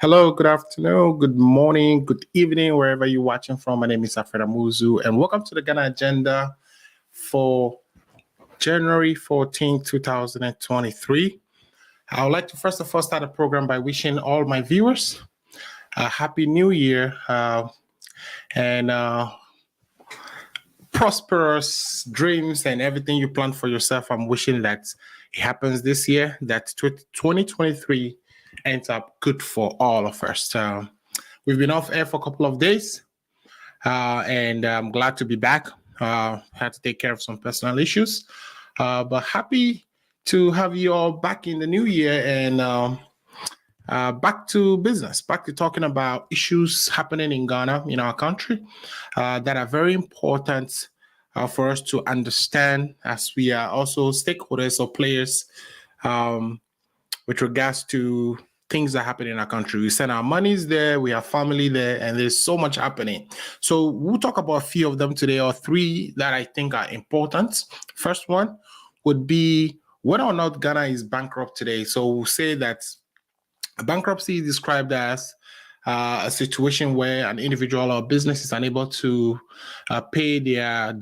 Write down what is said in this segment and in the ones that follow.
Hello, good afternoon, good morning, good evening, wherever you're watching from. My name is Alfred Amuzu, and welcome to the Ghana Agenda for January 14, 2023. I would like to first of all start the program by wishing all my viewers a happy new year and prosperous dreams and everything you plan for yourself. I'm wishing that it happens this year, that 2023 ends up good for all of us. We've been off air for a couple of days, and I'm glad to be back. Had to take care of some personal issues, but happy to have you all back in the new year and back to business, back to talking about issues happening in Ghana, in our country, that are very important for us to understand, as we are also stakeholders or players with regards to things that happen in our country. We send our monies there, we have family there, and there's so much happening. So we'll talk about a few of them today, or three that I think are important. First one would be whether or not Ghana is bankrupt today. So we'll say that bankruptcy is described as a situation where an individual or business is unable to pay their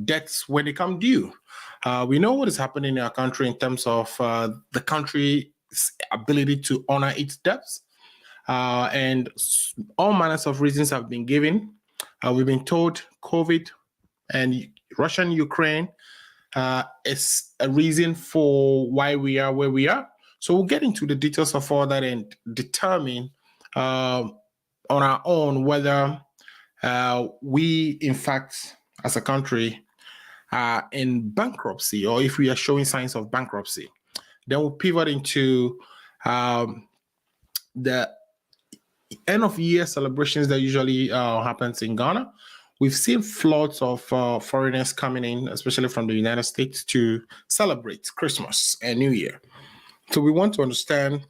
debts when they come due. We know what is happening in our country in terms of the country's ability to honor its debts, and all manners of reasons have been given. We've been told COVID and Russia and Ukraine is a reason for why we are where we are. So we'll get into the details of all that and determine on our own whether we, in fact, as a country, are in bankruptcy, or if we are showing signs of bankruptcy. Then we'll pivot into the end of year celebrations that usually happens in Ghana. We've seen floods of foreigners coming in, especially from the United States, to celebrate Christmas and New Year. So we want to understand,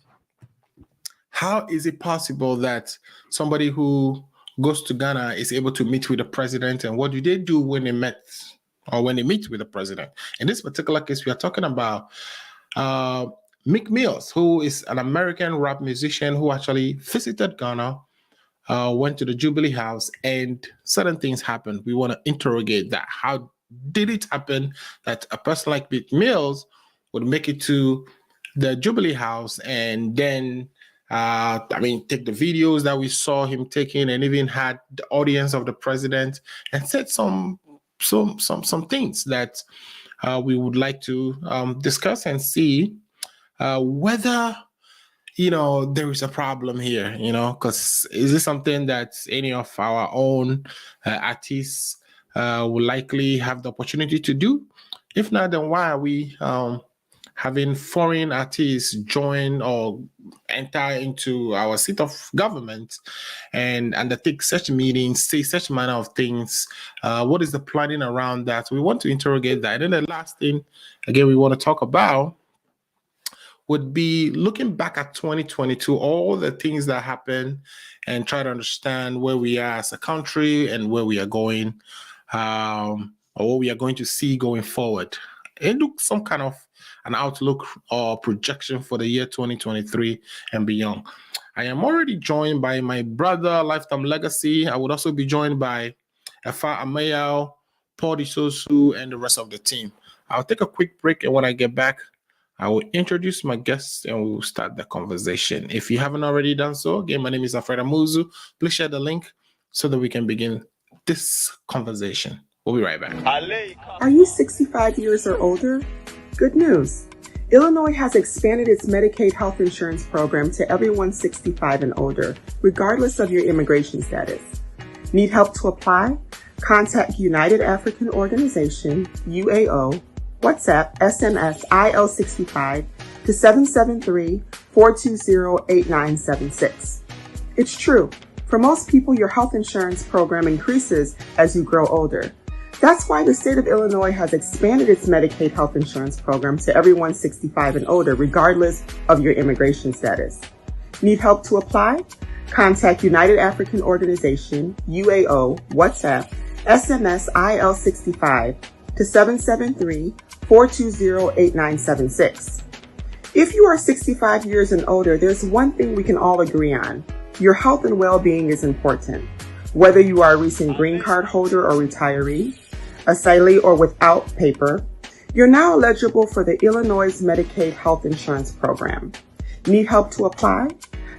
how is it possible that somebody who goes to Ghana is able to meet with the president, and what do they do when they met or when they meet with the president? In this particular case, we are talking about Meek Mills, who is an American rap musician who actually visited Ghana, went to the Jubilee House, and certain things happened. We want to interrogate that. How did it happen that a person like Meek Mills would make it to the Jubilee House and then take the videos that we saw him taking, and even had the audience of the president, and said some things that we would like to discuss and see whether there is a problem here, because is this something that any of our own artists will likely have the opportunity to do? If not, then why are we having foreign artists join or enter into our seat of government and undertake such meetings, say such manner of things? What is the planning around that? We want to interrogate that. And then the last thing, again, we want to talk about would be looking back at 2022, all the things that happened, and try to understand where we are as a country and where we are going, or what we are going to see going forward. And look some kind of an outlook or projection for the year 2023 and beyond. I am already joined by my brother, Lifetime Legacy. I would also be joined by Efa Amayao, Paul Disosu, and the rest of the team. I'll take a quick break, and when I get back, I will introduce my guests and we will start the conversation. If you haven't already done so, again, my name is Alfred Amuzu. Please share the link so that we can begin this conversation. We'll be right back. Are you 65 years or older? Good news. Illinois has expanded its Medicaid health insurance program to everyone 65 and older, regardless of your immigration status. Need help to apply? Contact United African Organization, UAO, WhatsApp, SMS, IL65 to 773-420-8976. It's true. For most people, your health insurance program increases as you grow older. That's why the state of Illinois has expanded its Medicaid health insurance program to everyone 65 and older, regardless of your immigration status. Need help to apply? Contact United African Organization, UAO, WhatsApp, SMS, IL65 to 773-420-8976. If you are 65 years and older, there's one thing we can all agree on. Your health and well-being is important. Whether you are a recent green card holder or retiree, asylee or without paper, you're now eligible for the Illinois Medicaid Health Insurance Program. Need help to apply?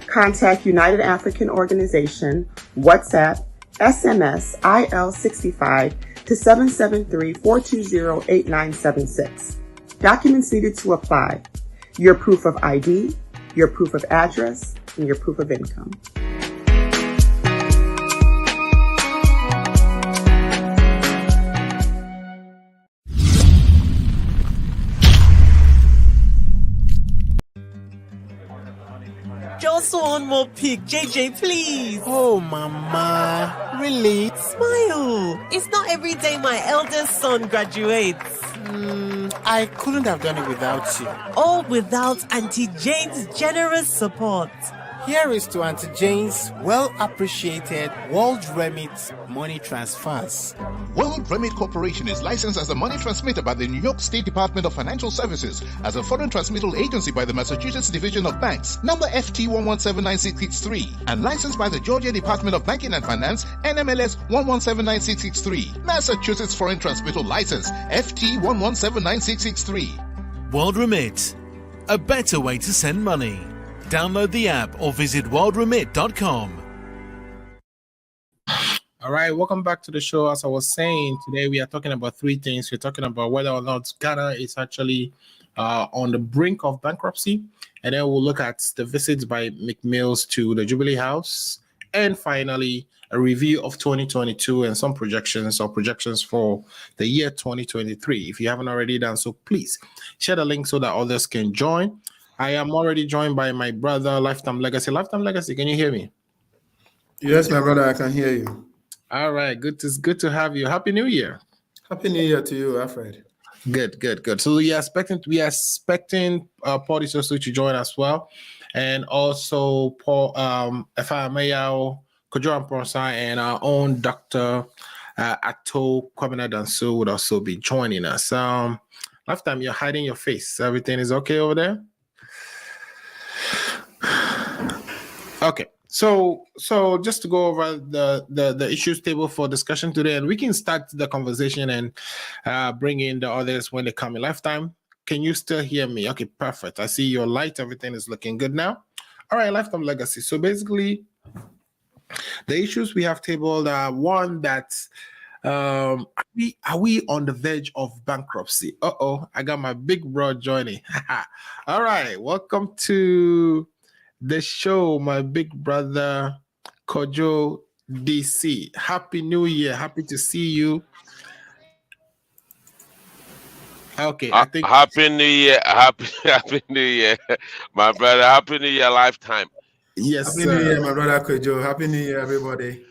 Contact United African Organization, WhatsApp, SMS IL65 to 773-420-8976. Documents needed to apply: your proof of ID, your proof of address, and your proof of income. Just one more pic, JJ, please. Oh, Mama, really? Smile. It's not every day my eldest son graduates. I couldn't have done it without you. All without Auntie Jane's generous support. Here is to Auntie Jane's well-appreciated World Remit money transfers. World Remit Corporation is licensed as a money transmitter by the New York State Department of Financial Services, as a foreign transmittal agency by the Massachusetts Division of Banks, number FT 1179663, and licensed by the Georgia Department of Banking and Finance, NMLS 1179663, Massachusetts Foreign Transmittal License, FT 1179663. World Remit, a better way to send money. Download the app or visit worldremit.com. All right, welcome back to the show. As I was saying, today we are talking about three things. We're talking about whether or not Ghana is actually on the brink of bankruptcy, and then we'll look at the visits by McMills to the Jubilee House, and finally a review of 2022 and some projections for the year 2023. If you haven't already done so, please share the link so that others can join. I am already joined by my brother, Lifetime Legacy. Lifetime Legacy, can you hear me? Yes, my brother, I can hear you. All right, good to have you. Happy New Year. Happy New Year to you, Alfred. Good. So we are expecting Paul Isosu to join as well, and also Paul Efamayao, Kojo Amponsa, and our own Dr. Ato Kwabena Danso would also be joining us. Lifetime, you're hiding your face. Everything is okay over there? Okay, so just to go over the issues table for discussion today, and we can start the conversation and bring in the others when they come in. Lifetime, can you still hear me? Okay, perfect. I see your light. Everything is looking good now. All right, Lifetime Legacy. So basically, the issues we have tabled are one that are we on the verge of bankruptcy? I got my big bro joining. All right, welcome to the show, my big brother Kojo DC. Happy New Year. Happy to see you. Okay, I think Happy New Year. Happy New Year, my brother. Happy New Year, Lifetime. Yes, Happy New Year, my brother Kojo. Happy New Year, everybody.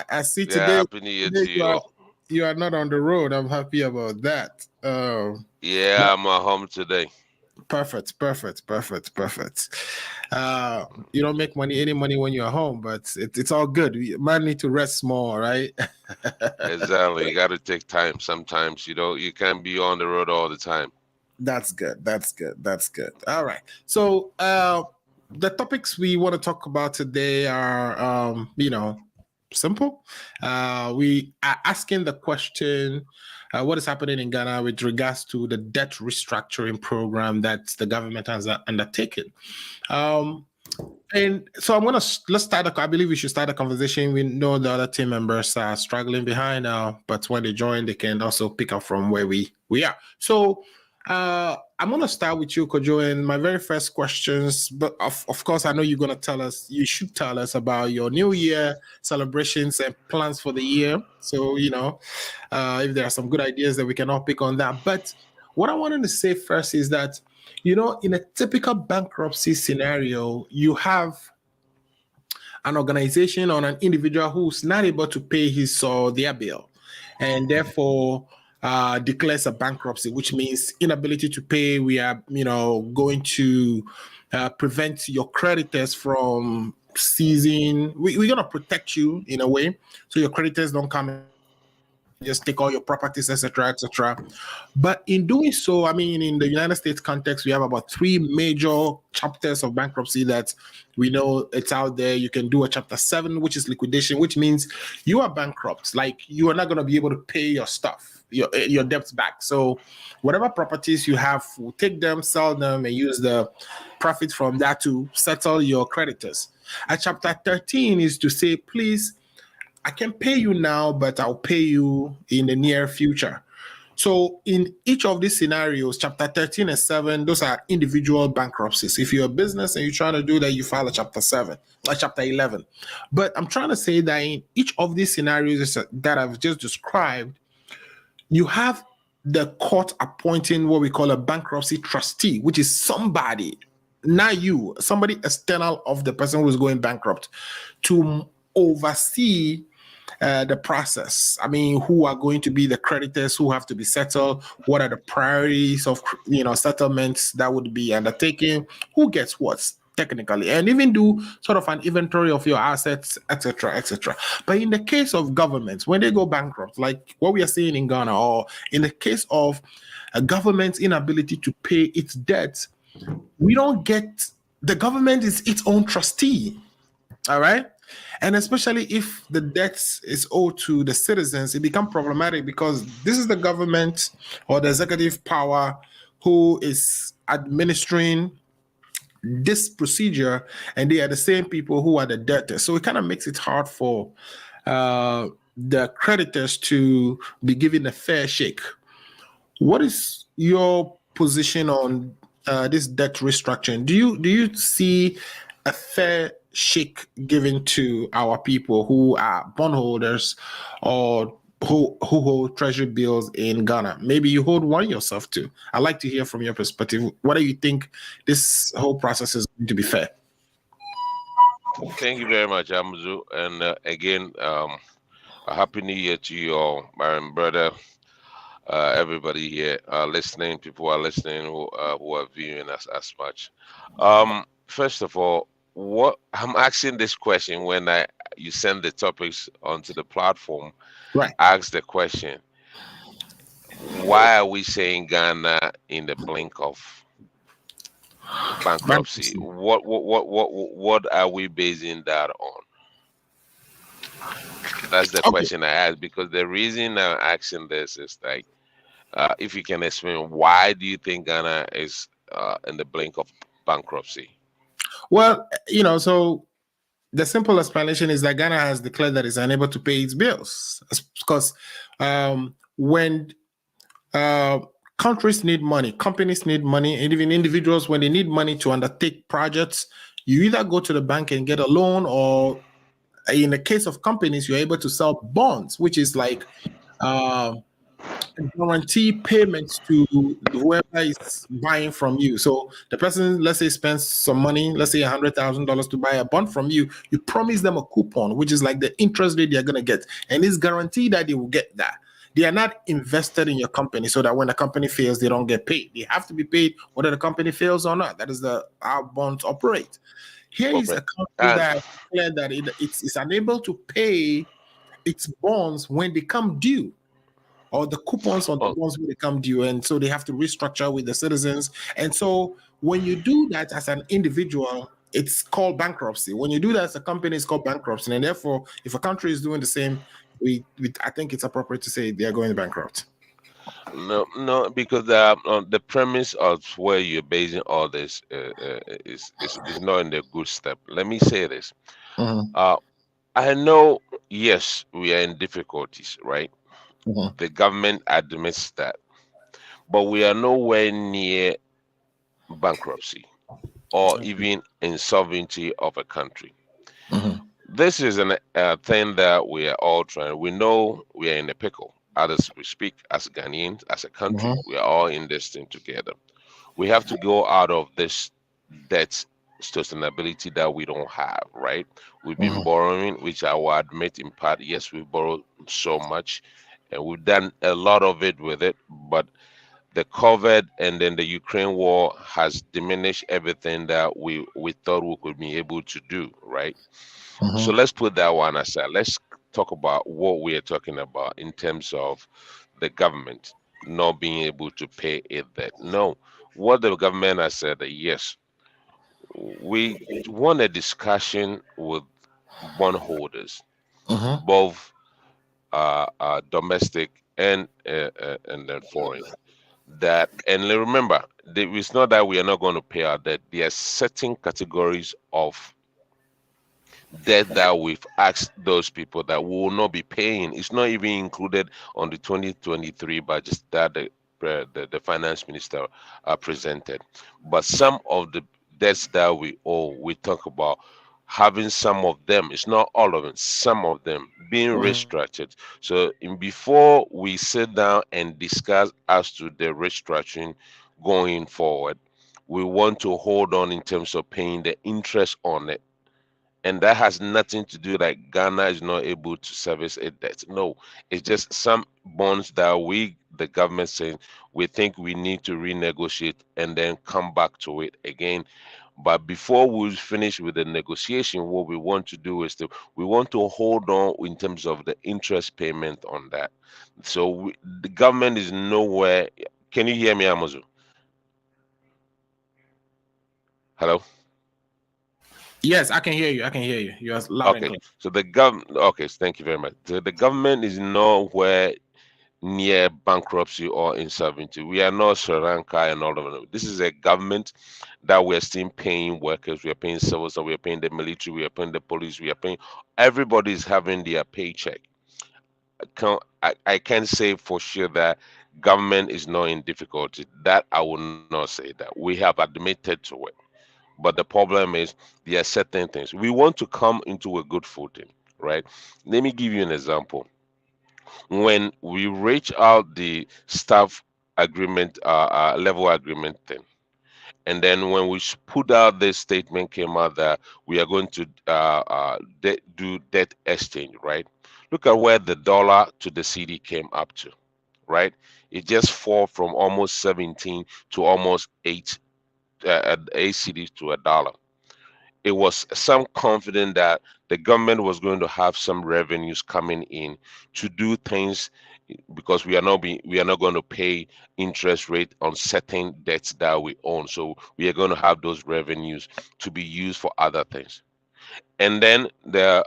I see Yeah, today. Happy New Year to you. You are not on the road. I'm happy about that. Yeah, I'm at home today. Perfect. You don't make any money when you're home, but it's all good. Man need to rest more, right? Exactly. You got to take time. Sometimes you can't be on the road all the time. That's good. All right. So the topics we want to talk about today are simple. We are asking the question, what is happening in Ghana with regards to the debt restructuring program that the government has undertaken. And so let's start. I believe we should start a conversation. We know the other team members are struggling behind now, but when they join, they can also pick up from where we are. So I'm going to start with you, Kojo, and my very first questions, but of course, I know you're going to tell us, you should tell us about your New Year celebrations and plans for the year. So, if there are some good ideas that we can all pick on that. But what I wanted to say first is that, in a typical bankruptcy scenario, you have an organization or an individual who's not able to pay his or their bill, and therefore declares a bankruptcy, which means inability to pay. We are, going to prevent your creditors from seizing. We're going to protect you in a way, so your creditors don't come just take all your properties, etc., etc. But in doing so, I mean, in the United States context, we have about 3 major chapters of bankruptcy that we know it's out there. You can do a chapter 7, which is liquidation, which means you are bankrupt. Like, you are not going to be able to pay your stuff, your debts back. So whatever properties you have, we'll take them, sell them, and use the profit from that to settle your creditors. And chapter 13 is to say, please, I can pay you now, but I'll pay you in the near future. So in each of these scenarios, chapter 13 and 7, those are individual bankruptcies. If you're a business and you're trying to do that, you file a chapter 7 or chapter 11. But I'm trying to say that in each of these scenarios that I've just described, you have the court appointing what we call a bankruptcy trustee, which is somebody, not you, somebody external of the person who's going bankrupt, to oversee the process. I mean, who are going to be the creditors who have to be settled? What are the priorities of settlements that would be undertaken? Who gets what technically, and even do sort of an inventory of your assets, etc., etc. But in the case of governments, when they go bankrupt, like what we are seeing in Ghana, or in the case of a government's inability to pay its debts, we don't get, the government is its own trustee. All right. And especially if the debt is owed to the citizens, it becomes problematic because this is the government or the executive power who is administering this procedure, and they are the same people who are the debtors. So it kind of makes it hard for the creditors to be given a fair shake. What is your position on this debt restructuring? Do you see a fair shake given to our people who are bondholders or who hold treasury bills in Ghana? Maybe you hold one yourself too. I'd like to hear from your perspective. What do you think this whole process is going to be fair? Thank you very much, Amazu. And again, a happy new year to you all, my brother. Everybody here listening, people who are listening, who are viewing us as much. First of all, what I'm asking this question when you send the topics onto the platform, right? Ask the question: why are we saying Ghana in the blink of bankruptcy? What are we basing that on? That's the question I asked, because the reason I'm asking this is like, if you can explain, why do you think Ghana is in the blink of bankruptcy? Well, so the simple explanation is that Ghana has declared that it's unable to pay its bills because when countries need money, companies need money, and even individuals, when they need money to undertake projects, you either go to the bank and get a loan, or in the case of companies, you're able to sell bonds, which is like guarantee payments to whoever is buying from you. So the person, let's say, spends some money, let's say $100,000 to buy a bond from you. You promise them a coupon, which is like the interest rate they're going to get, and it's guaranteed that they will get that. They are not invested in your company so that when the company fails, they don't get paid. They have to be paid whether the company fails or not. That is how bonds operate. Here is a country that declared that it's unable to pay its bonds when they come due, or the coupons on the bonds when they come due, and so they have to restructure with the citizens. And so when you do that as an individual, it's called bankruptcy. When you do that as a company, it's called bankruptcy. And therefore, if a country is doing the same, I think it's appropriate to say they are going bankrupt. No, because the premise of where you're basing all this is not in the good step. Let me say this. I know, yes, we are in difficulties, right? The government admits that, but we are nowhere near bankruptcy or even insolvency of a country. This is a thing that we are all trying. We know we are in a pickle. Others, we speak as Ghanaians, as a country, we are all in this thing together. We have to go out of this debt sustainability that we don't have, right? We've been borrowing, which I will admit in part, yes, we've borrowed so much, and we've done a lot of it with it, but the COVID and then the Ukraine war has diminished everything that we thought we could be able to do, right? So let's put that one aside. Let's talk about what we are talking about in terms of the government not being able to pay it debt. No, what the government has said that yes, we want a discussion with bondholders, both domestic and then foreign. That and remember, it's not that we are not going to pay our debt. There are certain categories of debt that we've asked those people that we will not be paying. It's not even included on the 2023 budget that the finance minister presented. But some of the debts that we owe, we talk about having some of them. It's not all of them. Some of them being restructured. So before we sit down and discuss as to the restructuring going forward, we want to hold on in terms of paying the interest on it, and that has nothing to do like Ghana is not able to service its debt. No, it's just some bonds that the government, saying we think we need to renegotiate and then come back to it again. But before we finish with the negotiation, what we want to do is we want to hold on in terms of the interest payment on that. So the government is nowhere. Can you hear me, Amazon? Hello. Yes, I can hear you. I can hear you. You're loud and Okay, clear. so the government. Okay, thank you very much. The government is nowhere near bankruptcy or insolvency. We are not Sri Lanka and all of them. This is a government that we're still paying workers. We are paying civil servants. We are paying the military. We are paying the police. We are paying. Everybody is having their paycheck. I can't say for sure that government is not in difficulty. That I will not say that. We have admitted to it. But the problem is there are certain things. We want to come into a good footing, right? Let me give you an example. When we reach out the staff agreement, level agreement thing, and then when we put out this statement came out that we are going to do debt exchange, right? Look at where the dollar to the CD came up to, right? It just fall from almost 17 to almost 8 cities to a dollar. It was some confident that the government was going to have some revenues coming in to do things, because we are not going to pay interest rate on certain debts that we own. So we are going to have those revenues to be used for other things. And then the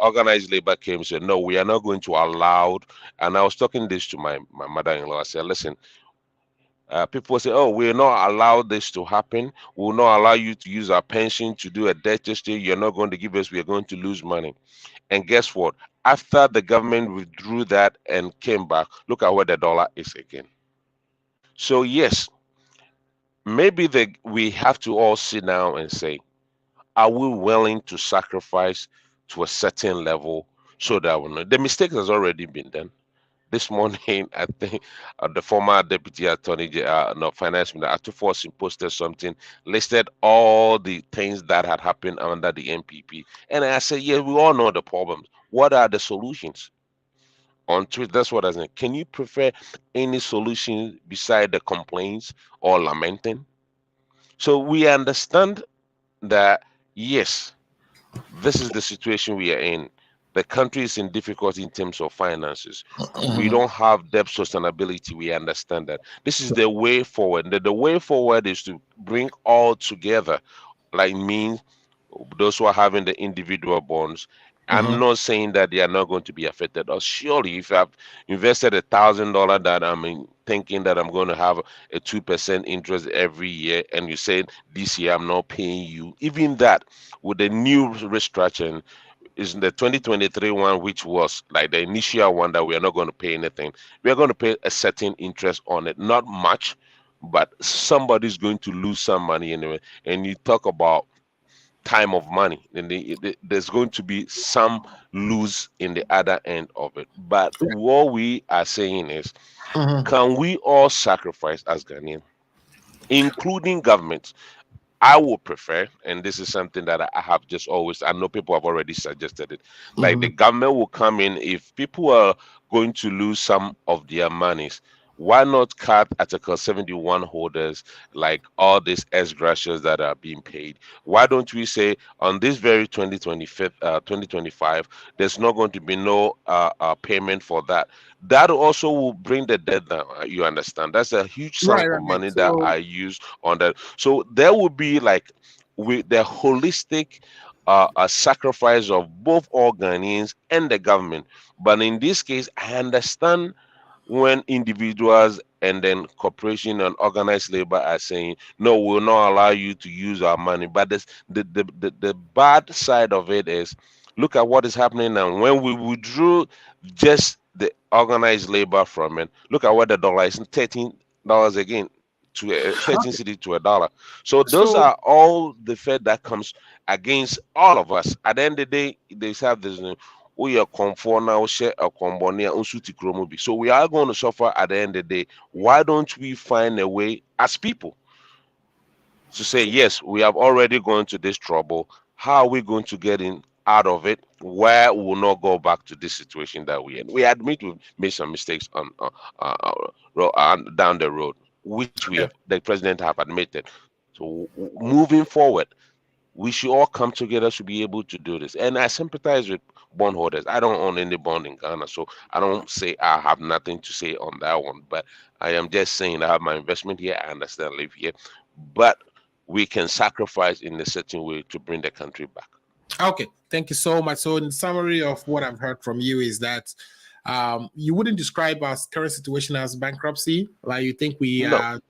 organized labor came and said, no, we are not going to allow. And I was talking this to my mother-in-law. I said, listen, people say, oh, we're not allowed this to happen. We'll not allow you to use our pension to do a debt exchange. You're not going to give us, we're going to lose money. And guess what? After the government withdrew that and came back, look at where the dollar is again. So yes, maybe we have to all sit down and say, are we willing to sacrifice to a certain level so that we know the mistake has already been done? This morning, I think the former deputy attorney, no, finance minister, Atuforsin posted something, listed all the things that had happened under the MPP. And I said, yeah, we all know the problems. What are the solutions? On Twitter, that's what I said. Can you prefer any solution beside the complaints or lamenting? So we understand that, yes, this is the situation we are in. The country is in difficulty in terms of finances. We don't have debt sustainability. We understand that. This is the way forward. The way forward is to bring all together, like me, those who are having the individual bonds. I'm not saying that they are not going to be affected. Or surely, if I've invested $1,000 that I'm thinking that I'm going to have a 2% interest every year, and you said this year I'm not paying you, even that with the new restructuring is the 2023 one, which was like the initial one that we are not going to pay anything. We are going to pay a certain interest on it, not much, but somebody's going to lose some money anyway. And you talk about time of money, and there's going to be some lose in the other end of it. But what we are saying is, can we all sacrifice as Ghanaians, including governments? I would prefer, and this is something that I have just always, I know people have already suggested it, like the government will come in if people are going to lose some of their monies. Why not cut Article 71 holders, like all these S gracias that are being paid? Why don't we say on this very 2025, there's not going to be no payment for that? That also will bring the debt down. You understand? That's a huge sum Right, of right. money that So I use on that. So there will be like with the holistic a sacrifice of both all Ghanaians and the government. But in this case, I understand when individuals and then corporation and organized labor are saying no, we'll not allow you to use our money. But the bad side of it is, look at what is happening now. When we withdrew just the organized labor from it, look at what the dollar is, $13 again, to 13 cedi to a dollar. So those so are all the fed that comes against all of us. At the end of the day, they have this we are comfort now share a combonia unsuti kromobi. So we are going to suffer at the end of the day. Why don't we find a way as people to say yes, we have already gone to this trouble. How are we going to get in out of it where we will not go back to this situation that we're in? We admit we've made some mistakes down the road, which we okay. have the president have admitted. So moving forward, we should all come together to be able to do this. And I sympathize with bondholders. I don't own any bond in Ghana, so I don't say I have nothing to say on that one. But I am just saying I have my investment here. I understand I live here, but we can sacrifice in a certain way to bring the country back. Okay, thank you so much. So, in summary of what I've heard from you is that you wouldn't describe our current situation as bankruptcy. Like you think we No. are,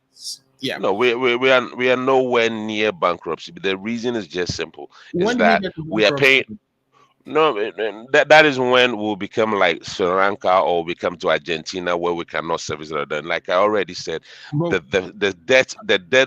yeah. No, we are nowhere near bankruptcy. But the reason is just simple: is When do we that get to we are paying. bankruptcy? No, that is when we'll become like Sri Lanka or we come to Argentina where we cannot service it. Then, like I already said, But, the debt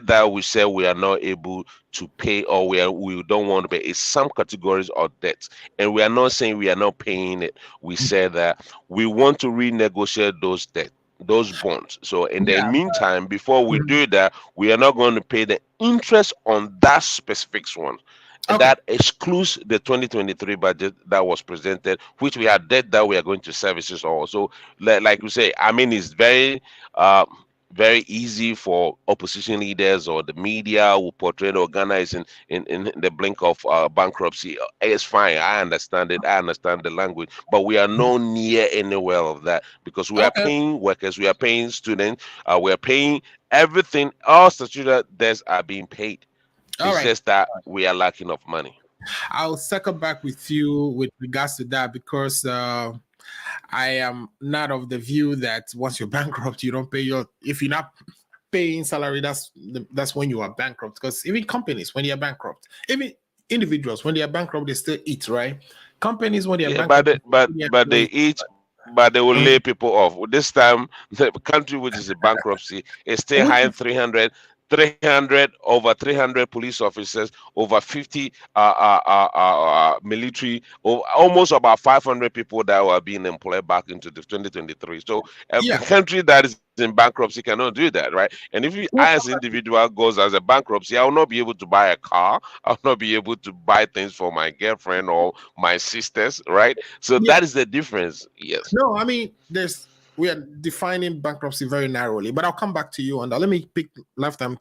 that we say we are not able to pay or we don't want to pay is some categories of debts, and we are not saying we are not paying it. We said that we want to renegotiate those debts, those bonds. So in the yeah. meantime, before we Mhm. do that, we are not going to pay the interest on that specific one. And Okay. that excludes the 2023 budget that was presented, which we had debt that we are going to services also. Like we say, I mean, it's very easy for opposition leaders or the media who portray Ghana is in the blink of bankruptcy. It's fine. I understand it. I understand the language, but we are no near anywhere of that because we are Okay. paying workers, we are paying students, we are paying everything. All statutory debts are being paid. All It's right. just that we are lacking of money. I'll circle back with you with regards to that because I am not of the view that once you're bankrupt, you don't pay your. If you're not paying salary, that's when you are bankrupt. Because even companies, when they are bankrupt, even individuals, when they are bankrupt, they still eat, right? Companies, when they are Yeah, but bankrupt, but they eat, but they will lay people off. This time, the country which is in bankruptcy is still which hiring is 300 over 300 police officers, over 50 military, almost about 500 people that were being employed back into the 2023. So a yeah. country that is in bankruptcy cannot do that, right? And if I as an individual goes as a bankruptcy, I will not be able to buy a car. I'll not be able to buy things for my girlfriend or my sisters, right? So Yeah. that is the difference. Yes. No, I mean, we are defining bankruptcy very narrowly, but I'll come back to you on that. Let me pick Lifetime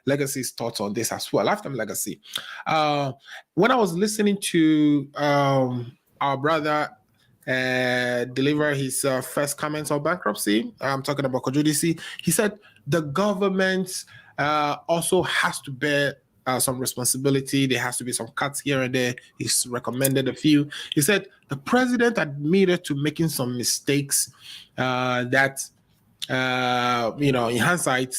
Legacy's thoughts on this as well. Lifetime Legacy. When I was listening to our brother deliver his first comments on bankruptcy, I'm talking about Kojudisi, he said the government also has to bear some responsibility. There has to be some cuts here and there. He's recommended a few. He said the president admitted to making some mistakes that in hindsight,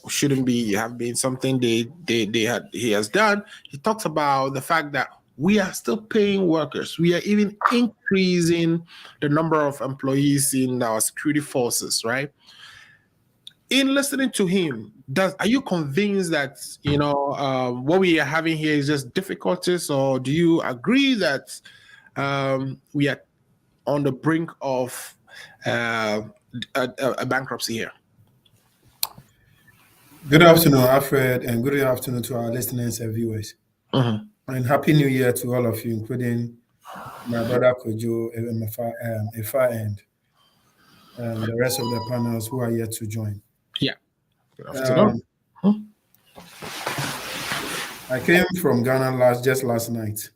shouldn't be have been something he has done. He talks about the fact that we are still paying workers. We are even increasing the number of employees in our security forces, right? In listening to him, are you convinced that what we are having here is just difficulties, or do you agree that we are on the brink of a bankruptcy here? Good afternoon, Alfred, and good afternoon to our listeners and viewers. And Happy New Year to all of you, including my brother Kojo and my far end. and the rest of the panels who are yet to join. Yeah. Good afternoon. I came from Ghana just last night.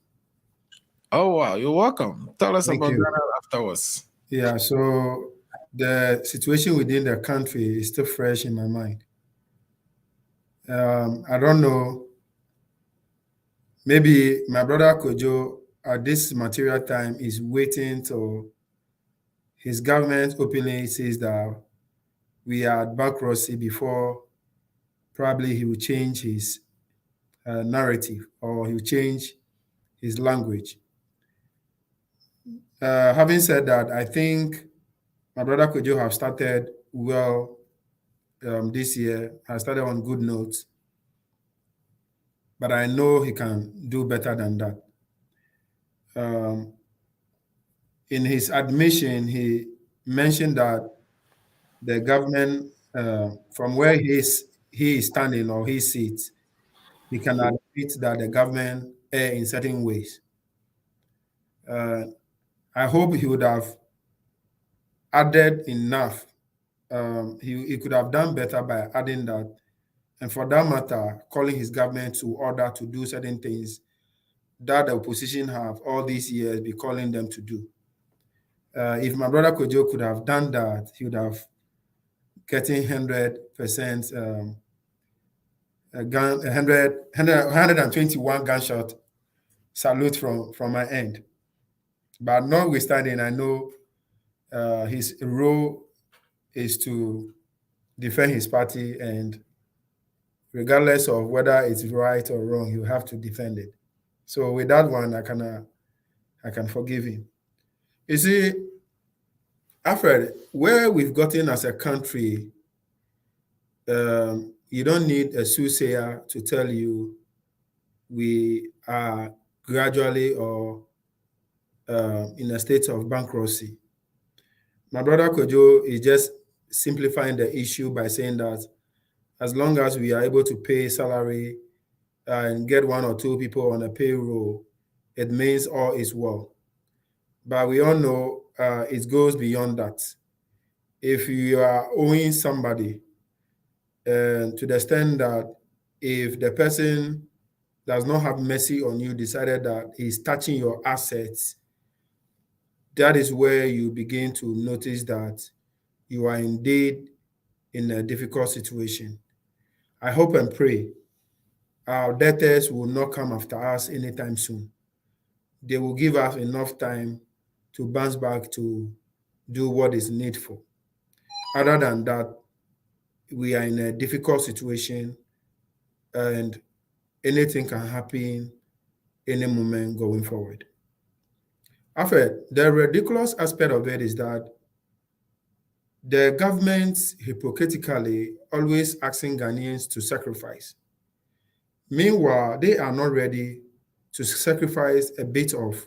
Oh, wow. You're welcome. Tell us Thank about you. Ghana afterwards. Yeah, so the situation within the country is still fresh in my mind. I don't know. Maybe my brother Kojo at this material time is waiting till his government openly says that we are at bankruptcy before probably he will change his narrative or he will change his language. Having said that, I think my brother Kojo have started well this year. I started on good notes, but I know he can do better than that. In his admission, he mentioned that the government, from where he is standing or he sits, he can admit that the government err in certain ways. I hope he would have added enough. He could have done better by adding that, and for that matter, calling his government to order to do certain things that the opposition have all these years be calling them to do. If my brother Kojo could have done that, he would have getting 100% gun, 121 gunshot salute from my end. But notwithstanding, I know his role is to defend his party, and regardless of whether it's right or wrong, you have to defend it. So with that one, I can forgive him. You see, Alfred, where we've gotten as a country, you don't need a soothsayer to tell you we are gradually or in a state of bankruptcy. My brother Kojo is just simplifying the issue by saying that as long as we are able to pay salary and get one or two people on a payroll, it means all is well. But we all know it goes beyond that. If you are owing somebody, to the extent that if the person does not have mercy on you, decided that he's touching your assets, that is where you begin to notice that you are indeed in a difficult situation. I hope and pray our debtors will not come after us anytime soon. They will give us enough time to bounce back to do what is needful. Other than that, we are in a difficult situation and anything can happen any moment going forward. After, the ridiculous aspect of it is that the government hypocritically always asking Ghanaians to sacrifice. Meanwhile, they are not ready to sacrifice a bit of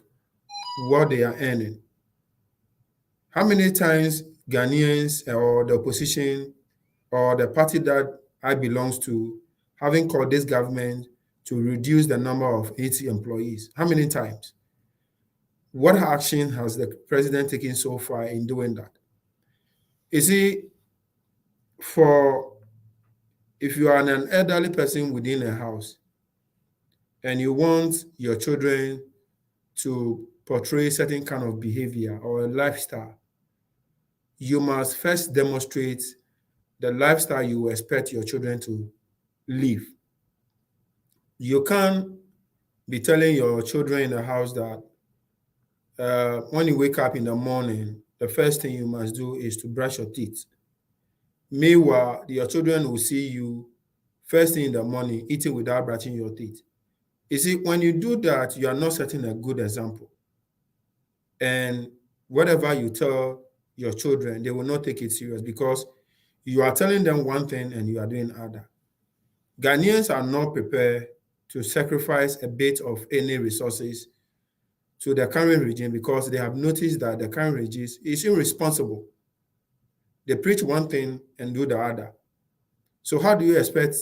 what they are earning. How many times Ghanaians or the opposition or the party that I belongs to having called this government to reduce the number of its employees? How many times? What action has the president taken so far in doing that? You see, if you are an elderly person within a house and you want your children to portray certain kind of behavior or a lifestyle, you must first demonstrate the lifestyle you expect your children to live. You can't be telling your children in the house that when you wake up in the morning, the first thing you must do is to brush your teeth. Meanwhile, your children will see you first thing in the morning eating without brushing your teeth. You see, when you do that, you are not setting a good example. And whatever you tell your children, they will not take it serious because you are telling them one thing and you are doing other. Ghanaians are not prepared to sacrifice a bit of any resources to the current regime because they have noticed that the current regime is irresponsible. They preach one thing and do the other. So how do you expect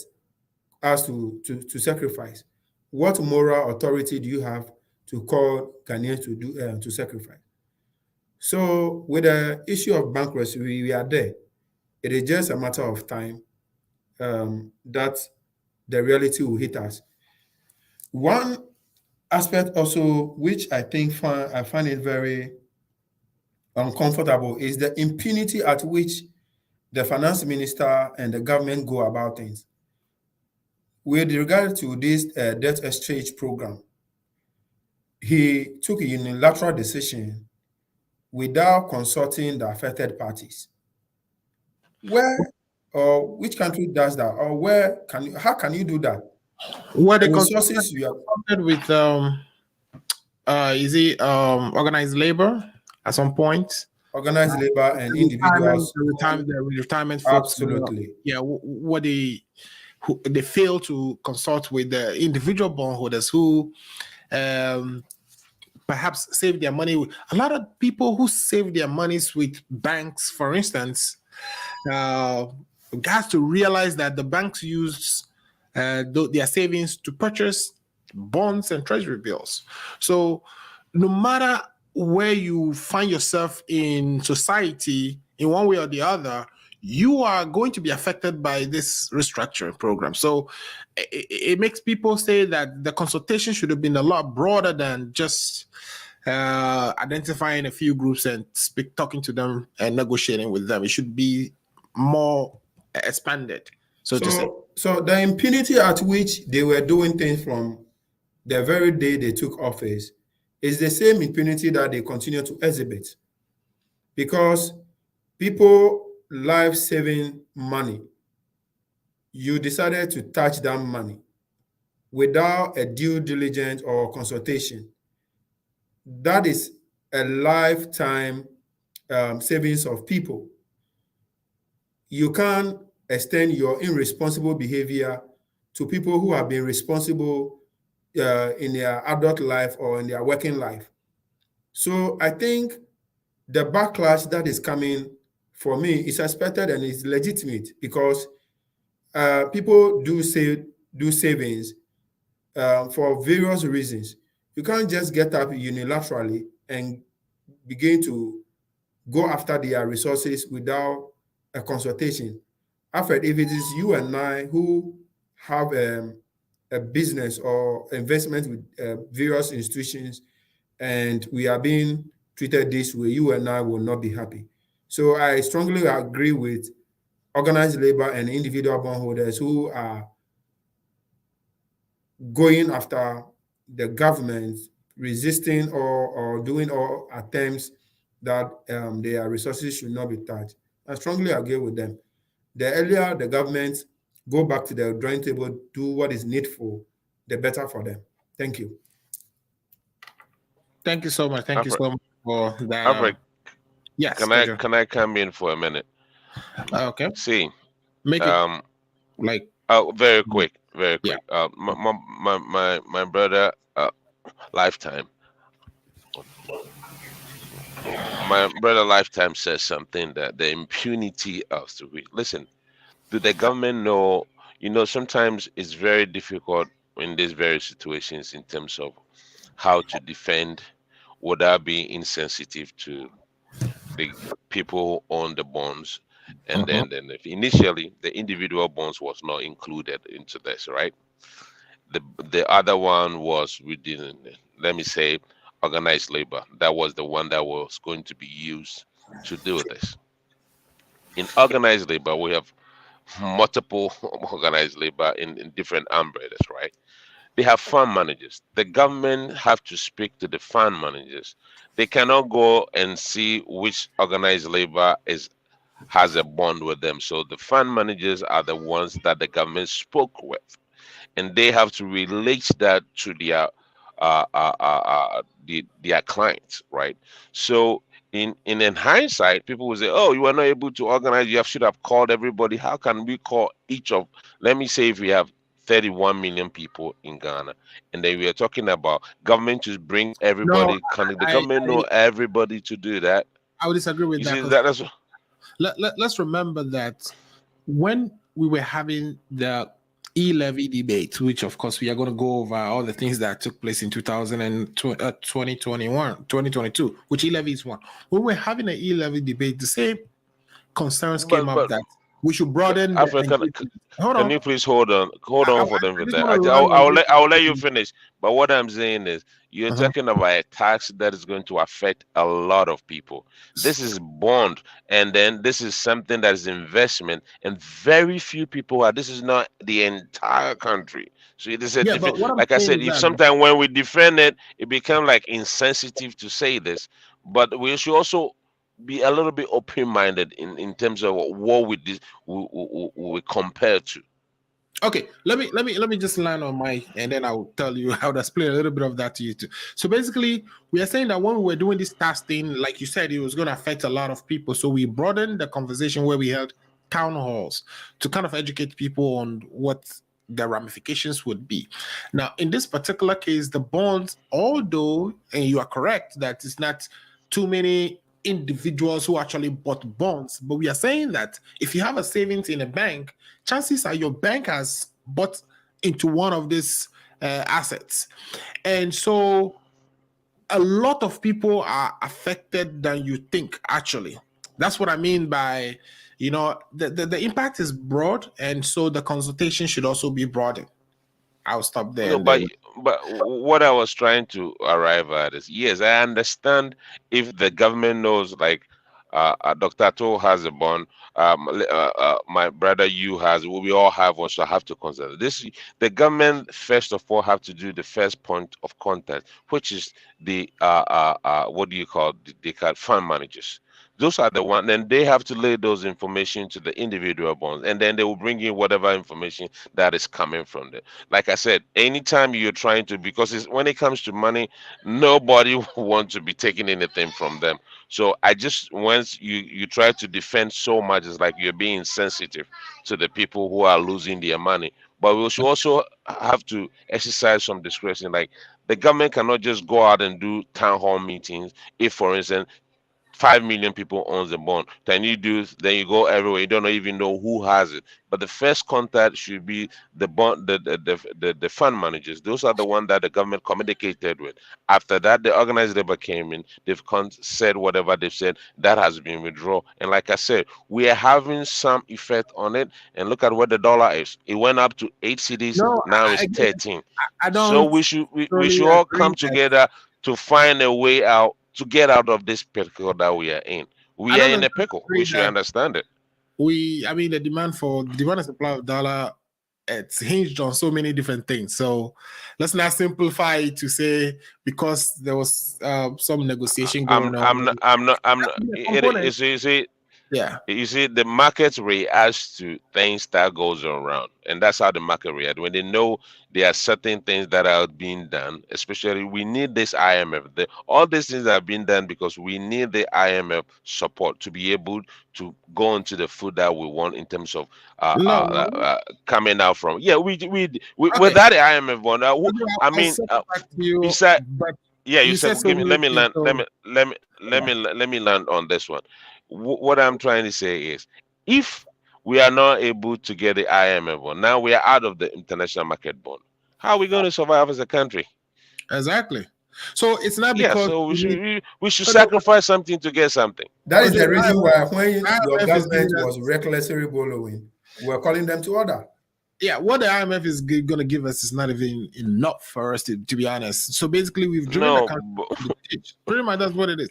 us to sacrifice? What moral authority do you have to call Ghanaians to sacrifice? So with the issue of bankruptcy, we are there. It is just a matter of time that the reality will hit us. One aspect also, which I think I find it very uncomfortable, is the impunity at which the finance minister and the government go about things. With regard to this debt exchange program, he took a unilateral decision without consulting the affected parties. Where or which country does that, or how can you do that? What they The resources you have consulted with is it organized labor at some point? organized labor and individuals. The retirement folks. Absolutely. What they fail to consult with the individual bondholders who perhaps save their money. A lot of people who save their monies with banks, for instance, got to realize that the banks use their savings to purchase bonds and treasury bills. So no matter where you find yourself in society, in one way or the other, you are going to be affected by this restructuring program. So it makes people say that the consultation should have been a lot broader than just identifying a few groups and talking to them and negotiating with them. It should be more expanded, so to say. So the impunity at which they were doing things from the very day they took office is the same impunity that they continue to exhibit, because people life saving money, you decided to touch that money without a due diligence or consultation. That is a lifetime savings of people. You can't extend your irresponsible behavior to people who have been responsible in their adult life or in their working life. So I think the backlash that is coming, for me, is expected and is legitimate, because people do savings for various reasons. You can't just get up unilaterally and begin to go after their resources without a consultation. Alfred, if it is you and I who have a business or investment with various institutions and we are being treated this way, you and I will not be happy. So I strongly agree with organized labor and individual bondholders who are going after the government, resisting or doing all attempts that their resources should not be touched. I strongly agree with them. The earlier the government go back to the drawing table, do what is needful, the better for them. Thank you. Thank you so much. Thank you so much for that. Alfred, yes. Can I come in for a minute? Okay. See, make it like very quick. Yeah. My brother, Lifetime. My brother Lifetime says something that the impunity of the listen. Do the government know? Sometimes it's very difficult in these various situations in terms of how to defend without being insensitive to the people who own the bonds. And then if initially the individual bonds was not included into this, right? The other one was within, let me say, organized labor. That was the one that was going to be used to do this. In organized labor, we have multiple organized labor in different umbrellas, right? They have fund managers. The government have to speak to the fund managers. They cannot go and see which organized labor has a bond with them. So the fund managers are the ones that the government spoke with, and they have to relate that to their clients, right? So in hindsight, people will say, "Oh, you are not able to organize. You should have called everybody." How can we call each of? Let me say, if we have 31 million people in Ghana, and then we are talking about government to bring everybody. Can the government know everybody to do that? I would disagree with let's remember that when we were having the e-levy debate, which of course we are going to go over all the things that took place in 2022, which e-levy is one. When we're having an e-levy debate, the same concerns came up that we should broaden African. Can you please hold on for them for that? I'll let you finish. But what I'm saying is, you're talking about a tax that is going to affect a lot of people. This is bond, and then this is something that is investment, and very few people are. This is not the entire country. So it is a different. Like I said, if sometimes when we defend it, it becomes like insensitive to say this. But we should also be a little bit open-minded in terms of what we compare to. Okay, let me just land on my, and then I'll tell you how to explain a little bit of that to you too. So basically, we are saying that when we were doing this testing, like you said, it was going to affect a lot of people. So we broadened the conversation where we held town halls to kind of educate people on what the ramifications would be. Now, in this particular case, the bonds, although, and you are correct that it's not too many individuals who actually bought bonds, but we are saying that if you have a savings in a bank, chances are your bank has bought into one of these assets, and so a lot of people are affected than you think. Actually, that's what I mean by, the impact is broad, and so the consultation should also be broadened. I'll stop there. No, but what I was trying to arrive at is, yes, I understand if the government knows, like Dr. To has a bond, my brother you has, we all have one, so I have to consider this. The government first of all have to do the first point of contact, which is the what do you call, they call fund managers. Those are the one, then they have to lay those information to the individual bonds, and then they will bring in whatever information that is coming from there. Like I said, anytime you're trying to, because when it comes to money, nobody wants to be taking anything from them. So I just, once you try to defend so much, it's like you're being sensitive to the people who are losing their money. But we should also have to exercise some discretion. Like, the government cannot just go out and do town hall meetings if, for instance, 5 million people owns the bond. Then you go everywhere. You don't even know who has it. But the first contact should be the bond, the fund managers. Those are the ones that the government communicated with. After that, the organized labor came in. They've said whatever they've said. That has been withdrawn. And like I said, we are having some effect on it. And look at what the dollar is. It went up to 8 cities. Now it's 13. So we should all come together to find a way out, to get out of this pickle that we are in. We are in a pickle. We should understand it. The demand and supply of dollar, it's hinged on so many different things. So let's not simplify it to say because there was some negotiation going on. I'm not. Yeah. You see, the market reacts to things that goes around, and that's how the market reacts. When they know there are certain things that are being done, especially we need this IMF. All these things are being done because we need the IMF support to be able to go into the food that we want in terms of coming out from. Yeah, without the IMF one, I mean, besides. Yeah, you said. Let me land on this one. What I'm trying to say is, if we are not able to get the IMF bond, now we are out of the international market bond. How are we going to survive as a country? Exactly. So it's not because so we should sacrifice something to get something. That is the reason why when your government was recklessly borrowing, we were calling them to order. Yeah, what the IMF is going to give us is not even enough for us to be honest. So basically, we've driven the country to the ditch. Pretty much that's what it is.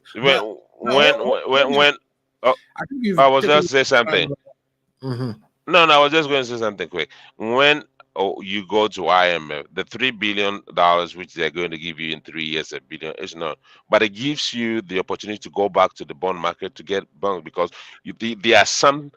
I was just say something. Mm-hmm. No, I was just going to say something quick. When you go to IMF, the $3 billion which they're going to give you in 3 years, $1 billion, is not. But it gives you the opportunity to go back to the bond market to get bonds, because there are some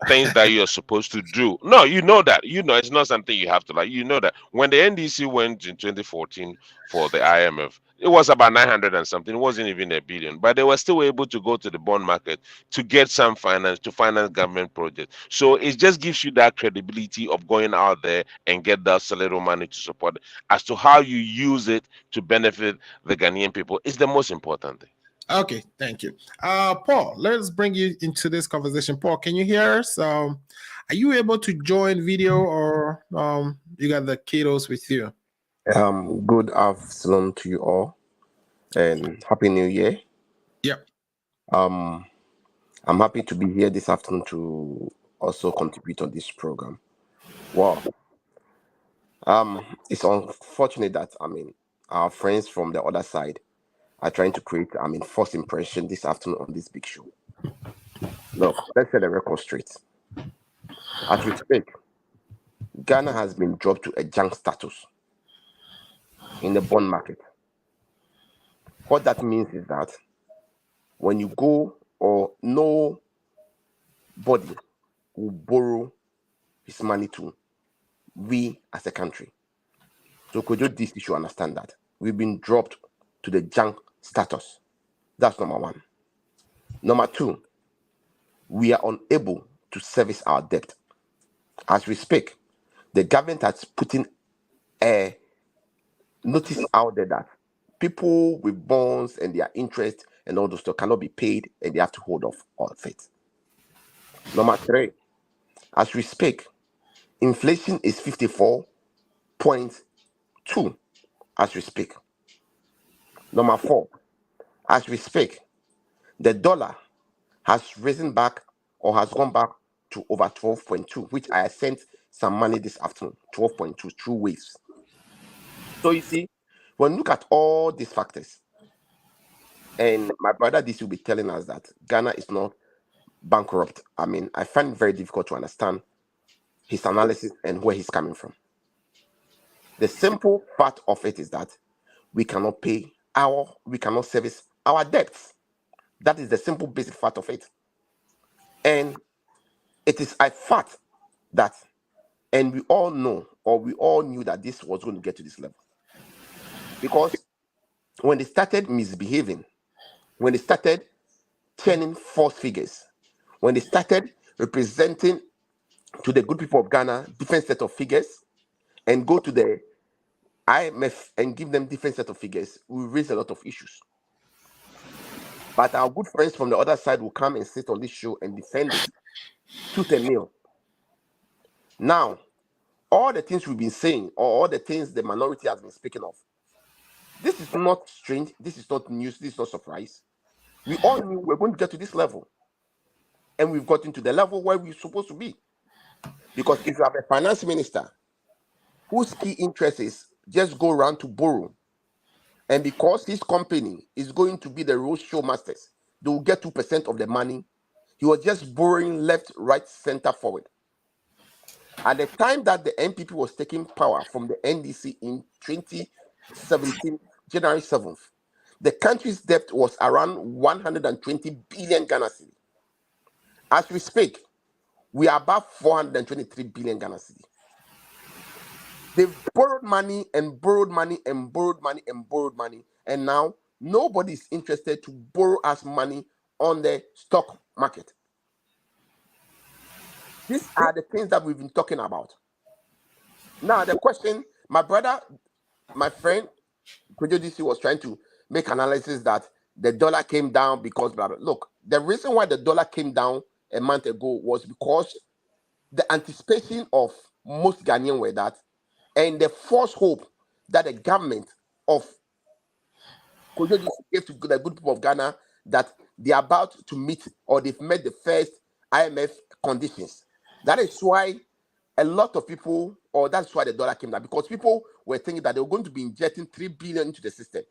things that you're supposed to do. No, you know that. You know it's not something you have to like. You know that. When the NDC went in 2014 for the IMF, it was about 900 and something. It wasn't even $1 billion, but they were still able to go to the bond market to get some finance, to finance government projects. So it just gives you that credibility of going out there and get that little money to support it. As to how you use it to benefit the Ghanaian people is the most important thing. Okay, thank you. Paul, let's bring you into this conversation. Paul, can you hear us? I Are you able to join video, or you got the kiddos with you? Good afternoon to you all, and Happy New Year. Yep. I'm happy to be here this afternoon to also contribute on this program. Wow. It's unfortunate that our friends from the other side are trying to create false impression this afternoon on this big show. Look, let's set the record straight. As we speak, Ghana has been dropped to a junk status in the bond market. What that means is that when you go, or nobody will borrow his money to we as a country. So could you this issue understand that we've been dropped to the junk status? That's number one. Number two, we are unable to service our debt. As we speak, the government has put in a notice out there that people with bonds and their interest and all those stuff cannot be paid, and they have to hold off all of it. Number three, as we speak, inflation is 54.2 as we speak. Number four, as we speak, the dollar has risen back, or has gone back to over 12.2, which I sent some money this afternoon, 12.2 through waves. So you see, when you look at all these factors, and my brother this will be telling us that Ghana is not bankrupt. I find it very difficult to understand his analysis and where he's coming from. The simple part of it is that we cannot service our debts. That is the simple basic fact of it. And it is a fact that, and we all know, or we all knew that this was going to get to this level. Because when they started misbehaving, when they started turning false figures, when they started representing to the good people of Ghana different set of figures, and go to the IMF and give them different set of figures, we raise a lot of issues. But our good friends from the other side will come and sit on this show and defend it tooth and nail. Now, all the things we've been saying, or all the things the minority has been speaking of, this is not strange, this is not news, this is not surprise. We all knew we're going to get to this level. And we've gotten to the level where we're supposed to be. Because if you have a finance minister whose key interest is just go around to borrow, and because his company is going to be the roadshow masters, they will get 2% of the money. He was just borrowing left, right, center, forward. At the time that the NPP was taking power from the NDC in 2017, January 7th, the country's debt was around 120 billion Ghana cedi. As we speak, we are about 423 billion Ghana cedi. They've borrowed money and borrowed money and borrowed money and borrowed money, and now nobody is interested to borrow us money on the stock market. These are the things that we've been talking about. Now, the question, my friend, Kojo DC was trying to make analysis that the dollar came down because blah, blah. Look, the reason why the dollar came down a month ago was because the anticipation of most Ghanaians were that, and the false hope that the government of Kojo DC gave to the good people of Ghana that they are about to meet, or they've met the first IMF conditions. That is why a lot of people, or that's why the dollar came down, because people were thinking that they were going to be injecting 3 billion into the system.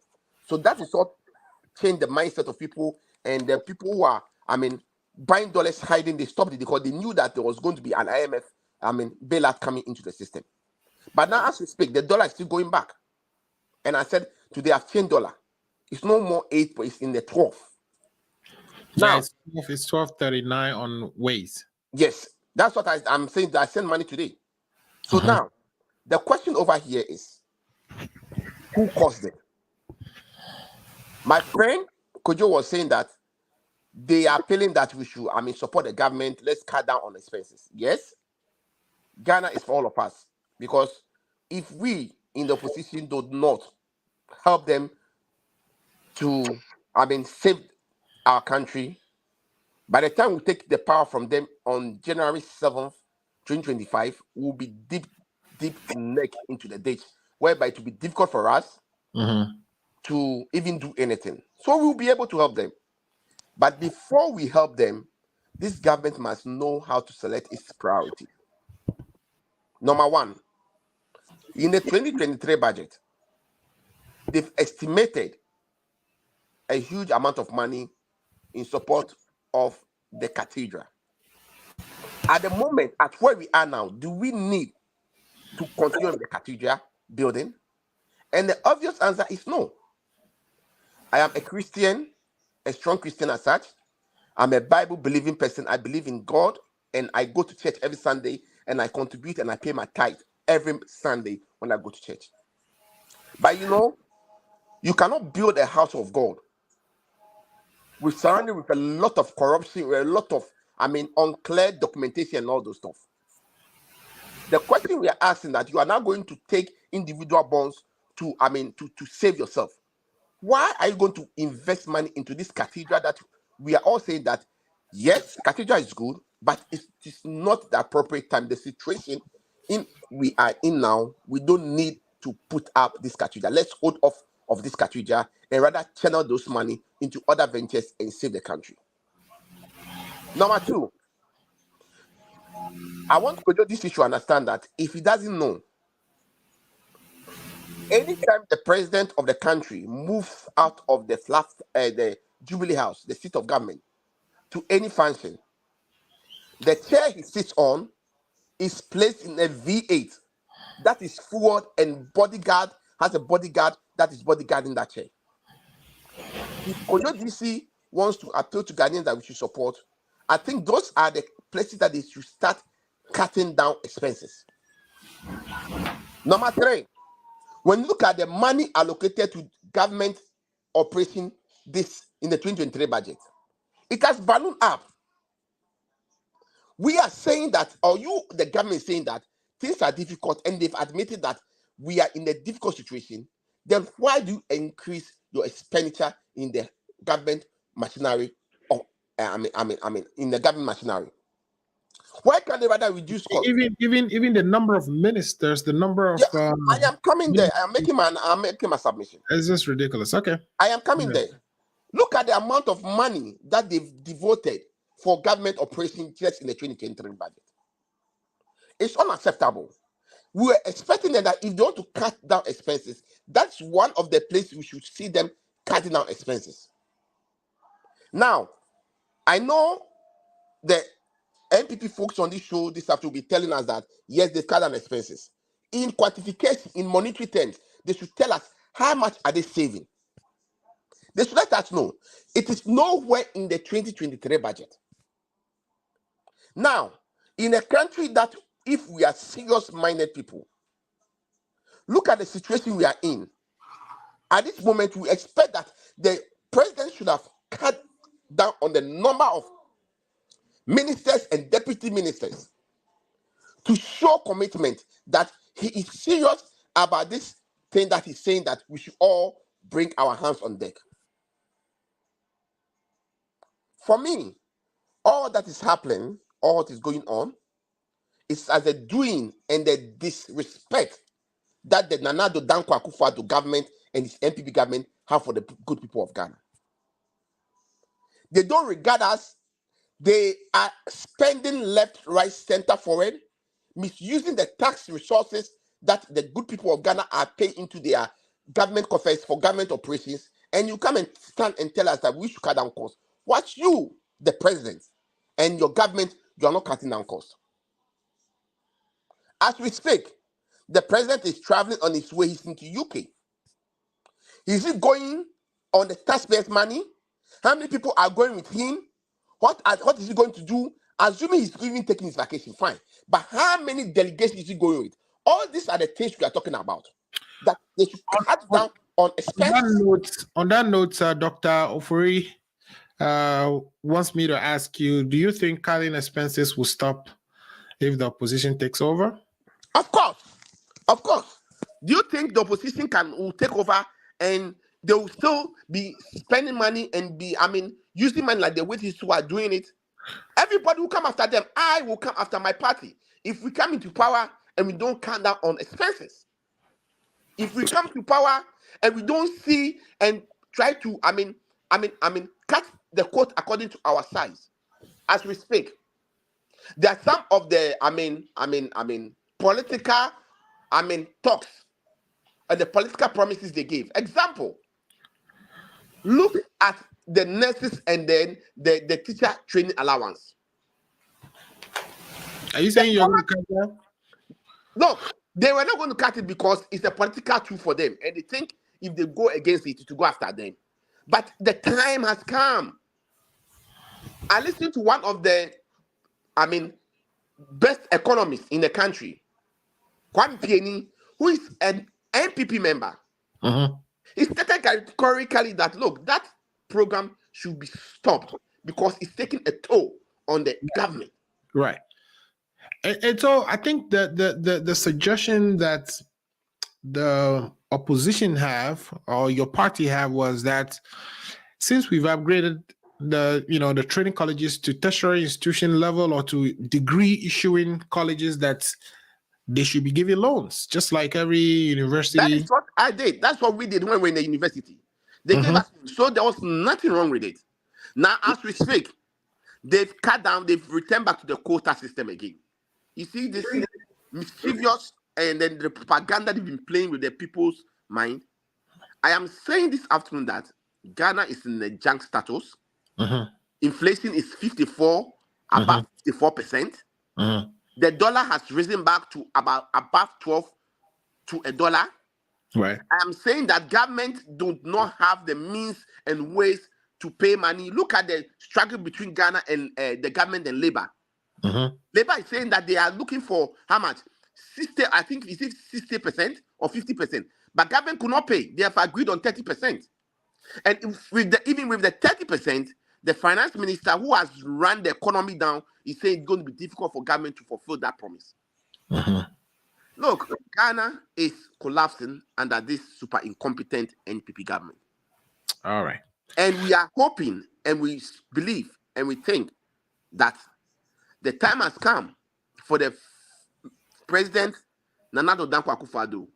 So that is what changed the mindset of people, and the people who are, buying dollars, hiding, they stopped it because they knew that there was going to be an IMF, bailout coming into the system. But now, as we speak, the dollar is still going back. And I said, today I've changed dollar. It's no more 8, but it's in the 12. Now, it's 12.39 on Waze. Yes, that's what I'm saying. I sent money today. So now, the question over here is, who caused it? My friend Kojo was saying that they are feeling that we should, support the government. Let's cut down on expenses. Yes, Ghana is for all of us, because if we in the opposition do not help them to, save our country, by the time we take the power from them on January 7th, 2025, we'll be deep neck into the ditch, whereby it will be difficult for us to even do anything. So we'll be able to help them. But before we help them, this government must know how to select its priority. Number one, in the 2023 budget, they've estimated a huge amount of money in support of the cathedral. At the moment, at where we are now, do we need to continue the cathedral building? And the obvious answer is no. I am a Christian, a strong Christian as such. I'm a Bible-believing person. I believe in God, and I go to church every Sunday, and I contribute and I pay my tithe every Sunday when I go to church. But you cannot build a house of God with surrounded with a lot of corruption, with a lot of, unclear documentation and all those stuff. The question we are asking that you are now going to take individual bonds to save yourself. Why are you going to invest money into this cathedral that we are all saying that, yes, cathedral is good, but it is not the appropriate time. The situation we are in now, we don't need to put up this cathedral. Let's hold off of this cathedral and rather channel those money into other ventures and save the country. Number two, I want to this issue understand that if he doesn't know, anytime the president of the country moves out of the Jubilee House, the seat of government, to any function, the chair he sits on is placed in a V8 that is forward and has a bodyguard that is bodyguarding that chair. If Kojo DC wants to appeal to Ghanaians that we should support, I think those are the places that they should start cutting down expenses. Number three, when you look at the money allocated to government operation this in the 2023 budget, it has ballooned up. We are saying that, or the government is saying that things are difficult, and they've admitted that we are in a difficult situation. Then why do you increase your expenditure in the government machinery? In the government machinery. Why can't they rather reduce costs? Even the number of ministers, the number of I am coming there. I'm making my submission. It's just ridiculous. Okay. I am coming there. Look at the amount of money that they've devoted for government operations just in the 2023 budget. It's unacceptable. We were expecting that if they want to cut down expenses, that's one of the places we should see them cutting down expenses. Now, I know the NPP folks on this show this afternoon will be telling us that, yes, they've cut down expenses. In quantification, in monetary terms, they should tell us how much are they saving. They should let us know. It is nowhere in the 2023 budget. Now, in a country that, if we are serious-minded people, look at the situation we are in. At this moment, we expect that the president should have cut down on the number of ministers and deputy ministers to show commitment that he is serious about this thing that he's saying, that we should all bring our hands on deck. For me, all that is happening, all that is going on, is as a doing and the disrespect that the Nana-Addo Dankwa Akufo-Addo government and his NPP government have for the good people of Ghana. They don't regard us. They are spending left, right, center, forward, misusing the tax resources that the good people of Ghana are paying into their government coffers for government operations. And you come and stand and tell us that we should cut down costs. What you, the president, and your government, you are not cutting down costs. As we speak, the president is traveling on his way. He's into UK. Is he going on the taxpayers' money? How many people are going with him? What is he going to do? Assuming he's even taking his vacation, fine. But how many delegates is he going with? All these are the things we are talking about. That they should cut down on expenses. On that note, Dr. Ofori wants me to ask you, do you think cutting expenses will stop if the opposition takes over? Of course. Of course. Do you think the opposition will take over and they will still be spending money and using money like the way these two are doing it? Everybody will come after them. I will come after my party. If we come into power and we don't cut down on expenses, if we come to power and we don't see and try to, cut the quote according to our size, as we speak, there are some of the, political, talks and the political promises they gave. Example, look at the nurses and then the teacher training allowance. Are you saying you're going to cut that? No, they were not going to cut it because it's a political tool for them. And they think if they go against it, to go after them. But the time has come. I listened to one of the, best economists in the country, Kwame Pieni, who is an NPP member. He stated categorically that, look, that program should be stopped because it's taking a toll on the government. Right. And so I think the suggestion that the opposition have, or your party have, was that since we've upgraded the training colleges to tertiary institution level or to degree issuing colleges, that they should be giving loans, just like every university. That is what I did. That's what we did when we were in the university. They gave us, so there was nothing wrong with it. Now, as we speak, they've cut down, they've returned back to the quota system again. You see this mischievous and then the propaganda they've been playing with the people's mind. I am saying this afternoon that Ghana is in the junk status. Inflation is 54, above 54%. The dollar has risen back to above 12 to $1. Right. I am saying that government do not have the means and ways to pay money. Look at the struggle between Ghana and the government and Labour. Labour is saying that they are looking for how much? 60, I think, is it 60% or 50%? But government could not pay. They have agreed on 30%. And even with the 30%, the finance minister who has run the economy down is saying it's going to be difficult for government to fulfill that promise. Look, Ghana is collapsing under this super incompetent NPP government. All right. And we are hoping and we believe and we think that the time has come for the President Nana Addo Dankwa Akufo-Addo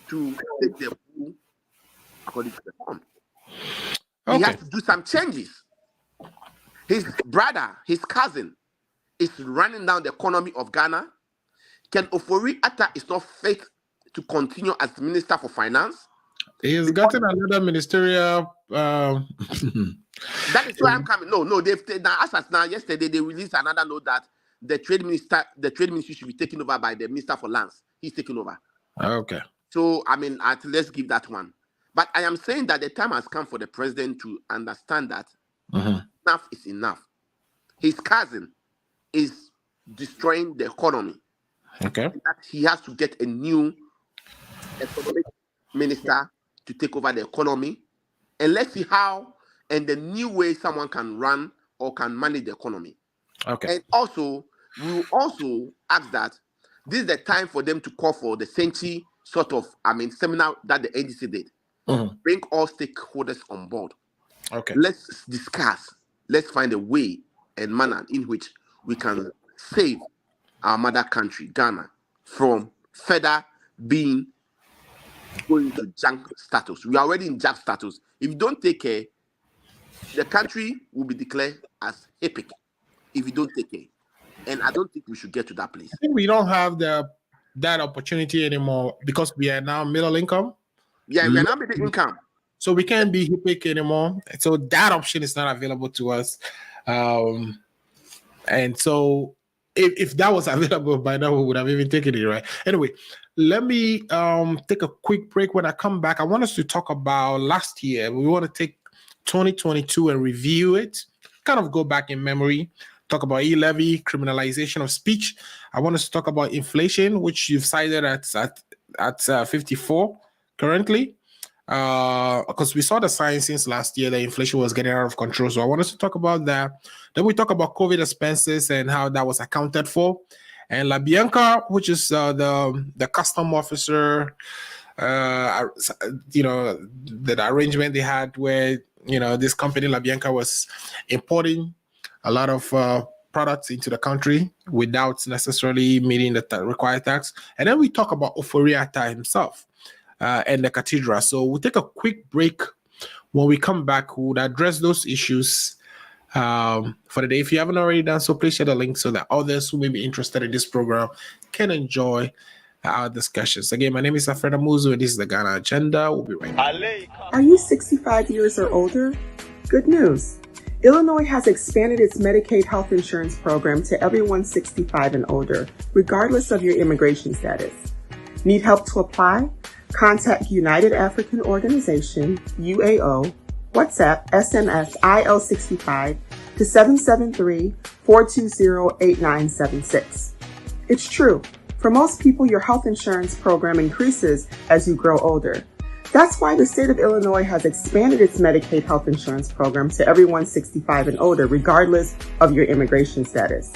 to take the bull according to the form. He has to do some changes. His brother, his cousin, is running down the economy of Ghana. Ken Ofori-Atta is not fit to continue as Minister for Finance. He has gotten another ministerial. That is why I'm coming. No, they've now yesterday they released another note that the trade ministry should be taken over by the Minister for Lands. He's taking over. Okay. So let's give that one. But I am saying that the time has come for the president to understand that enough is enough. His cousin is destroying the economy. Okay. That he has to get a new economic minister to take over the economy. And let's see how and the new way someone can run or can manage the economy. Okay. And also, we will also ask that this is the time for them to call for the century sort of seminar that the NDC did. Bring all stakeholders on board. Okay. Let's discuss. Let's find a way and manner in which we can save our mother country, Ghana, from further being going to junk status. We are already in junk status. If you don't take care, the country will be declared as epic if you don't take care. And I don't think we should get to that place. I think we don't have that opportunity anymore because we are now middle income. Yeah, we are now middle income. So we can't be epic anymore. So that option is not available to us. And so if that was available by now, we would have even taken it, right? Anyway, let me take a quick break. When I come back, I want us to talk about last year. We want to take 2022 and review it, kind of go back in memory, talk about e-levy, criminalization of speech. I want us to talk about inflation, which you've cited at 54 currently. Because we saw the signs since last year that inflation was getting out of control. So I want us to talk about that. Then we talk about COVID expenses and how that was accounted for. And La Bianca, which is the custom officer, the arrangement they had where, this company La Bianca was importing a lot of products into the country without necessarily meeting the required tax. And then we talk about Oforiatta himself and the cathedral. So we'll take a quick break. When we come back, we'll address those issues for the day. If you haven't already done so, please share the link so that others who may be interested in this program can enjoy our discussions. Again, my name is Alfredo Muzu, and this is the Ghana Agenda. We'll be right back. Are you 65 years or older? Good news. Illinois has expanded its Medicaid health insurance program to everyone 65 and older, regardless of your immigration status. Need help to apply? Contact United African Organization, UAO, WhatsApp, SMS, IL65 to 773-420-8976. It's true. For most people, your health insurance program increases as you grow older. That's why the state of Illinois has expanded its Medicaid health insurance program to everyone 65 and older, regardless of your immigration status.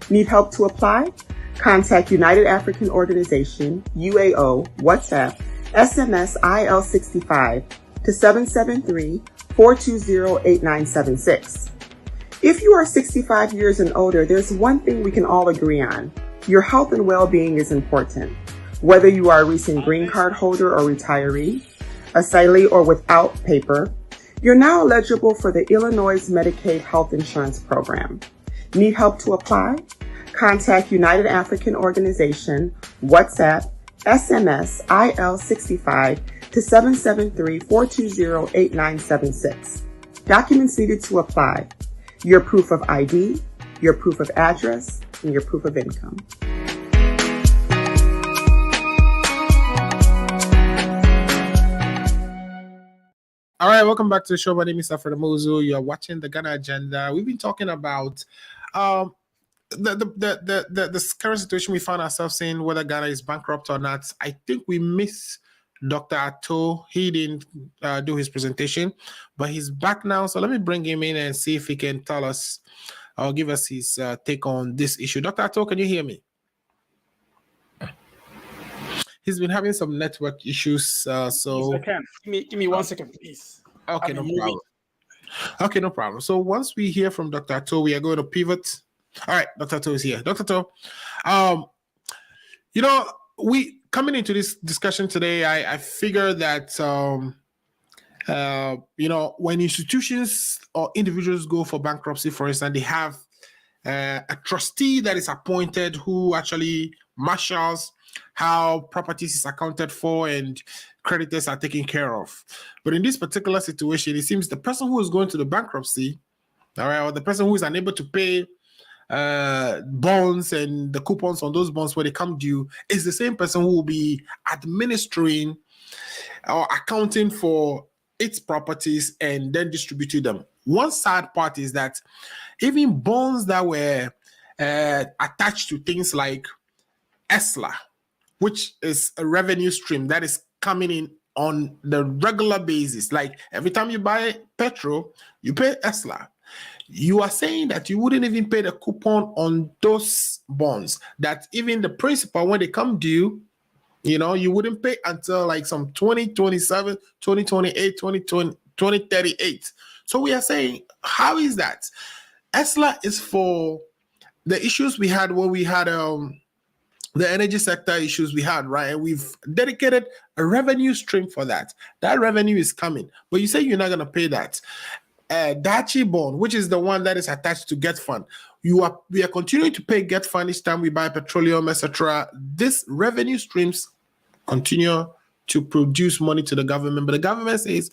Need help to apply? Contact United African Organization, UAO, WhatsApp, SMS IL65 to 773-420-8976. If you are 65 years and older, there's one thing we can all agree on. Your health and well-being is important. Whether you are a recent green card holder or retiree, asylee or without paper, you're now eligible for the Illinois Medicaid Health Insurance Program. Need help to apply? Contact United African Organization, WhatsApp, SMS IL65 to 773-420-8976. Documents needed to apply: your proof of ID, your proof of address, and your proof of income. All right, welcome back to the show. My name is Alfredo Muzu. You're watching the Ghana Agenda. We've been talking about the current situation we find ourselves in, whether Ghana is bankrupt or not. I think we missed Dr. Atto. He didn't do his presentation, but he's back now. So let me bring him in and see if he can tell us or give us his take on this issue. Dr. Atto, can you hear me? He's been having some network issues. So yes, I can. Give me 1 second, please. Okay, no problem. Okay, no problem. So once we hear from Dr. Atto, we are going to pivot. All right, Dr. Atto is here. Dr. Atto, we coming into this discussion today, I figure that when institutions or individuals go for bankruptcy, for instance, they have a trustee that is appointed who actually marshals how properties is accounted for and creditors are taken care of. But in this particular situation, it seems the person who is going to the bankruptcy, all right, or the person who is unable to pay bonds and the coupons on those bonds when they come due is the same person who will be administering or accounting for its properties and then distributing them. One sad part is that even bonds that were attached to things like ESLA, which is a revenue stream that is coming in on the regular basis. Like every time you buy petrol, you pay ESLA. You are saying that you wouldn't even pay the coupon on those bonds, that even the principal, when they come due, you wouldn't pay until like some 2027, 2028, 2038. So we are saying, how is that? ESLA is for the issues we had when we had the energy sector issues we had, right? And we've dedicated a revenue stream for that. That revenue is coming, but you say you're not going to pay that. Dachi bond, which is the one that is attached to Get Fund, we are continuing to pay Get Fund each time we buy petroleum, etc. These revenue streams continue to produce money to the government, but the government says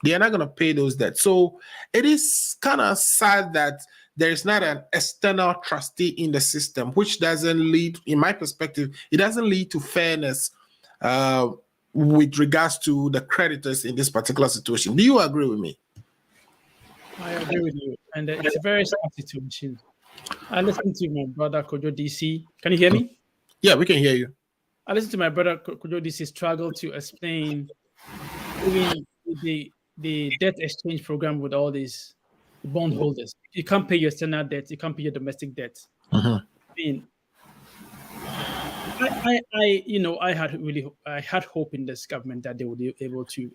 they are not going to pay those debts. So it is kind of sad that there is not an external trustee in the system, which doesn't lead, in my perspective, it doesn't lead to fairness with regards to the creditors in this particular situation. Do you agree with me? I agree with you. And it's a very sad situation. I listened to my brother, Kojo DC. Can you hear me? Yeah, we can hear you. I listened to my brother, Kojo DC, struggle to explain even the debt exchange program with all these bondholders. You can't pay your standard debt. You can't pay your domestic debt. I mean, I had hope in this government that they would be able to,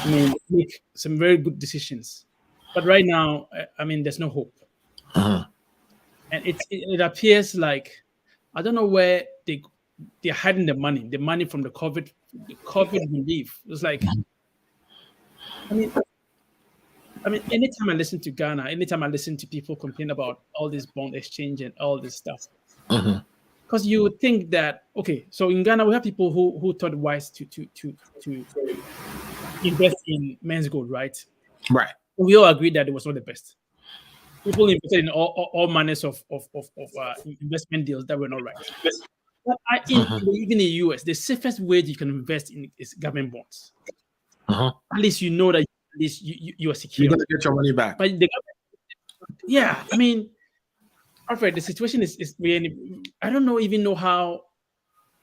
make some very good decisions. But right now, there's no hope. And it appears like I don't know where they're hiding the money from the COVID relief. It's like, I mean, anytime I listen to Ghana, anytime I listen to people complain about all this bond exchange and all this stuff, because you would think that, okay, so in Ghana we have people who thought it wise to invest in men's gold, right? Right. We all agreed that it was not the best. People invested in all manners of investment deals that were not right. But even in the US, the safest way you can invest in is government bonds. At least you know that at least you are secure. You're gonna get your money back. But the government, yeah, I mean, Alfred, the situation is really, I don't even know how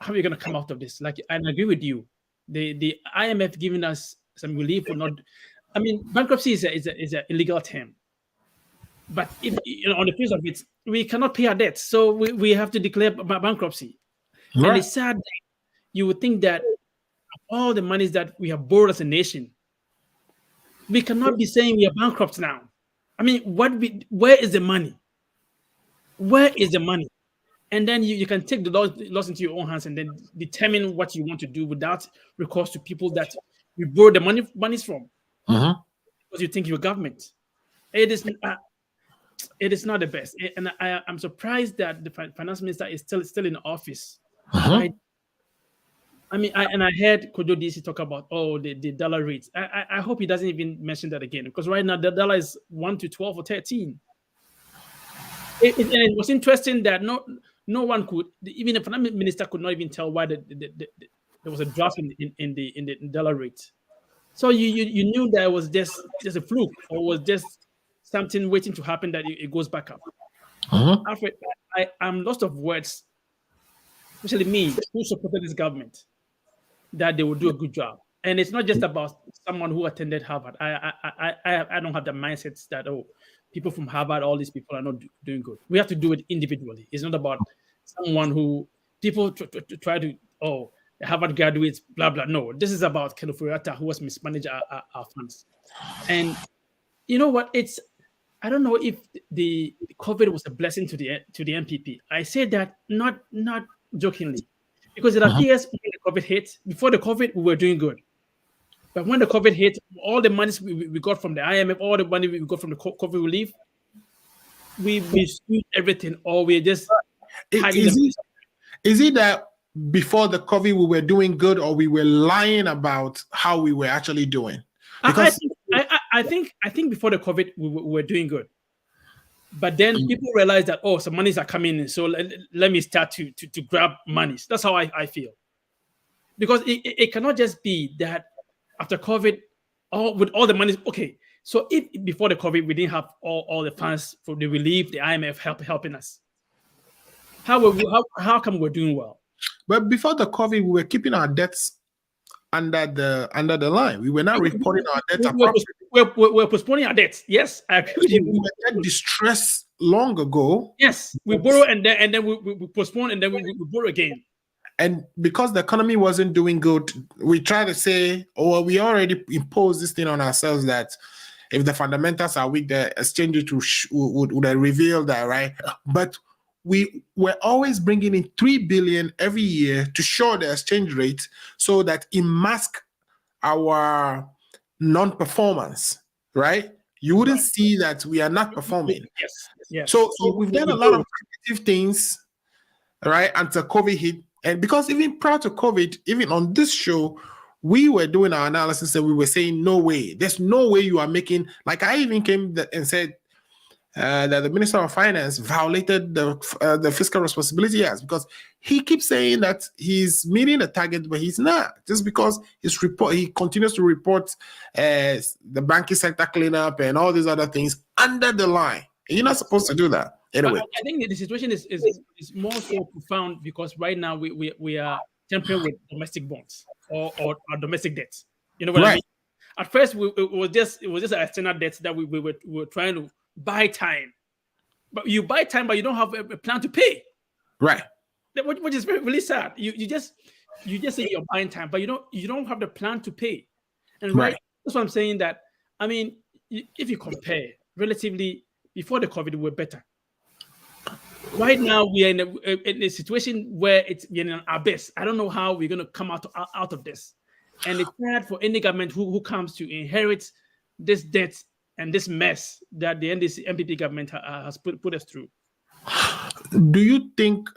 we're gonna come out of this. Like, I agree with you. The IMF giving us some relief or not. I mean, bankruptcy is an illegal term. But if on the face of it, we cannot pay our debts, so we have to declare bankruptcy. Right. And it's sad that you would think that all the monies that we have borrowed as a nation, we cannot be saying we are bankrupt now. I mean, where is the money? Where is the money? And then you can take the loss into your own hands and then determine what you want to do without recourse to people that you borrow the monies from, because you think you're government. It is not the best, and I'm surprised that the finance minister is still in office. Right? I mean, I heard Kojo DC talk about the dollar rates. I hope he doesn't even mention that again, because right now the dollar is 1 to 12 or 13. And it was interesting that no one could, even the finance minister could not even tell why there was a drop in the dollar rate. So you knew that it was just a fluke, or was just something waiting to happen, that it goes back up. Alfred, I'm lost of words, especially me, who supported this government, that they will do a good job. And it's not just about someone who attended Harvard. I don't have the mindset that, people from Harvard, all these people are not doing good. We have to do it individually. It's not about someone who people try to, Harvard graduates, blah, blah. No, this is about Kenofurata, who was mismanaged our funds. And you know what? I don't know if the COVID was a blessing to the NPP. I say that not jokingly, because it appears when the COVID hit, before the COVID, we were doing good. But when the COVID hit, all the money we got from the IMF, all the money we got from the COVID relief, we spent everything, or we just... Is it that before the COVID we were doing good, or we were lying about how we were actually doing? Because I think before the COVID we were doing good, but then people realized that some monies are coming in, so let me start to grab monies. That's how I feel, because it cannot just be that after COVID, with all the monies. Okay, so if before the COVID we didn't have all the funds for the relief, the IMF helping us, how come we're doing well? But before the COVID, we were keeping our debts under the line. We were not reporting our debts appropriately. We're postponing our debts. Yes, I agree with you. We were debt distress long ago. Yes, we borrow and then we postpone, and then we borrow again. And because the economy wasn't doing good, we try to say, we already imposed this thing on ourselves that if the fundamentals are weak, the exchange rate would reveal that, right? But we were always bringing in 3 billion every year to show the exchange rate, so that it masks our non-performance, right? You wouldn't see that we are not performing. Yes. So we've done a lot of creative things, right, until COVID hit. And because even prior to COVID, even on this show, we were doing our analysis and we were saying, no way. There's no way you are making... Like, I even came and said that the Minister of Finance violated the fiscal responsibility act, because he keeps saying that he's meeting the target, but he's not. Just because he continues to report the banking sector cleanup and all these other things under the line. And you're not supposed to do that. Anyway, I think the situation is more so profound, because right now we are tampering with domestic bonds or domestic debts. You know what I mean? At first, it was just an external debt that we were trying to buy time, but you buy time, but you don't have a plan to pay. Right. Which is really sad. You just say you're buying time, but you don't have the plan to pay. And right, that's what I'm saying. That, I mean, if you compare relatively before the COVID, we were better. Right now, we are in a situation where we're in an abyss. I don't know how we're going to come out of this. And it's hard for any government who comes to inherit this debt and this mess that the NDC MPP government has put us through. Do you think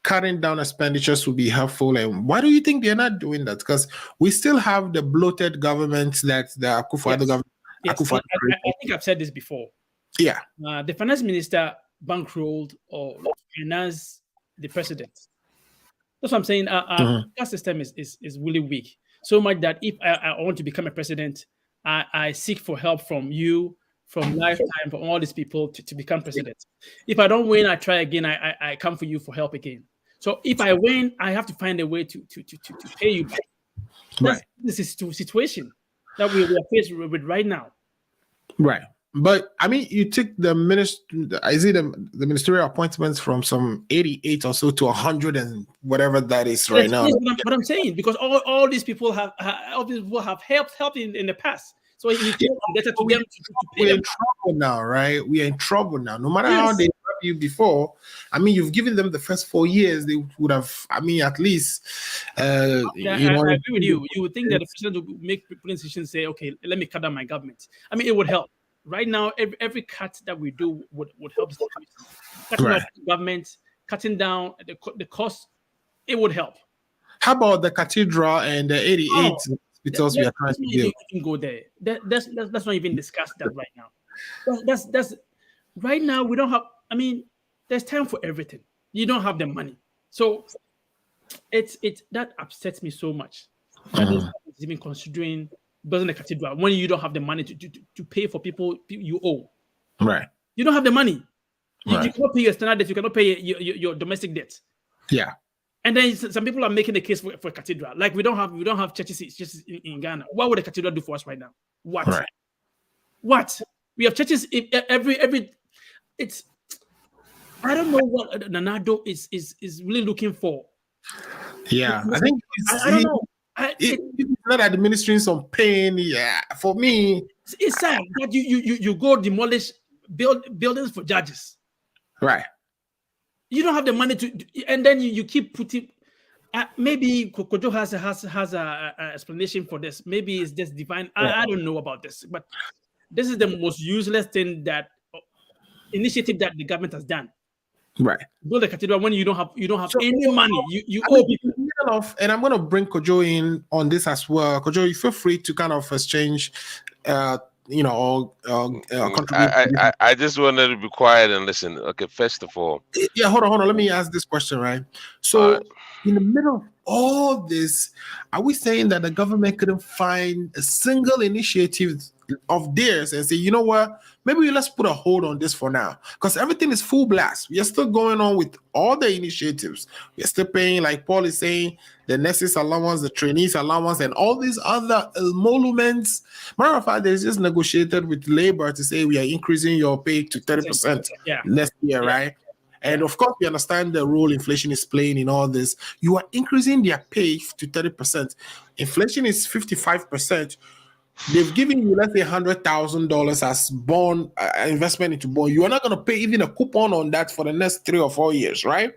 cutting down expenditures will be helpful? And why do you think they're not doing that? Because we still have the bloated government that the Akufo-Addo government. Yes, I think I've said this before. Yeah. The finance minister bankrolled or financed the president. That's what I'm saying. Our system is really weak. So much that if I want to become a president, I seek for help from you, from Lifetime, from all these people to become president. If I don't win, I try again. I come for you for help again. So if I win, I have to find a way to pay you back. This is the situation that we are faced with right now. Right. But I mean, you took the ministerial appointments from some 88 or so to 100 and whatever that is right now. What I'm saying, because all these people have helped in the past. So it's better to them to pay we're them. in trouble now, right? We are in trouble now. No matter how they help you before, I mean, you've given them the first 4 years. They would have, I mean, at least. I agree with you. You would think that the president would make decisions, say, okay, let me cut down my government. I mean, it would help. Right now, every cut that we do would help. Cutting down government, cutting down the cost, it would help. How about the cathedral and the 88 hospitals we are trying to build? You can go there. Let's not even discuss that right now. That's right now. We don't have. I mean, there's time for everything. You don't have the money, so it's that upsets me so much. That is even considering building a cathedral when you don't have the money to pay for people you owe. Right. You don't have the money. You cannot pay your standard debt. You cannot pay your domestic debt. Yeah. And then some people are making the case for a cathedral. Like we don't have churches just in Ghana. What would a cathedral do for us right now? What? Right. What? We have churches every. It's. I don't know what Nanado is really looking for. Yeah, I think I don't know. It's not administering some pain. Yeah, for me, it's sad that you go demolish buildings for judges. Right. You don't have the money to, and then you keep putting. Maybe Kojo has a explanation for this. Maybe it's just divine. I don't know about this, but this is the most useless initiative that the government has done. Right. Build a cathedral when you don't have any money. You owe people. And I'm going to bring Kojo in on this as well. Kojo, you feel free to kind of exchange, contribute. I just wanted to be quiet and listen. Okay, first of all. Yeah, hold on. Let me ask this question, right? So, in the middle of all this, are we saying that the government couldn't find a single initiative of theirs and say, you know what, maybe let's put a hold on this for now, because everything is full blast. We are still going on with all the initiatives. We are still paying, like Paul is saying, the nurses allowance, the trainees allowance, and all these other emoluments. Matter of fact, there's just negotiated with labor to say we are increasing your pay to 30% next year, right? And of course, we understand the role inflation is playing in all this. You are increasing their pay to 30%. Inflation is 55%. They've given you, let's say, $100,000 as bond investment into bond. You are not going to pay even a coupon on that for the next 3 or 4 years, right?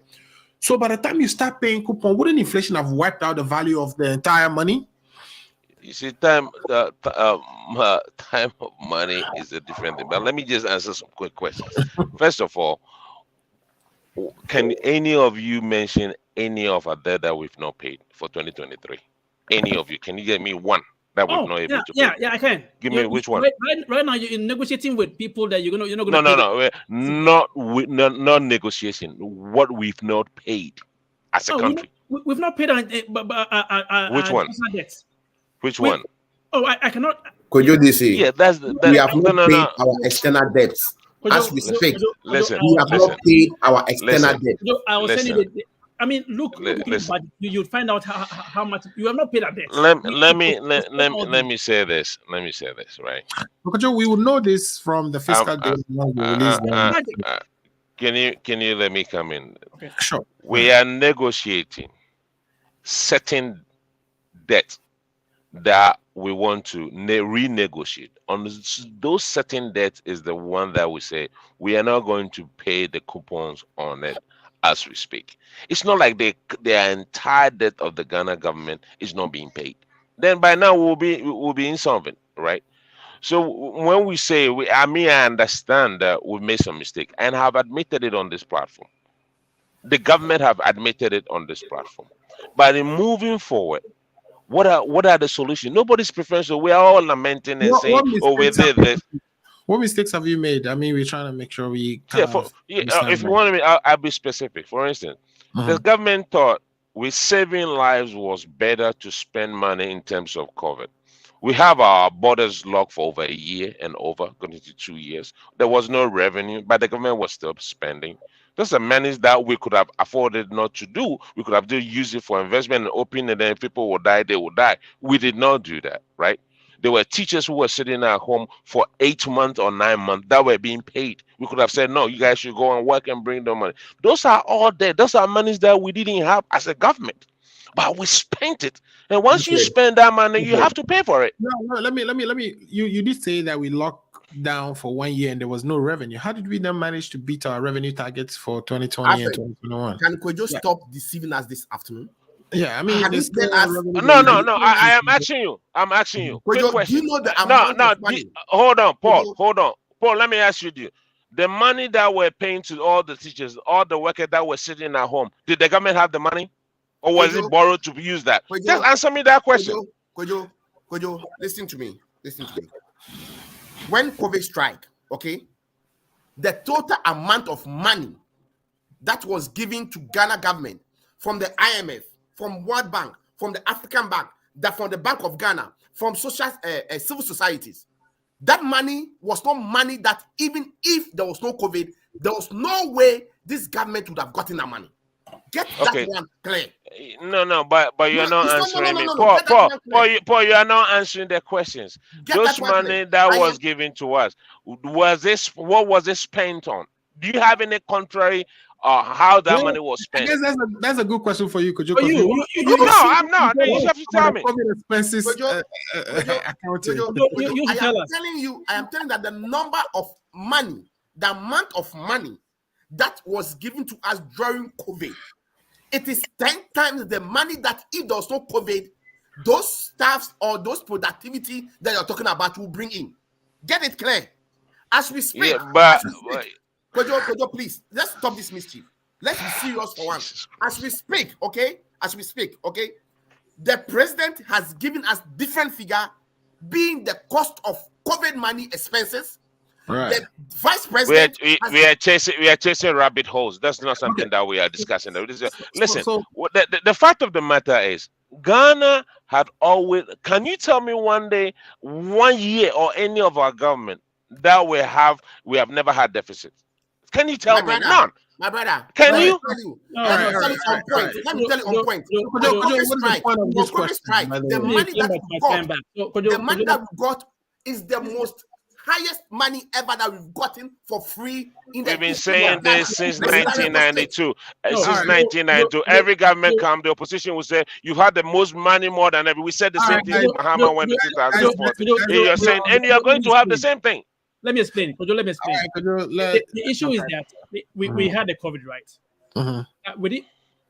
So by the time you start paying coupon, wouldn't inflation have wiped out the value of the entire money? You see, time of money is a different thing. But let me just answer some quick questions. First of all, can any of you mention any of our debt that we've not paid for 2023? Any of you? Can you get me one that we've not able to pay? Yeah, I can. Give me which one? Right now, you're negotiating with people that you're not gonna. No, not negotiation. What we've not paid as a country. We've not paid. Which one? Which one? I cannot. Could you DC? Yeah, that's we have not paid our external debts. As we speak, we have not paid our external debt. I will send you I mean, look but you'll find out how much you have not paid that debt. Let me say this. Right? Because we will know this from the fiscal data. Can you let me come in? Okay. Sure. We are negotiating certain debt that we want to renegotiate on those certain debts is the one that we say we are not going to pay the coupons on it as we speak. It's not like the entire debt of the Ghana government is not being paid. Then by now we'll be insolvent, right? So when we say I understand that we've made some mistake and have admitted it on this platform. The government have admitted it on this platform. But in moving forward, what are the solutions? Nobody's preferential. We are all lamenting and saying, "Oh, we did this." What mistakes have you made? I mean, we're trying to make sure we if you want me, I'll be specific. For instance, the government thought with saving lives was better to spend money in terms of COVID. We have our borders locked for over a year and over, going into 2 years. There was no revenue, but the government was still spending. Those are money that we could have afforded not to do. We could have just used it for investment and opening, and then if people will die, they will die. We did not do that, right? There were teachers who were sitting at home for 8 months or 9 months that were being paid. We could have said, no, you guys should go and work and bring the money. Those are all there. Those are monies that we didn't have as a government, but we spent it. And once you spend that money, you have to pay for it. No, let me. You did say that we locked down for 1 year and there was no revenue. How did we then manage to beat our revenue targets for 2020 and 2021? Can we just stop deceiving us this afternoon? Yeah, I mean, no. I am asking you. I'm asking you. Quick question. Do you know the amount of money? Hold on, Paul. Paul, let me ask you this. The money that we're paying to all the teachers, all the workers that were sitting at home, did the government have the money? Or was it borrowed to use that? Just answer me that question. Kojo, listen to me. When COVID strike, okay, the total amount of money that was given to Ghana government from the IMF, from World Bank, from the African Bank, from the Bank of Ghana, from social civil societies, that money was not money that even if there was no COVID, there was no way this government would have gotten that money. Get that one clear. No, but you're not answering me. Paul, you are not answering the questions. Those money that was given to us, what was it spent on? Do you have any contrary how that money was spent? I guess that's a good question for you. Could you? No, I'm not. You have to tell me. Expenses accounting. I am telling that the number of money, the amount of money that was given to us during COVID, it is 10 times the money that if there was no COVID, those staffs or those productivity that you're talking about will bring in. Get it clear. As we speak, Kojo, please, let's stop this mischief. Let's be serious for once. As we speak, okay, the president has given us different figure, being the cost of COVID money expenses. Right. The vice president we are chasing rabbit holes. That's not something that we are discussing. Listen, the fact of the matter is Ghana had always. Can you tell me 1 day, 1 year, or any of our government that we have never had deficit? Can you tell me? None. My brother, can you? Let me tell you on point. The money that we got is the most highest money ever that we've gotten for free. We've been saying this since 1992. Since 1992, every government come, the opposition will say you've had the most money more than ever. We said the same thing. Mahama went to 2014. You're saying, and you are going to have the same thing. Let me explain. The issue is that we had the COVID, right?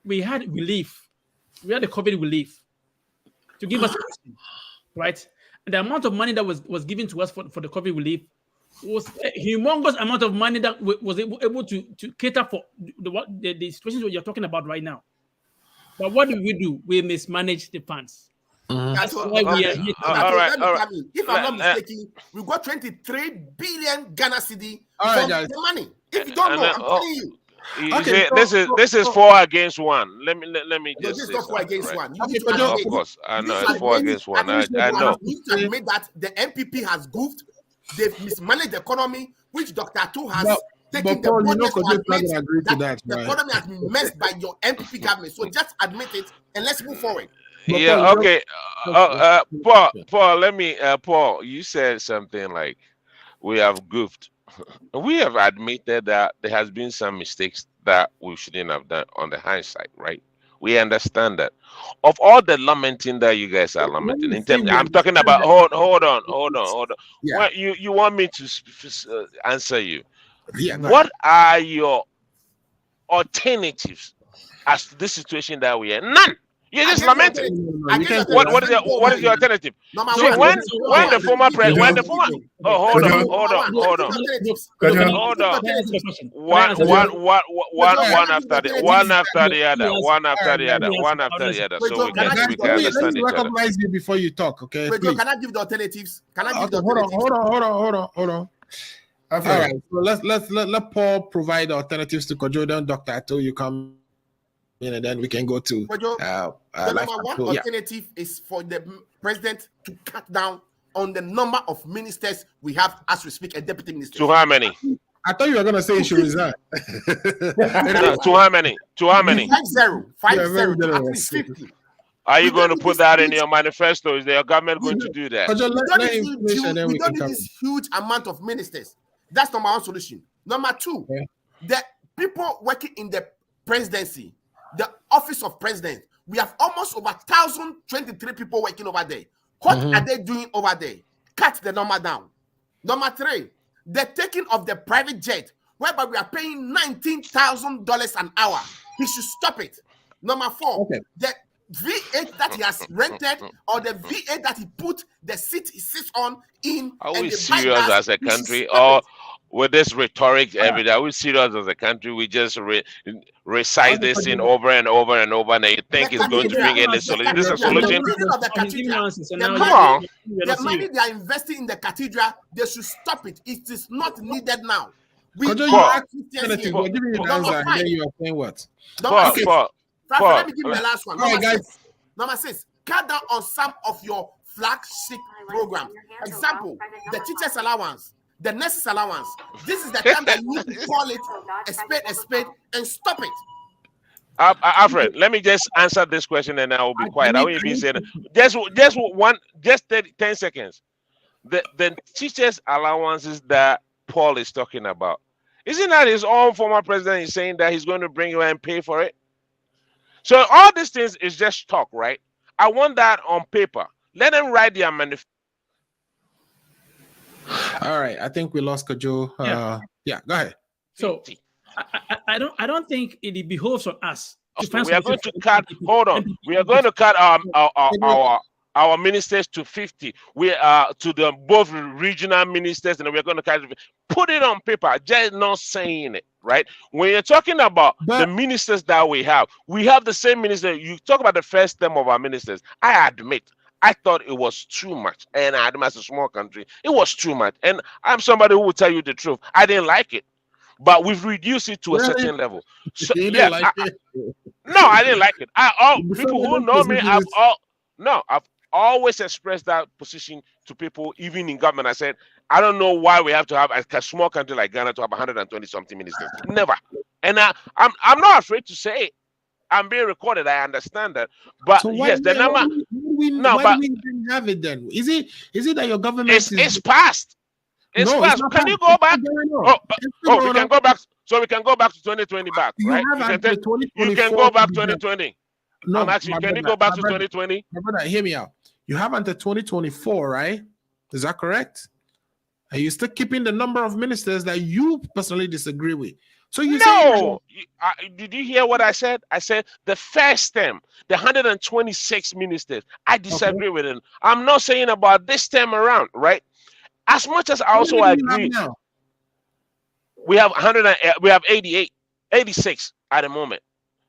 We had relief. We had the COVID relief to give us, right? And the amount of money that was given to us for the COVID relief was a humongous amount of money that was able to cater for the situations that you're talking about right now. But what do? We mismanage the funds. That's why we are here. All right. If I'm not mistaken, we got 23 billion Ghana cedi from the money. If you don't know, I'm telling you. This is 4 against 1. Let me just. This is not 4 against 1. Of course, I know it's 4 against 1. I know. You need to admit that the MPP has goofed. They've mismanaged the economy, which Dr. Tu has taken the budget to admit that the economy has been messed by your MPP government. So just admit it and let's move forward. Yeah. Okay. Paul. Let me. Paul, you said something like we have goofed. We have admitted that there has been some mistakes that we shouldn't have done on the hindsight, right? We understand that. Of all the lamenting that you guys are lamenting, in terms, I'm talking about. Hold on. Yeah. What you want me to answer you? Yeah. What are your alternatives as to this situation that we are? None. You're just lamenting. What is your alternative? See, when the former president, hold on. One after the other, so we can understand each other. Recognize you before you talk, okay? Wait, can I give the alternatives? Can I give the alternatives? Hold on. All Okay. right, so let Paul provide alternatives to Kojo. Then Dr. Ato, you come in, and then we can go to the number one alternative is for the president to cut down on the number of ministers we have as we speak, and deputy ministers. To how many? I thought you were gonna say he should resign. To how many? 5-0, at least 50. Are you going to put that in your manifesto? Is the government going to do that? We don't need this huge amount of ministers. That's number one solution. Number two, the people working in the presidency, the office of president, we have almost over 1,023 people working over there. What are they doing over there? Cut the number down. Number three, the taking of the private jet, whereby we are paying $19,000 an hour. He should stop it. Number four, the V8 that he has rented, or the V8 that he put the seat he sits on in. Are we serious as a country, or with this rhetoric every day? Are we serious as a country? We just recite this in over and over and over, and you think it's going to bring any solution? This is a solution. Come on. The money they are investing in the cathedral, they should stop it. It is not needed now. We're giving you the answer, and then you are saying what? Let me give you the last one. Number six, cut down on some of your flagship programs. Example, the teachers' allowance, the nurses' allowance. This is the time that you need to call it a spade, and stop it. Alfred, let me just answer this question, and I will be quiet. I will be saying just 10 seconds. The teachers' allowances that Paul is talking about, isn't that his own former president is saying that he's going to bring you and pay for it? So all these things is just talk, right? I want that on paper. Let them write their manifesto. All right, I think we lost Kojo. Yeah, go ahead. So I don't think it behoves on us. We are going to cut. Hold on. We are going to cut our ministers to 50. We are to the both regional ministers, and we are going to put it on paper. Just not saying it, right? When you're talking about the ministers that we have the same minister. You talk about the first term of our ministers. I admit, I thought it was too much, and I admit, as a small country, it was too much. And I'm somebody who will tell you the truth. I didn't like it, but we've reduced it to a certain level. So, no, I didn't like it. People who know me, I've always expressed that position to people, even in government. I said, I don't know why we have to have a small country like Ghana to have 120 something ministers. Never. And I'm not afraid to say it. I'm being recorded. I understand that. But so yes, the number. Why we didn't have it then? Is it that your government it's passed? It's passed. Can you go back? We can go back. So we can go back to 2020 back, right? You can go back 2020. No, I'm asking, can you go back to 2020? My brother, hear me out. You have until 2024, right? Is that correct? Are you still keeping the number of ministers that you personally disagree with? So you did you hear what I said? I said the first term, the 126 ministers, I disagree with it. I'm not saying about this time around, right? As much as I also agree, we have 86 at the moment.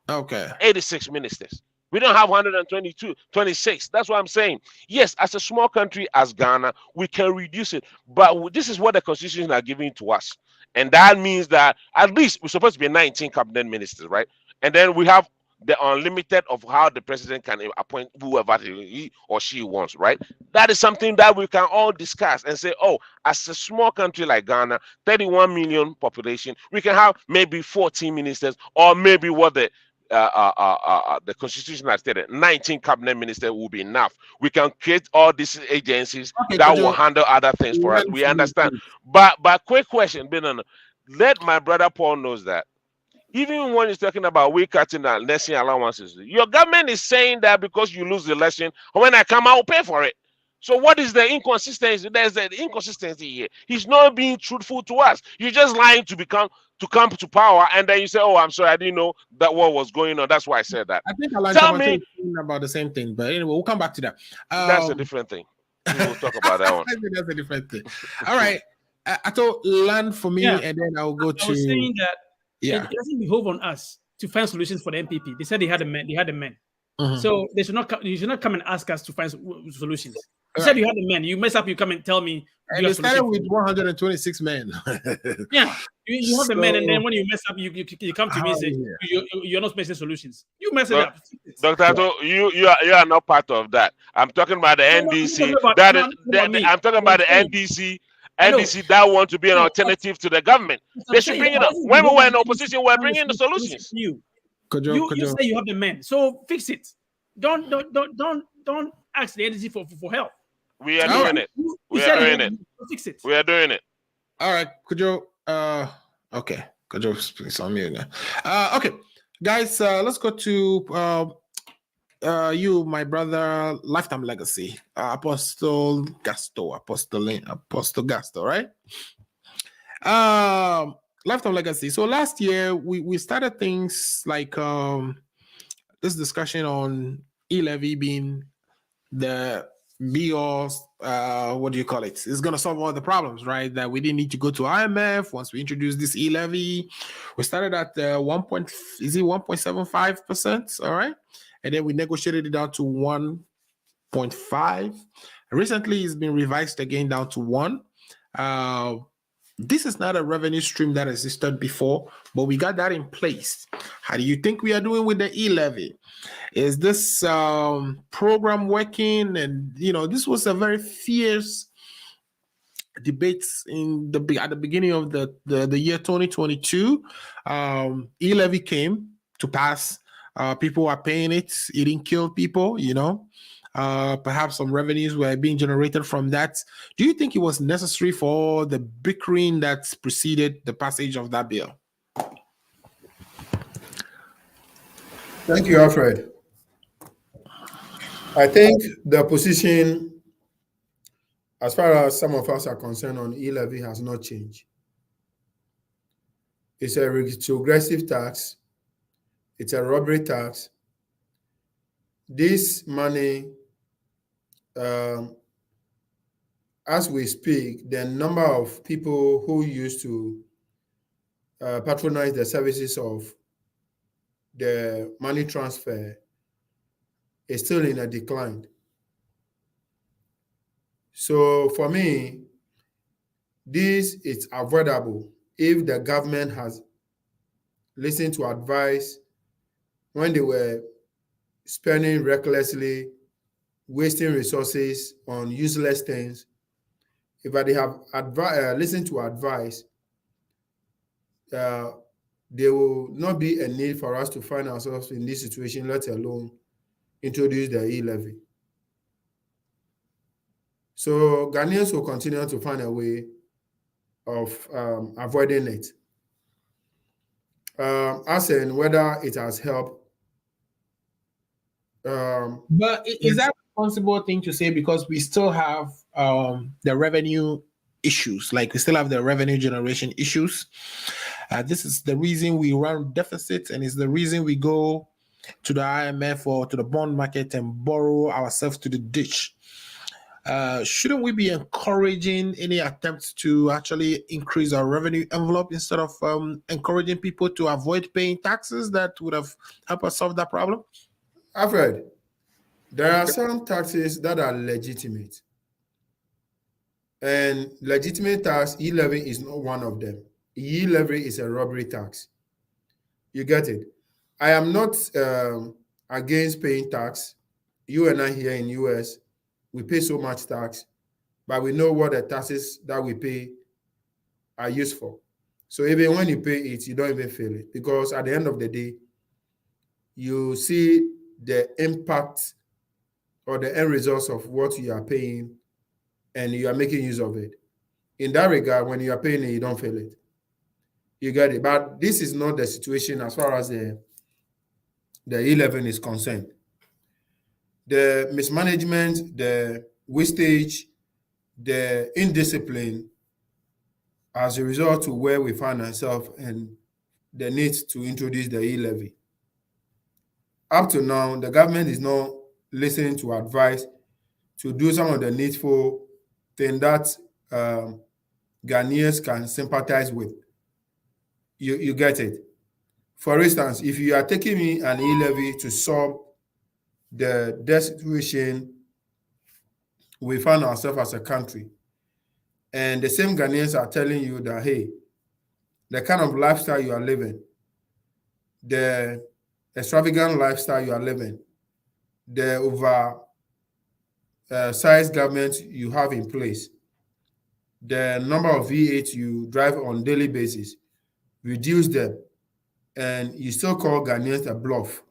Okay. 86 ministers. We don't have 26. That's what I'm saying. Yes, as a small country as Ghana, we can reduce it. But this is what the constitution are giving to us. And that means that at least we're supposed to be 19 cabinet ministers, right? And then we have the unlimited of how the president can appoint whoever he or she wants, right? That is something that we can all discuss and say, oh, as a small country like Ghana, 31 million population, we can have maybe 14 ministers, or maybe what the constitution has stated, 19 cabinet ministers will be enough. We can create all these agencies that will handle other things for us. We understand. But quick question, let my brother Paul knows that Even when he's talking about we cutting the nursing allowances, your government is saying that because you lose the election, when I come, I'll pay for it. So what is the inconsistency? There's an inconsistency here. He's not being truthful to us. You're just lying to come to power, and then you say, "Oh, I'm sorry, I didn't know that what was going on. That's why I said that." I think Alan Tell me about the same thing, but anyway, we'll come back to that. That's a different thing. We'll talk about that one. I think that's a different thing. All right, I thought land for me, and then I'll go to. I was saying that it doesn't behove on us to find solutions for the MPP. They said they had a man. Mm-hmm. So they should not. You should not come and ask us to find solutions. You said you had a man. You mess up. You come and tell me. And you started with 126 men. Yeah, you have the men, and then when you mess up, you come to me and say you're not making solutions. You mess it up. Dr. Ato, you are not part of that. I'm talking about the NDC. I'm talking about the NDC. NDC that want to be an alternative to the government. They should bring it up. When we were in opposition, we're bringing the solutions. You say you have the men, so fix it. Don't ask the NDC for help. We are doing it. We are doing it. Fix it. We are doing it. All right, okay. Kojo, please on mute now. Okay, guys, let's go to you, my brother, lifetime legacy, Apostle Gasto, right? Lifetime legacy. So last year we started things like this discussion on e-levy being the what do you call it? It's gonna solve all the problems, right? That we didn't need to go to IMF once we introduced this e-levy. We started at 1.75%, all right, and then we negotiated it down to 1.5. Recently, it's been revised again down to 1. This is not a revenue stream that existed before, but we got that in place. How do you think we are doing with the e-levy? Is this program working? And this was a very fierce debate at the beginning of the year 2022. E-levy came to pass. People are paying it. It didn't kill people. Perhaps some revenues were being generated from that. Do you think it was necessary for the bickering that preceded the passage of that bill? Thank you, Alfred. I think the position, as far as some of us are concerned on e-levy, has not changed. It's a regressive tax. It's a robbery tax. This money, as we speak, the number of people who used to patronize the services of the money transfer is still in a decline. So for me, this is avoidable if the government has listened to advice when they were spending recklessly, wasting resources on useless things. If they have listened to advice, there will not be a need for us to find ourselves in this situation, let alone introduce the e-levy. So Ghanaians will continue to find a way of avoiding it. As in whether it has helped. But is that a responsible thing to say, because we still have the revenue issues, like we still have the revenue generation issues? This is the reason we run deficits, and it's the reason we go to the IMF or to the bond market and borrow ourselves to the ditch. Shouldn't we be encouraging any attempts to actually increase our revenue envelope instead of encouraging people to avoid paying taxes that would have helped us solve that problem? Alfred, there are some taxes that are legitimate. And legitimate tax, e-levy is not one of them. E-levy is a robbery tax. You get it? I am not against paying tax. You and I here in US, we pay so much tax, but we know what the taxes that we pay are used for. So even when you pay it, you don't even feel it, because at the end of the day, you see the impact or the end results of what you are paying, and you are making use of it. In that regard, when you are paying it, you don't feel it. You get it? But this is not the situation as far as the E11 is concerned. The mismanagement, the wastage, the indiscipline as a result to where we find ourselves and the need to introduce the e-levy. Up to now, the government is not listening to advice to do some of the needful things that Ghanaians can sympathize with. You get it? For instance, if you are taking me an e-levy to solve the debt situation we find ourselves as a country, and the same Ghanaians are telling you that, hey, the kind of lifestyle you are living, the extravagant lifestyle you are living, the over size government you have in place, the number of V8 you drive on daily basis, reduce them, and you still call Ghanaians a bluff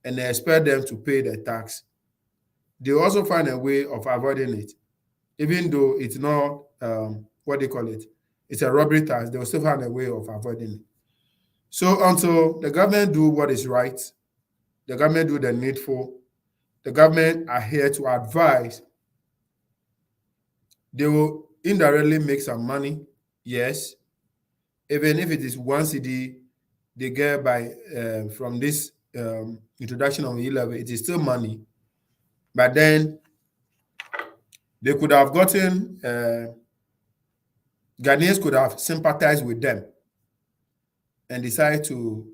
and expect them to pay the tax. They also find a way of avoiding it, even though it's not what they call it. It's a robbery tax. They will still find a way of avoiding it. So until the government do what is right, the government do the needful, the government are here to advise. They will indirectly make some money, yes. Even if it is 1 cedi they get by from this introduction of e-levy, it is still money. But then they could have gotten, Ghanaians could have sympathized with them and decide to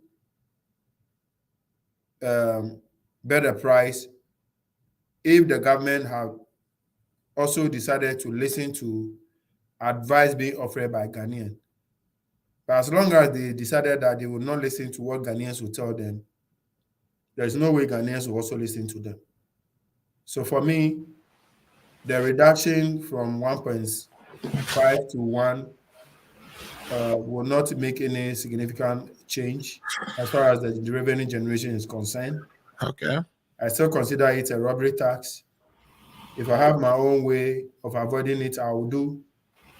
bet a price if the government have also decided to listen to advice being offered by Ghanaians. But as long as they decided that they would not listen to what Ghanaians will tell them, there's no way Ghanaians will also listen to them. So for me, the reduction from 1.5 to 1 will not make any significant change as far as the revenue generation is concerned. Okay. I still consider it a robbery tax. If I have my own way of avoiding it, I will do.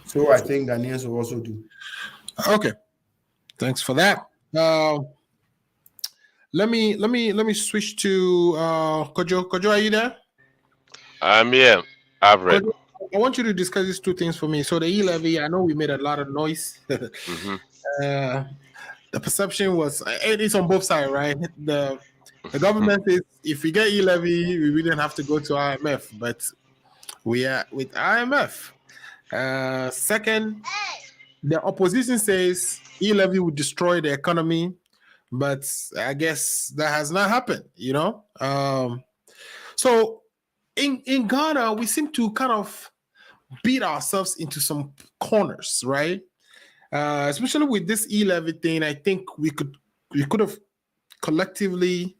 So I think Ghanaians will also do. Okay. Thanks for that. Let me switch to Kojo. Kojo, are you there? I'm here. I've read. Kojo, I want you to discuss these two things for me. So the e-levy, I know we made a lot of noise. The perception was, and it's on both sides, right? The government is, if we get e-levy, we wouldn't have to go to IMF, but we are with IMF. Second, the opposition says e-levy would destroy the economy, but I guess that has not happened, you know? So in Ghana, we seem to kind of beat ourselves into some corners, right? Especially with this e-levy thing, I think we could have collectively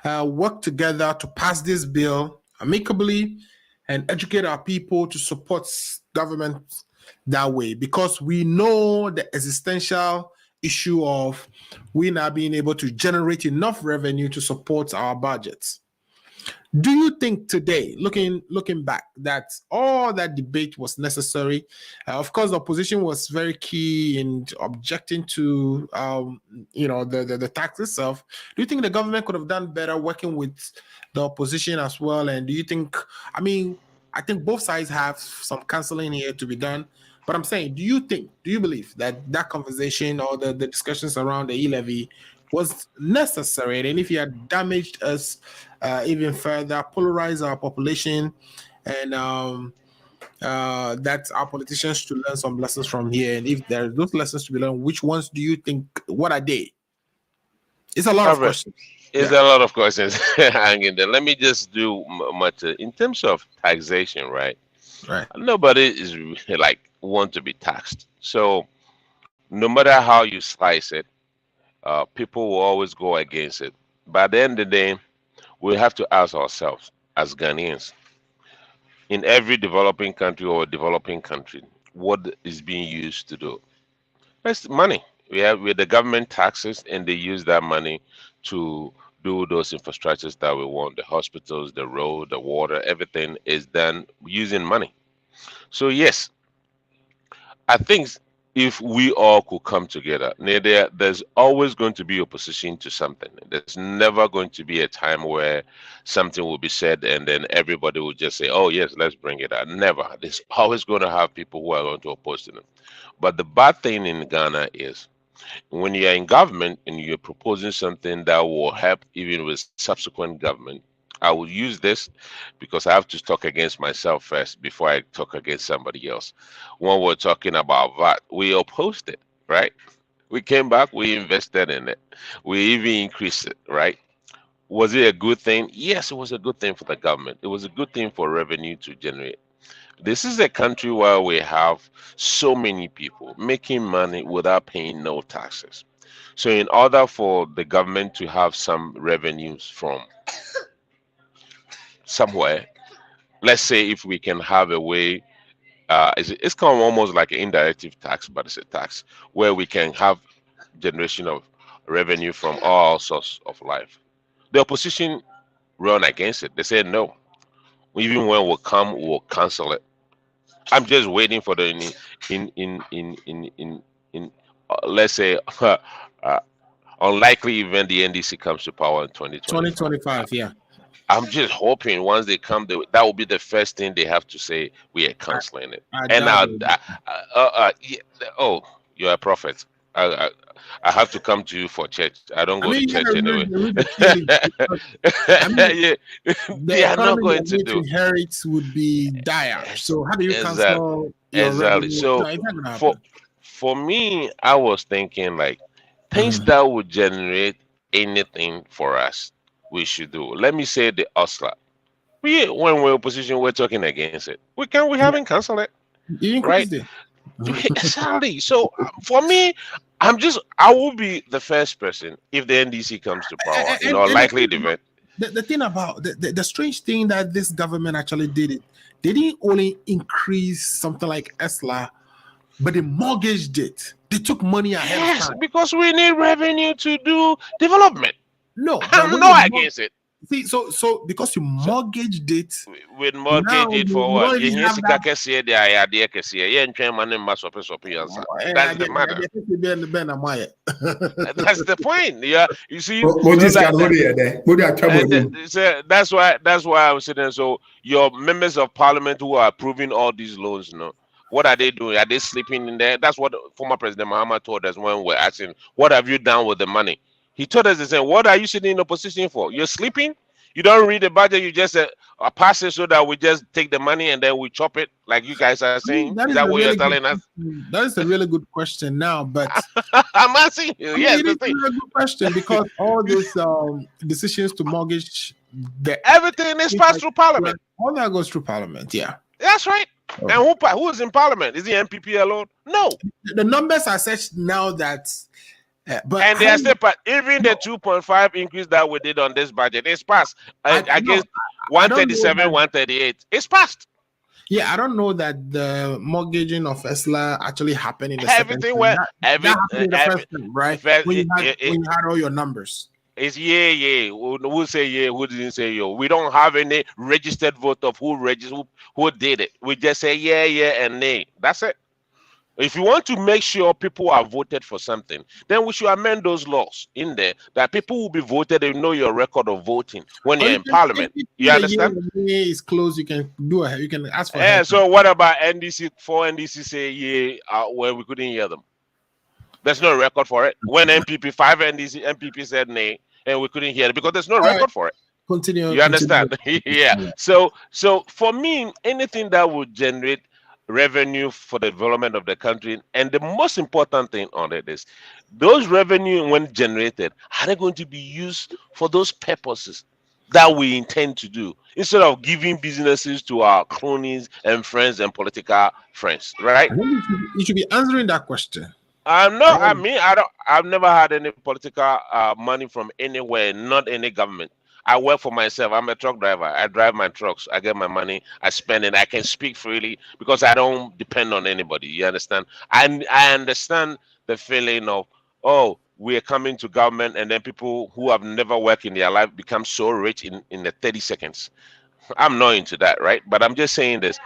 worked together to pass this bill amicably and educate our people to support government that way, because we know the existential issue of we not being able to generate enough revenue to support our budgets. Do you think today, looking back, that all that debate was necessary? Of course, the opposition was very key in objecting to, the tax itself. Do you think the government could have done better working with the opposition as well? And do you think, I think both sides have some counseling here to be done. But I'm saying, do you believe that conversation or the discussions around the e-levy was necessary? And if it had damaged us even further, polarized our population, and that our politicians should learn some lessons from here? And if there are those lessons to be learned, which ones do you think, what are they? It's a lot of questions. It's a lot of questions hanging there. Let me just do much in terms of taxation, right? Right. Nobody is like want to be taxed. So no matter how you slice it, people will always go against it. By the end of the day, we have to ask ourselves as Ghanaians, in every developing country or developing country, what is being used to do? That's money. We have with the government taxes, and they use that money to do those infrastructures that we want. The hospitals, the road, the water, everything is done using money. So yes, I think if we all could come together. There's always going to be opposition to something. There's never going to be a time where something will be said and then everybody will just say, oh, yes, let's bring it out. Never. There's always going to have people who are going to oppose to them. But the bad thing in Ghana is when you're in government and you're proposing something that will help even with subsequent government. I will use this because I have to talk against myself first before I talk against somebody else. When we're talking about VAT, we opposed it, right? We came back, we invested in it, we even increased it, right? Was it a good thing? Yes, it was a good thing for the government. It was a good thing for revenue to generate. This is a country where we have so many people making money without paying no taxes. So, in order for the government to have some revenues from somewhere, let's say if we can have a way, it's kind of almost like an indirect tax, but it's a tax where we can have generation of revenue from all sorts of life. The opposition run against it. They said no. Even when we come, we'll cancel it. I'm just waiting for the let's say unlikely event the NDC comes to power in 2025. 2025, yeah. I'm just hoping once they come, that will be the first thing they have to say. We are canceling it. Oh, you're a prophet. I have to come to you for church. I don't go to church anyway. They are not going to do. Inherit would be dire. So how do you cancel? Exactly. So for me, I was thinking like things that would generate anything for us, we should do. Let me say the Osler. When we're opposition, we're talking against it. We haven't canceled it. Right? Exactly. So for me, I will be the first person if the NDC comes to power, likely event. The thing about the strange thing that this government actually did it, they didn't only increase something like ESLA, but they mortgaged it. They took money ahead of time. Because we need revenue to do development. No, I'm not against it. See, so because you mortgaged it, with mortgage it for what? That's the matter. That's the point. Yeah, you see. That's why I was saying. So your members of parliament who are approving all these loans, what are they doing? Are they sleeping in there? That's what former President Mahama told us when we're asking, what have you done with the money? He told us, he said, what are you sitting in opposition for? You're sleeping? You don't read the budget, you just pass it so that we just take the money and then we chop it, like you guys are saying? Is that what you're telling us? That is a really good question now, but I'm asking you. Yes, it's a really good question because all these decisions to mortgage everything is passed through parliament. All that goes through parliament, yeah. That's right. And who is in parliament? Is the MPP alone? No. The numbers are such now that but they are still even the 2.5 increase that we did on this budget is passed against 137, 138. It's passed. Yeah, I don't know that the mortgaging of ESLA actually happened in the everything went right when you had all your numbers. It's who say yeah, who didn't say yo. We don't have any registered vote of who did it. We just say yeah and nay. That's it. If you want to make sure people are voted for something, then we should amend those laws in there that people will be voted and know your record of voting when you're in parliament. You understand? Is closed. You can do it. You can ask for. Yeah. So what about NDC? For NDC say where we couldn't hear them. There's no record for it. When five MPP said nay, and we couldn't hear it because there's no record for it. Continue. You understand? Yeah. So for me, anything that would generate revenue for the development of the country, and the most important thing on it is those revenue when generated, are they going to be used for those purposes that we intend to do instead of giving businesses to our cronies and friends and political friends, right? You should be answering that question. I've never had any political money from anywhere, not any government. I work for myself. I'm a truck driver. I drive my trucks. I get my money. I spend it. I can speak freely because I don't depend on anybody. You understand? I understand the feeling of, we're coming to government and then people who have never worked in their life become so rich in the 30 seconds. I'm not into that, right? But I'm just saying this.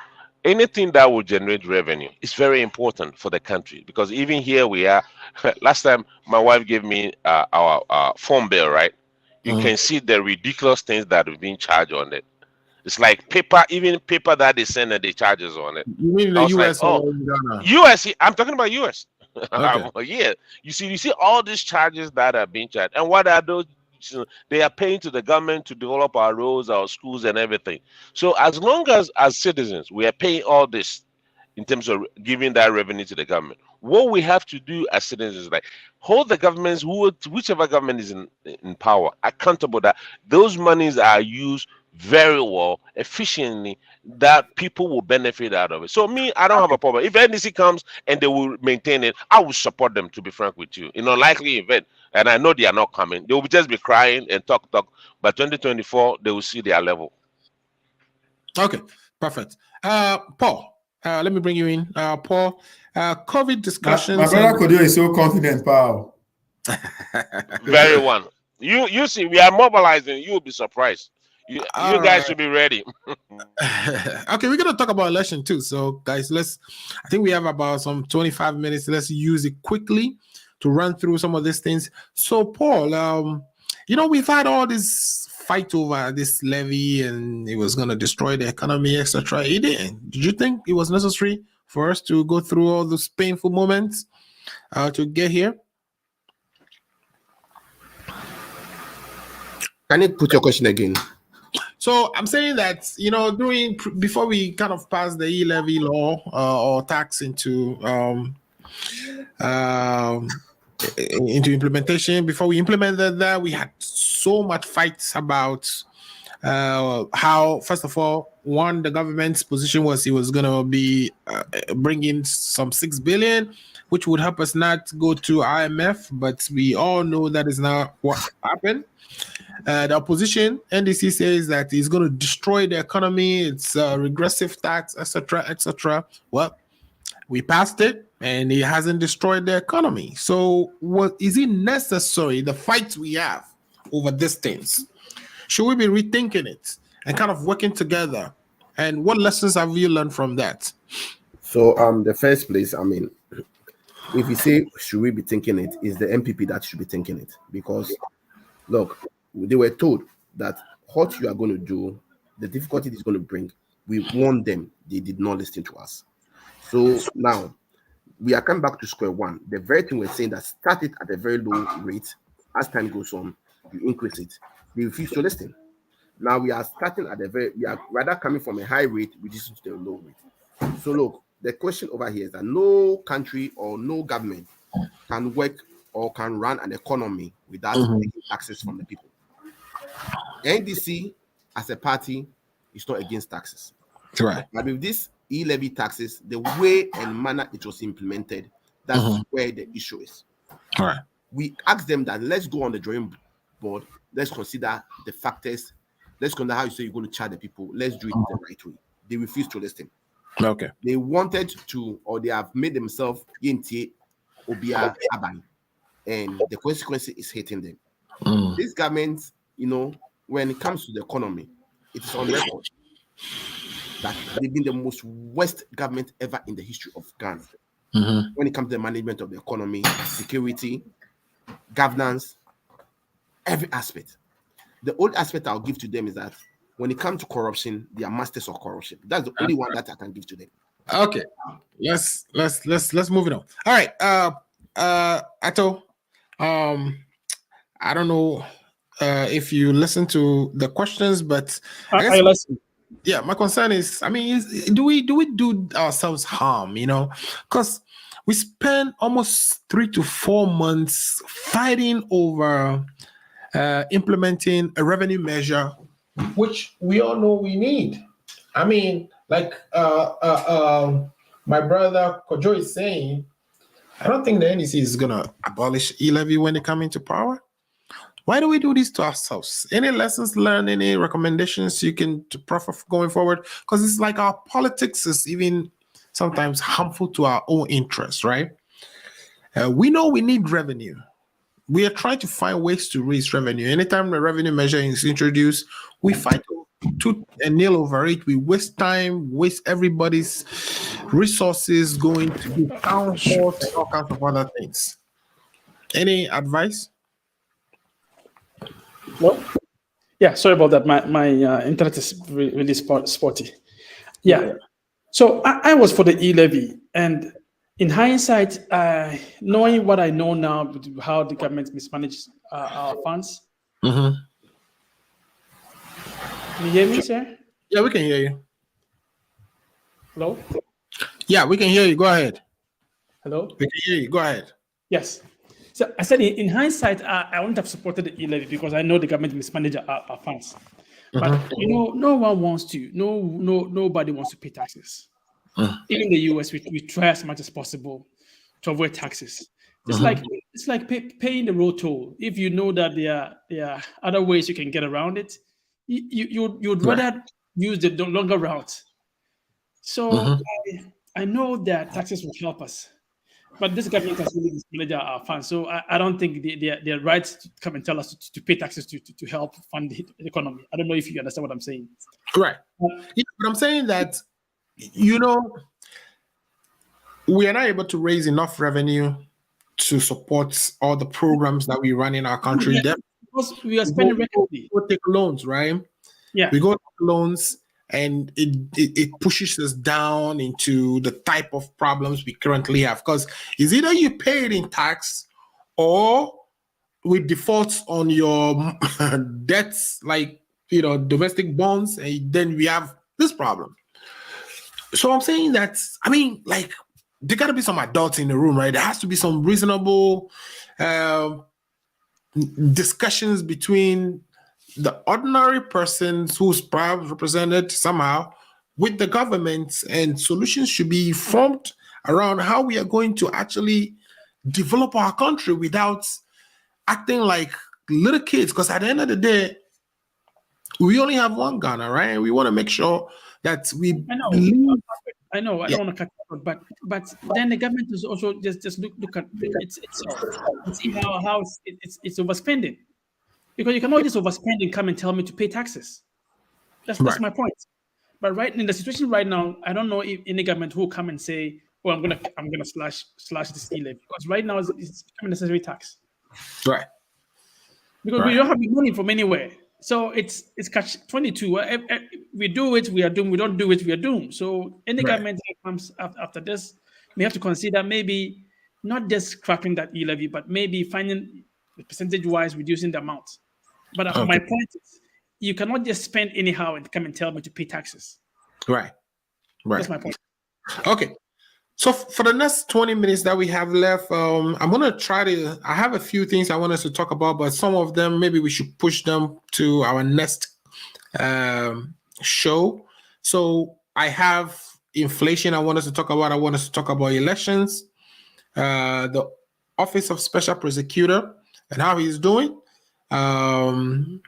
anything that will generate revenue is very important for the country, because even here we are. Last time my wife gave me our phone bill, right? You can see the ridiculous things that have been charged on it. It's like paper, even paper that they send and the charges on it. You mean I the was like, US oh, or in Ghana? US. I'm talking about US. Okay. Yeah, you see all these charges that are being charged, and what are those? They are paying to the government to develop our roads, our schools, and everything. So as long as citizens we are paying all this in terms of giving that revenue to the government, what we have to do as citizens is like hold the governments, whichever government is in power, accountable that those monies are used very well, efficiently, that people will benefit out of it. So me, I don't have a problem. If NDC comes and they will maintain it, I will support them, to be frank with you. In a likely event, and I know they are not coming, they will just be crying and talk. By 2024, they will see their level. Okay, perfect. Paul, let me bring you in. Paul, COVID discussions. My brother Kodio is so confident, pal. Very one. You see, we are mobilizing. You will be surprised. You guys should be ready. Okay, we're gonna talk about election too. So, guys, I think we have about some 25 minutes. Let's use it quickly to run through some of these things. So, Paul, we've had all this fight over this levy, and it was gonna destroy the economy, etc. It didn't. Did you think it was necessary for us to go through all those painful moments to get here? Can you put your question again? So I'm saying that, before we kind of pass the e-levy law or tax into implementation, before we implemented that, we had so much fights about how, first of all, one, the government's position was it was going to be bringing some 6 billion, which would help us not go to IMF, but we all know that is not what happened. The opposition, NDC, says that it's going to destroy the economy. It's regressive tax, etc., etc. Well, we passed it, and it hasn't destroyed the economy. So, is it necessary, the fight we have over these things? Should we be rethinking it and kind of working together? And what lessons have you learned from that? So, the first place, if you say should we be thinking it, is the MPP that should be thinking it, because look, they were told that what you are going to do, the difficulty it is going to bring, we warned them. They did not listen to us. So now we are coming back to square one. The very thing we're saying that started at a very low rate, as time goes on, you increase it. They refuse to listen. Now we are starting at we are rather coming from a high rate, reducing to the low rate. So look, the question over here is that no country or no government can work or can run an economy without taking taxes from the people. NDC as a party is not against taxes. Right. But with this e-levy taxes, the way and manner it was implemented, that's where the issue is. All right. We asked them that let's go on the drawing board, let's consider the factors, let's consider how you say you're going to charge the people, let's do it the right way. They refused to listen. Okay. They wanted to, or they have made themselves Yintie Obia Aban, and the consequence is hitting them. This government, when it comes to the economy, it is on record that they've been the most worst government ever in the history of Ghana. When it comes to the management of the economy, security, governance, every aspect. The only aspect I'll give to them is that when it comes to corruption, they are masters of corruption. That's the only one that I can give to them. Okay, let's move it on. All right, Ato, I don't know if you listen to the questions, but I listen. Yeah, my concern is, do we do ourselves harm? Because we spend almost 3 to 4 months fighting over implementing a revenue measure, which we all know we need. Like my brother Kojo is saying, I don't think the NEC is gonna abolish e-levy when they come into power. Why do we do this to ourselves? Any lessons learned, any recommendations you can proffer going forward? Because it's like our politics is even sometimes harmful to our own interests, right? We know we need revenue. We are trying to find ways to raise revenue. Anytime the revenue measure is introduced, we fight tooth and nail over it. We waste time, waste everybody's resources going to do town halls and all kinds of other things. Any advice? No. Yeah, sorry about that. My internet is really spotty. Yeah. So I was for the e-levy, and in hindsight, knowing what I know now, with how the government mismanages our funds. Mm-hmm. Can you hear me, sir? Yeah, we can hear you. Hello? Yeah, we can hear you. Go ahead. Hello? We can hear you. Go ahead. Yes. So I said, in hindsight, I wouldn't have supported the e-levy because I know the government mismanage our funds. But no one wants to. Nobody wants to pay taxes. Even in the US, we try as much as possible to avoid taxes. It's like paying the road toll. If you know that there are other ways you can get around it, you'd rather use the longer route. So I know that taxes will help us, but this government has really mismanaged our funds. So I don't think they're right to come and tell us to pay taxes to help fund the economy. I don't know if you understand what I'm saying. Right. But I'm saying that, we are not able to raise enough revenue to support all the programs that we run in our country. Because we are spending recklessly. We take loans, right? Yeah. We go take loans, and it pushes us down into the type of problems we currently have. Because it's either you pay it in tax, or with defaults on your debts, like domestic bonds, and then we have this problem. So I'm saying that, there got to be some adults in the room, right? There has to be some reasonable discussions between the ordinary persons who's perhaps represented somehow with the government, and solutions should be formed around how we are going to actually develop our country without acting like little kids. Because at the end of the day, we only have one Ghana, right? And we want to make sure that we. I know. I don't want to cut short, but then the government is also just look at itself and see how it's overspending, because you cannot just overspend and come and tell me to pay taxes. That's my point. But right in the situation right now, I don't know if any government will come and say, "Oh, I'm gonna slash this e-levy," because right now it's becoming a necessary tax. Right. Because we don't have the money from anywhere. So it's catch-22. We do it, we are doomed. We don't do it, we are doomed. So any government that comes after this may have to consider maybe not just scrapping that e-levy, but maybe finding percentage-wise reducing the amount. But my point is, you cannot just spend anyhow and come and tell me to pay taxes. Right. That's my point. Okay. So for the next 20 minutes that we have left, I'm going to I have a few things I want us to talk about, but some of them, maybe we should push them to our next show. So I have inflation I want us to talk about. I want us to talk about elections, the Office of Special Prosecutor and how he's doing. And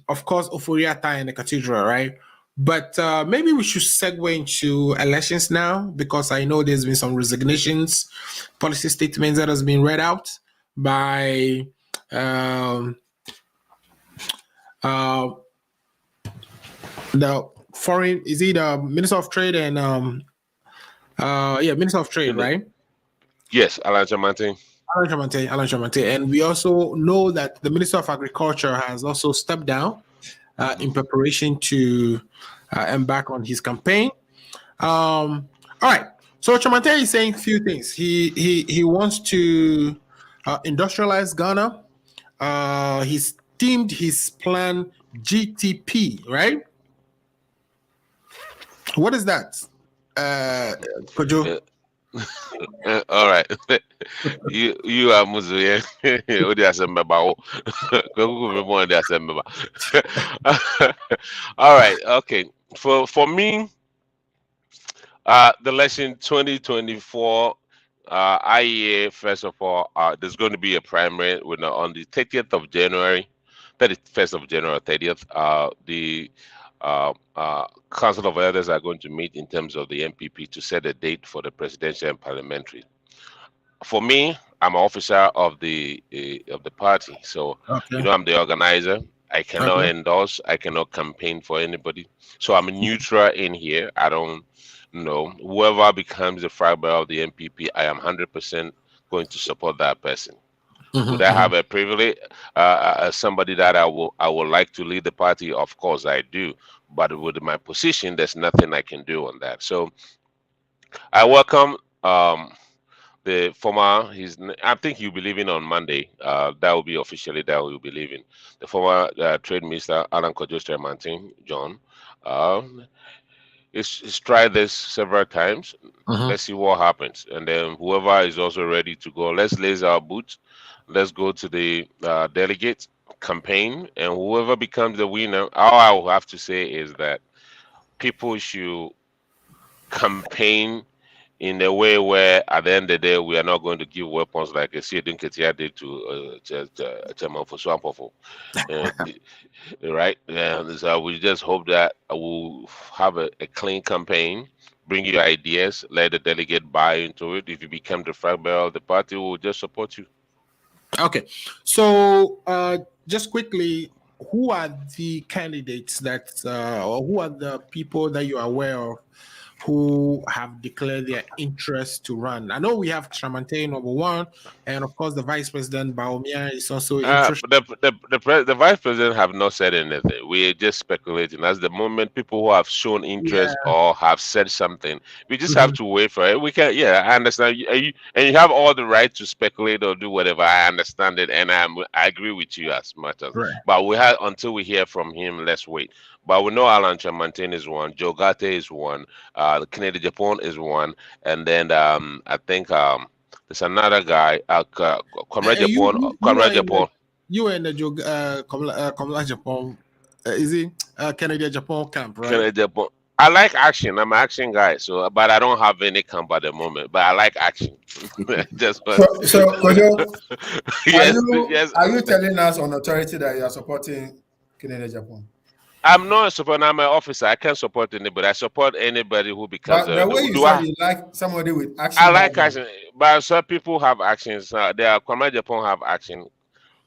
of course, Oforiata and the Cathedral, right? But maybe we should segue into elections now, because I know there's been some resignations, policy statements that has been read out by the foreign, is he the Minister of Trade and Minister of Trade, right? Yes, Alan Chamante. Alan Chamante. And we also know that the Minister of Agriculture has also stepped down in preparation to embark on his campaign. All right. So Chamante is saying a few things. He wants to industrialize Ghana. He's themed his plan GTP, right? What is that, Kojo? All right. You are Muzu, all right. Okay. For me, the election 2024 IEA, first of all, there's going to be a primary on the 30th of January, 31st of January, 30th. The Council of Elders are going to meet in terms of the MPP to set a date for the presidential and parliamentary. For me, I'm an officer of the party, so I'm the organizer. I cannot endorse. I cannot campaign for anybody. So I'm neutral in here. I don't know. Whoever becomes the flag bearer of the MPP, I am 100% going to support that person. Would I have a privilege? Somebody that I would like to lead the party? Of course I do. But with my position, there's nothing I can do on that. So I welcome the former. I think he'll be leaving on Monday. That will be officially that will be leaving. The former Trade Minister Alan Kojo Martin John. He's tried this several times. Let's see what happens, and then whoever is also ready to go, let's lace our boots. Let's go to the delegate campaign, and whoever becomes the winner, all I will have to say is that people should campaign in a way where at the end of the day we are not going to give weapons like a Siedun Ketia did to Chairman Fosuampofo. Right? And so we just hope that we'll have a clean campaign, bring your ideas, let the delegate buy into it. If you become the flag bearer of the party, we'll just support you. Okay. So just quickly, who are the candidates that, or who are the people that you are aware of who have declared their interest to run? I know we have Tramante number one, and of course the Vice President Baumia is also interested. The Vice President have not said anything. We're just speculating. As the moment, people who have shown interest or have said something, we just have to wait for it. We can, I understand. And you have all the right to speculate or do whatever. I understand it, and I agree with you as much as. Right. But we have until we hear from him. Let's wait. But we know Alan Chamantin is one, Joe Gate is one, Kennedy Japan is one, and then I think there's another guy, Comrade Japan. You and the Joe Comrade Japan, is he Kennedy Japan camp, right? Kennedy Japan. I like action. I'm an action guy, so but I don't have any camp at the moment. But I like action. Just so Kojo, yes. Are you telling us on authority that you are supporting Kennedy Japan? I'm not a supporter. I'm an officer. I can't support anybody. I support anybody who becomes. But the way you said you like somebody with action. I like action, but some people have actions. There are Comrade Japan have action,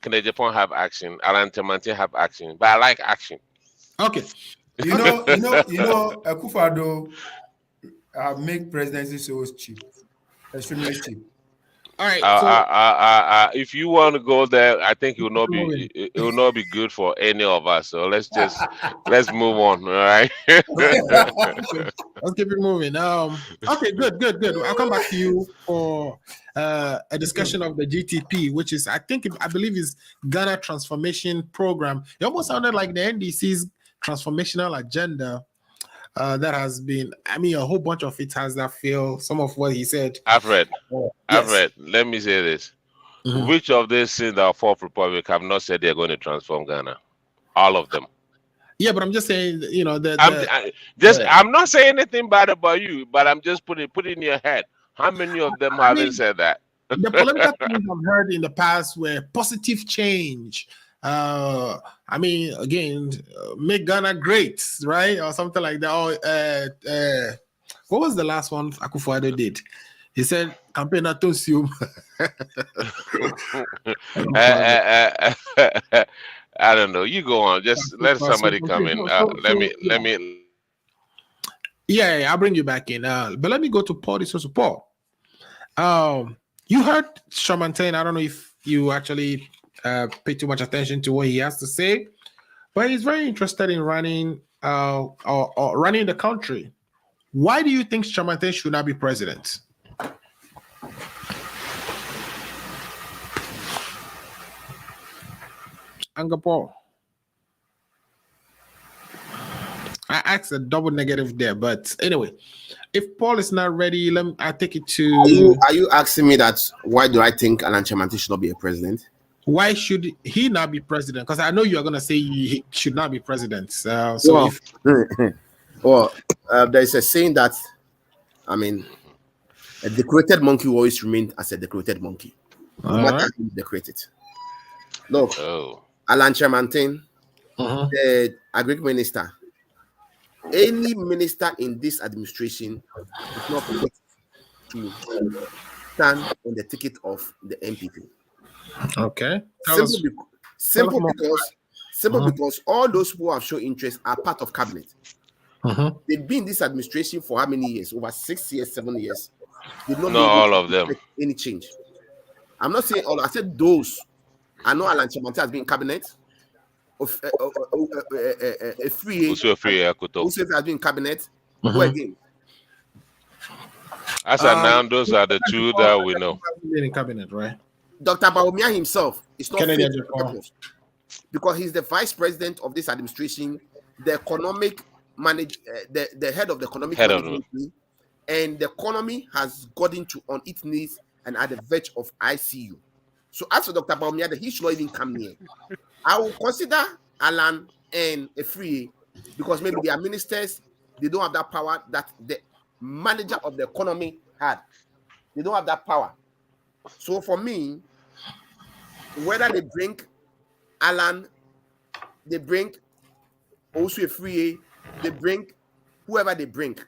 Kennedy Japan have action, Alan Temante have action. But I like action. Okay. You know, Akufo-Addo make presidency so cheap, extremely cheap. All right. If you want to go there, I think it will not be good for any of us. So let's move on. All right. Let's keep it moving. Okay, good. I'll come back to you for a discussion of the GTP, which is I believe is Ghana Transformation Program. It almost sounded like the NDC's transformational agenda. That has been, a whole bunch of it has that feel. Some of what he said. I've read. Let me say this. Which of these in the Fourth Republic have not said they're going to transform Ghana? All of them. Yeah, but I'm just saying, I'm not saying anything bad about you, but I'm just putting in your head. How many of them haven't said that? The political things I've heard in the past were positive change. Again, make Ghana great, right? Or something like that. What was the last one Akufo-Addo did? He said, campaign not to assume. I don't know. You go on. Just let somebody come in. Let me. Yeah, I'll bring you back in. But let me go to Paul. Paul. You heard Shamantain. I don't know if you actually pay too much attention to what he has to say, but he's very interested in running or running the country. Why do you think Shamantain should not be president? Paul. I asked a double negative there, but anyway, if Paul is not ready, I take it to. Are you asking me that? Why do I think Alan Chamantin should not be a president? Why should he not be president? Because I know you are going to say he should not be president. There's a saying that, a decorated monkey will always remain as a decorated monkey. No matter who decorated. Look, Alan Chamantin, the agriculture minister, any minister in this administration is not permitted to stand on the ticket of the MPP. Okay. Simply because all those who have shown interest are part of cabinet. They've been in this administration for how many years? Over 6 years, 7 years. They've not Not all of them. Any change. I'm not saying all. I said those. I know Alan Chemante has been in cabinet. A free also has been in cabinet. Who again? As of now, those are the two that we know. In cabinet, right? Dr. Baumia himself is not fit for purpose because he's the vice president of this administration, the economic the head of the economic management, and the economy has gotten to on its knees and at the verge of ICU. So as for Dr. Baumia, he should not even come near. I will consider Alan and Efrie because maybe they are ministers, they don't have that power that the manager of the economy had. They don't have that power. So for me, whether they bring Alan, they bring also Efrie, they bring whoever they bring,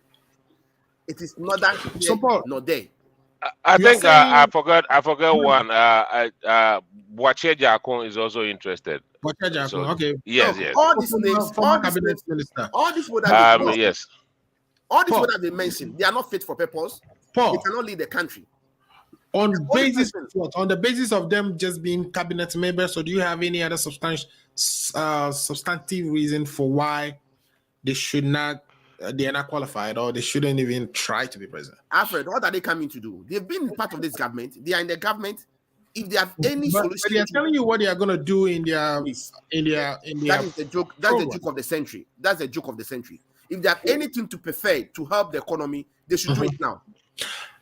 it is not that here, not there. I think I forgot one. Boache Jakon is also interested. Boache Jakon, So, okay. Yes. All these names, all these would have been yes. All these would have been mentioned. They are not fit for purpose. They cannot lead the country. On the basis of them just being cabinet members, so do you have any other substantive reason for why they should not? They are not qualified, or they shouldn't even try to be president? Alfred, what are they coming to do? They've been part of this government. They are in the government. If they have any solution, but they are telling you what they are going to do in their. That is the joke. That's the joke of the century. That's the joke of the century. If they have anything to perfect to help the economy, they should do it now.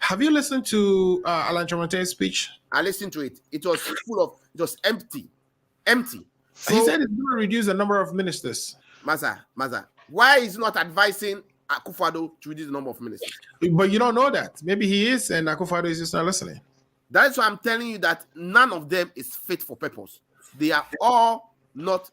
Have you listened to Alan Chamante's speech? I listened to it. It was full of, it was empty. So, he said it's going to reduce the number of ministers. Maza, why is he not advising Akufo-Addo to reduce the number of ministers? But you don't know that. Maybe he is, and Akufo-Addo is just not listening. That's why I'm telling you that none of them is fit for purpose. They are all not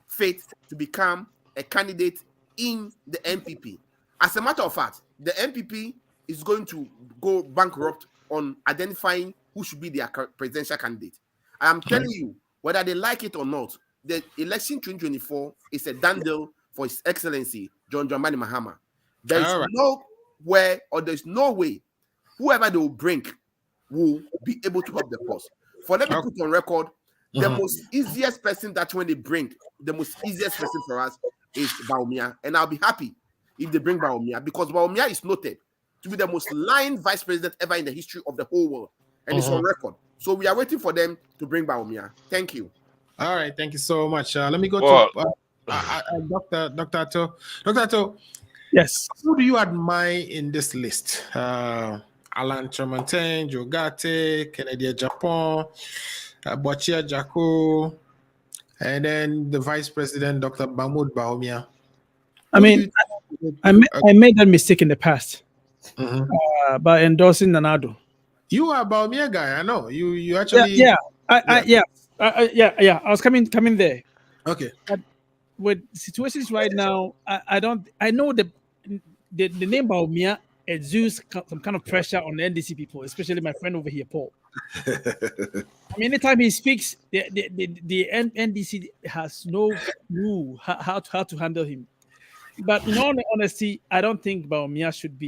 fit to become a candidate in the MPP. As a matter of fact, the MPP is going to go bankrupt on identifying who should be their presidential candidate. I'm telling you, whether they like it or not, the election 2024 is a done deal for His Excellency John Dramani Mahama. There is nowhere, or there's no way whoever they will bring will be able to help the cause. For let me put on record, the most easiest person that when they bring, the most easiest person for us is Baumia, and I'll be happy if they bring Baumia because Baumia is noted to be the most lying vice president ever in the history of the whole world, and it's on record. So we are waiting for them to bring Baumia. Thank you. All right, thank you so much. Let me go to Dr. Atto. Dr. Atto, yes. Who do you admire in this list? Alan Chamanten, Joe Gate, Kennedy Japan, Boache Jakon, and then the Vice President, Dr. Mahmoud Baumia. I mean, I made that mistake in the past by endorsing Nanado. You are a Baumia guy, I know. You actually. I was coming there. Okay. But with situations right now, I know the name Baumia exudes some kind of pressure on the NDC people, especially my friend over here, Paul. I mean, anytime he speaks, the NDC has no clue how to handle him. But in all honesty, I don't think Baumia should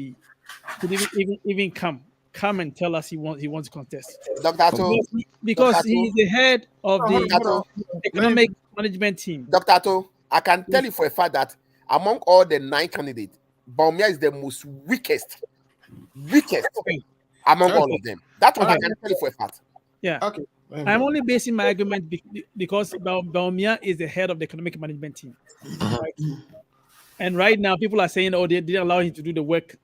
even come and tell us he wants to contest. Dr. Atto, because he's the head of the economic management team. Dr. Atto, I can tell you for a fact that among all the 9 candidates, Baumia is the most weakest among all of them. That's what I can tell you for a fact. Yeah. Okay. I'm only basing my argument because Baumia is the head of the economic management team. Right? And right now, people are saying, "Oh, they didn't allow him to do the work."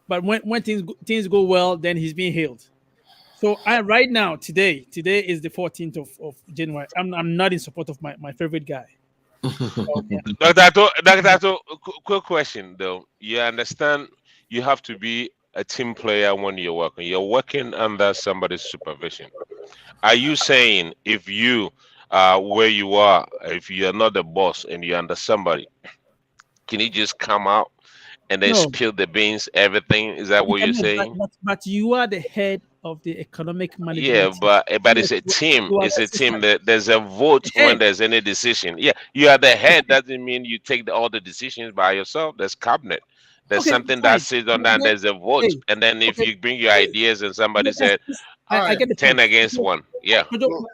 But when things go well, then he's being hailed. So right now, today is the 14th of January. I'm not in support of my favorite guy. Dr. Atto, quick question though. You understand you have to be a team player when you're working. You're working under somebody's supervision. Are you saying if you where you are, if you're not the boss and you're under somebody, can you just come out and then spill the beans, everything? Is that what you're saying? But you are the head of the economic management. Yeah, team. but it's a team. You are It's a the team. assistant. There's a vote The head. when there's any decision. Yeah, you are the head. Doesn't mean you take all the decisions by yourself. There's cabinet. There's Okay, something fine. that sits on that. And there's a vote, Hey, and then if okay. you bring your ideas and somebody Yes, said, yes, All I right. get the 10 point. against 1, yeah.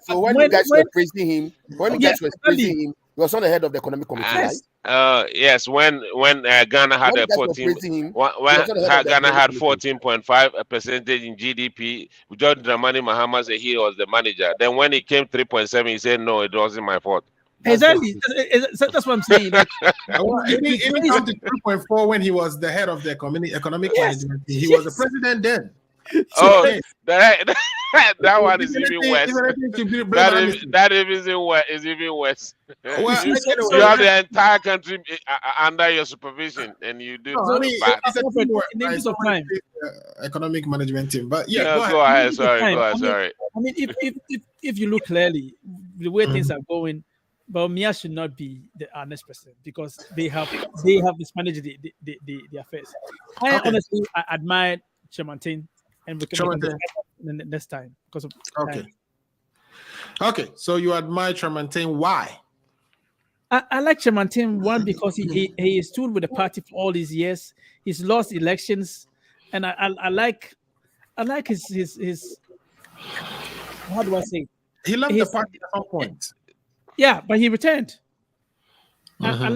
So when you guys were praising him, when you Yeah, guys were exactly. praising him, he was on the head of the economic committee, right? Yes, when Ghana had When a you guys were 14, praising him, when he was on the head of the Ghana economic had committee. 14.5 percentage in GDP, John Dramani Mahama said he was the manager. Then when it came 3.7, he said no, it wasn't my fault. Exactly. That's what I'm saying. Like, It didn't come to 3.4 when he was the head of the economic management. He was the president then. Oh, okay. that one is even worse. That is even worse. Well, you have the entire country under your supervision, and you do bad. It's a teamwork, right? Economic management team. But yeah, go ahead. Sorry. I mean, if you look clearly, the way things are going, Baumia should not be our next president because they have mismanaged the affairs. I honestly I admire Chairman, and we can next time because of time. Okay. So you admire Chairman. Why? I like Chairman one because he stood with the party for all these years. He's lost elections, and I like his how do I say? He left the party at some point. Yeah, but he returned. That's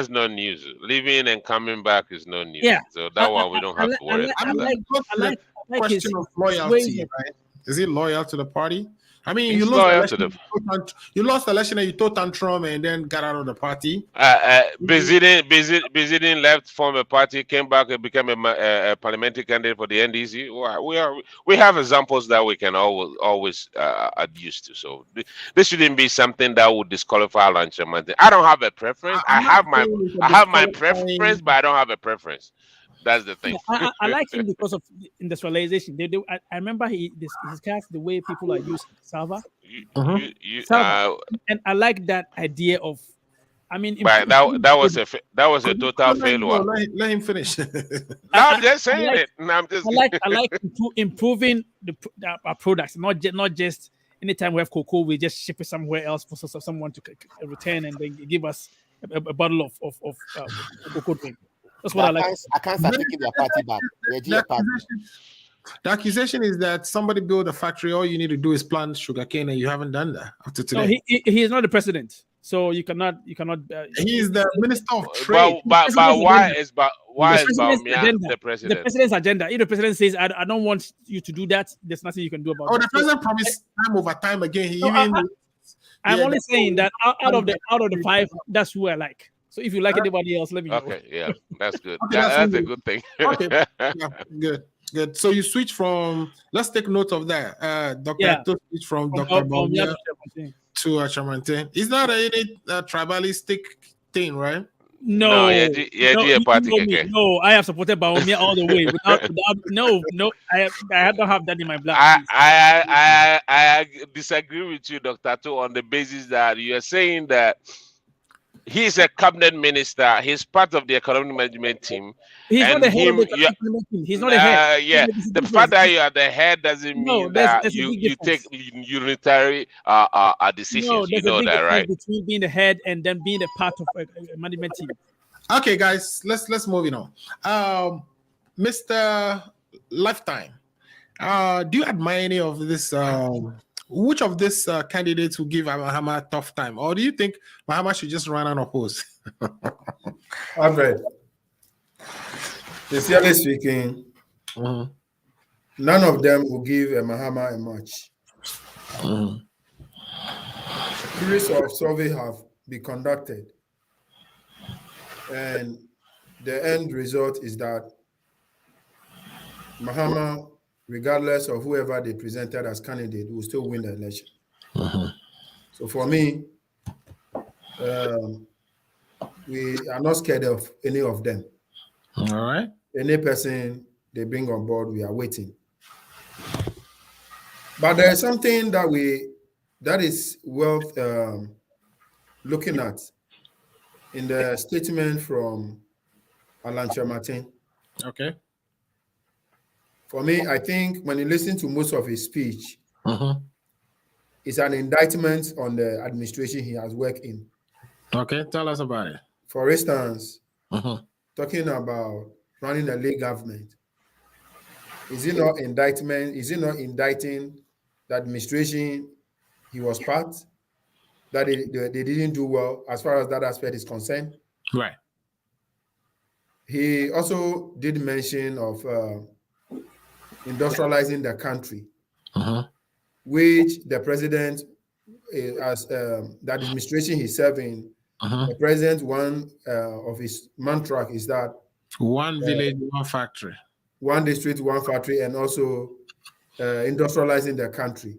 no news. Leaving and coming back is no news. Yeah. So that one we don't have to worry about. I like question of loyalty, right? Is he loyal to the party? I mean, you lost election and you told tantrum and then got out of the party. Bezidin left, formed a party, came back and became a parliamentary candidate for the NDC. We have examples that we can always adduce to. So this shouldn't be something that would disqualify Alan Chairman. I don't have a preference. I have my preference, but I don't have a preference. That's the thing. I like him because of industrialization. I remember he discussed the way people are using Salva. And I like that idea of. I mean, but that was a total failure. Let him finish. I'm just saying it. I like improving our products, not just anytime we have cocoa, we just ship it somewhere else for someone to return and then give us a bottle of cocoa drink. That's what I like. I can't start taking their party back. The accusation is that somebody built a factory. All you need to do is plant sugarcane, and you haven't done that up to today. No, he is not the president, so you cannot. He is the minister of trade. But why is Baumia the president? The president's agenda. If the president says, "I don't want you to do that," there's nothing you can do about it. Oh, the president promised time over time again. I'm only saying that out of the 5, that's who I like. So if you like anybody else, let me know. Okay, yeah, that's good. That's a good thing. Okay, yeah, good. So you switch from. Let's take note of that. Dr. Switch from Dr. Baumia to Chairman. It's not any tribalistic thing, right? No, no, I have supported Baumia all the way. No, I don't have that in my blood. I disagree with you, Dr. To, on the basis that you are saying that he's a cabinet minister. He's part of the economic management team. He's not the head of the economic management team. He's not the head. Yeah, the fact that you are the head doesn't mean that you take unitary decisions. No, you know that, right? Between being the head and then being a part of a management team. Okay, guys, let's move on. Mr. Lifetime, do you admire any of this? Which of these candidates will give Mahama a tough time, or do you think Mahama should just run unopposed? Alfred, sincerely speaking, none of them will give Mahama a match. Series of surveys have been conducted, and the end result is that Mahama, regardless of whoever they presented as candidate, will still win the election. So for me, we are not scared of any of them. All right. Any person they bring on board, we are waiting. But there is something that is worth looking at in the statement from Alan Chairman. Okay. For me, I think when you listen to most of his speech, it's an indictment on the administration he has worked in. Okay, tell us about it. For instance, talking about running a league government, is it not indictment? Is it not indicting the administration he was part, that they didn't do well as far as that aspect is concerned? Right. He also did mention of industrializing the country, which the president, as the administration he's serving, the president, one of his mantra is that one village, one factory, one district, one factory, and also industrializing the country.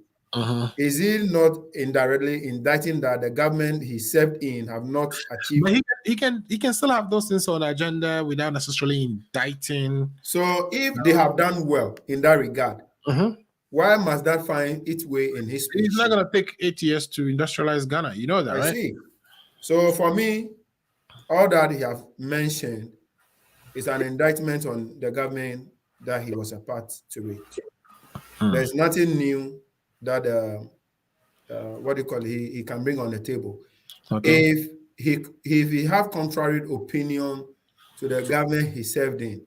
Is he not indirectly indicting that the government he served in have not achieved? But he can still have those things on the agenda without necessarily indicting. So if they have done well in that regard, why must that find its way in his speech? It's not going to take 8 years to industrialize Ghana. You know that, right? I see. So for me, all that he have mentioned is an indictment on the government that he was a part to it. There's nothing new that what do you call it, he can bring on the table. If he have contrary opinion to the government he served in,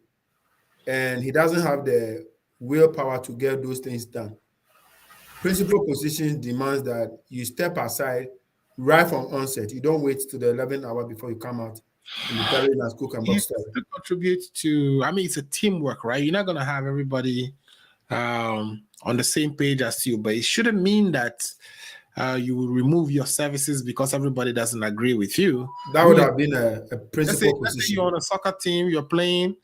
and he doesn't have the willpower to get those things done, principal position demands that you step aside right from onset. You don't wait to the 11th hour before you come out and tell you as cook and box story. Contribute to, I mean, it's a teamwork, right? You're not going to have everybody on the same page as you, but it shouldn't mean that you will remove your services because everybody doesn't agree with you. That would have been a principal position. Let's say you're on a soccer team, you're playing,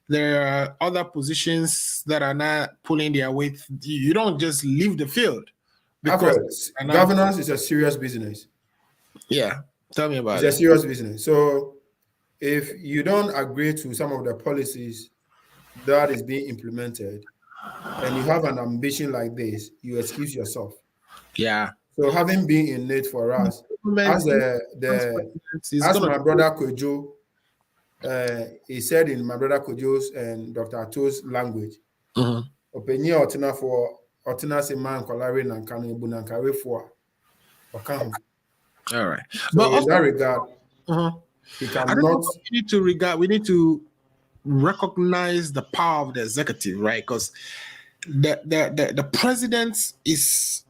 there are other positions that are not pulling their weight. You don't just leave the field. Because governance is a serious business. Yeah, tell me about it. It's a serious business. So if you don't agree to some of the policies that is being implemented, and you have an ambition like this, you excuse yourself. Yeah. So having been in it for us, as my brother Kojo, he said in my brother Kojo's and Dr. Ato's language, opinion otina for otina se man kolare na kanu ibu na kare for okahun. All right. So but in that regard, he cannot. We need to recognize the power of the executive, right? Because the president is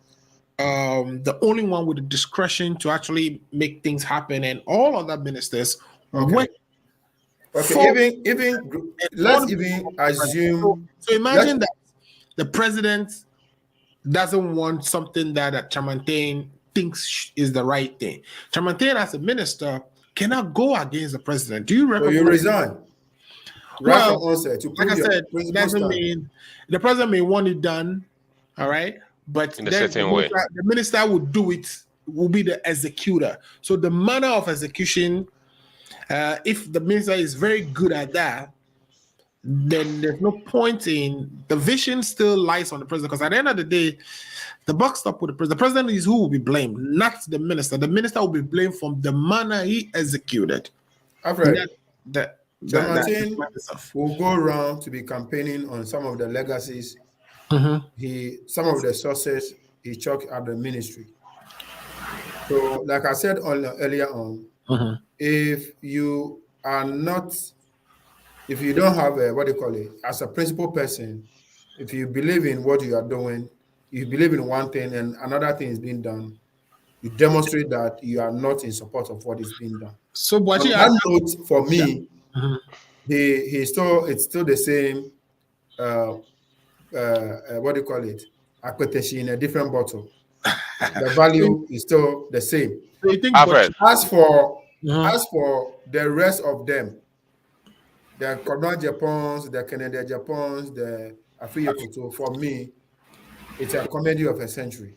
the only one with the discretion to actually make things happen, and all other ministers work. Okay, even let's even assume. So imagine that the president doesn't want something that Chamantain thinks is the right thing. Chamantain, as a minister, cannot go against the president. Do you recognize? So you resign. Right from onset, like I said, it doesn't mean the president may want it done, all right, but in a certain way, the minister would do it, will be the executor. So the manner of execution, if the minister is very good at that, then there's no point in the vision still lies on the president, because at the end of the day, the buck stops with the president. The president is who will be blamed, not the minister. The minister will be blamed from the manner he executed. I've read that. Chamantain will go around to be campaigning on some of the legacies. Some of the sources he chalked at the ministry. So, like I said earlier on, if you don't have as a principal person, if you believe in what you are doing, you believe in one thing and another thing is being done, you demonstrate that you are not in support of what is being done. So, but that note for me, it's still the same. Akweteshi in a different bottle. The value is still the same. So you think as for the rest of them, the Korean Japans, the Canadian Japans, the Africa, for me, it's a comedy of a century.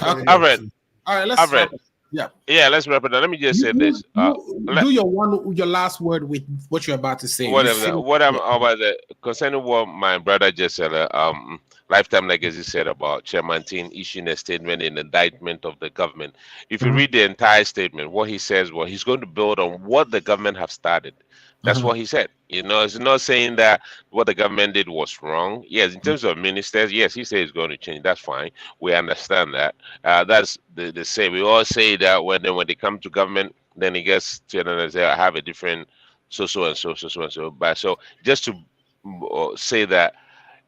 All right, let's wrap it. Yeah, let's wrap it up. Let me just say this. Do your last word with what you're about to say. What I'm about concerning what my brother just said, Lifetime Legacy said about Chairmantin issuing a statement in indictment of the government. If you read the entire statement, what he says, well, he's going to build on what the government have started. That's what he said. You know, it's not saying that what the government did was wrong. Yes, in terms of ministers, yes, he said it's going to change. That's fine. We understand that. That's the say. We all say that when they come to government, then he gets to and say I have a different so and so. But so just to say that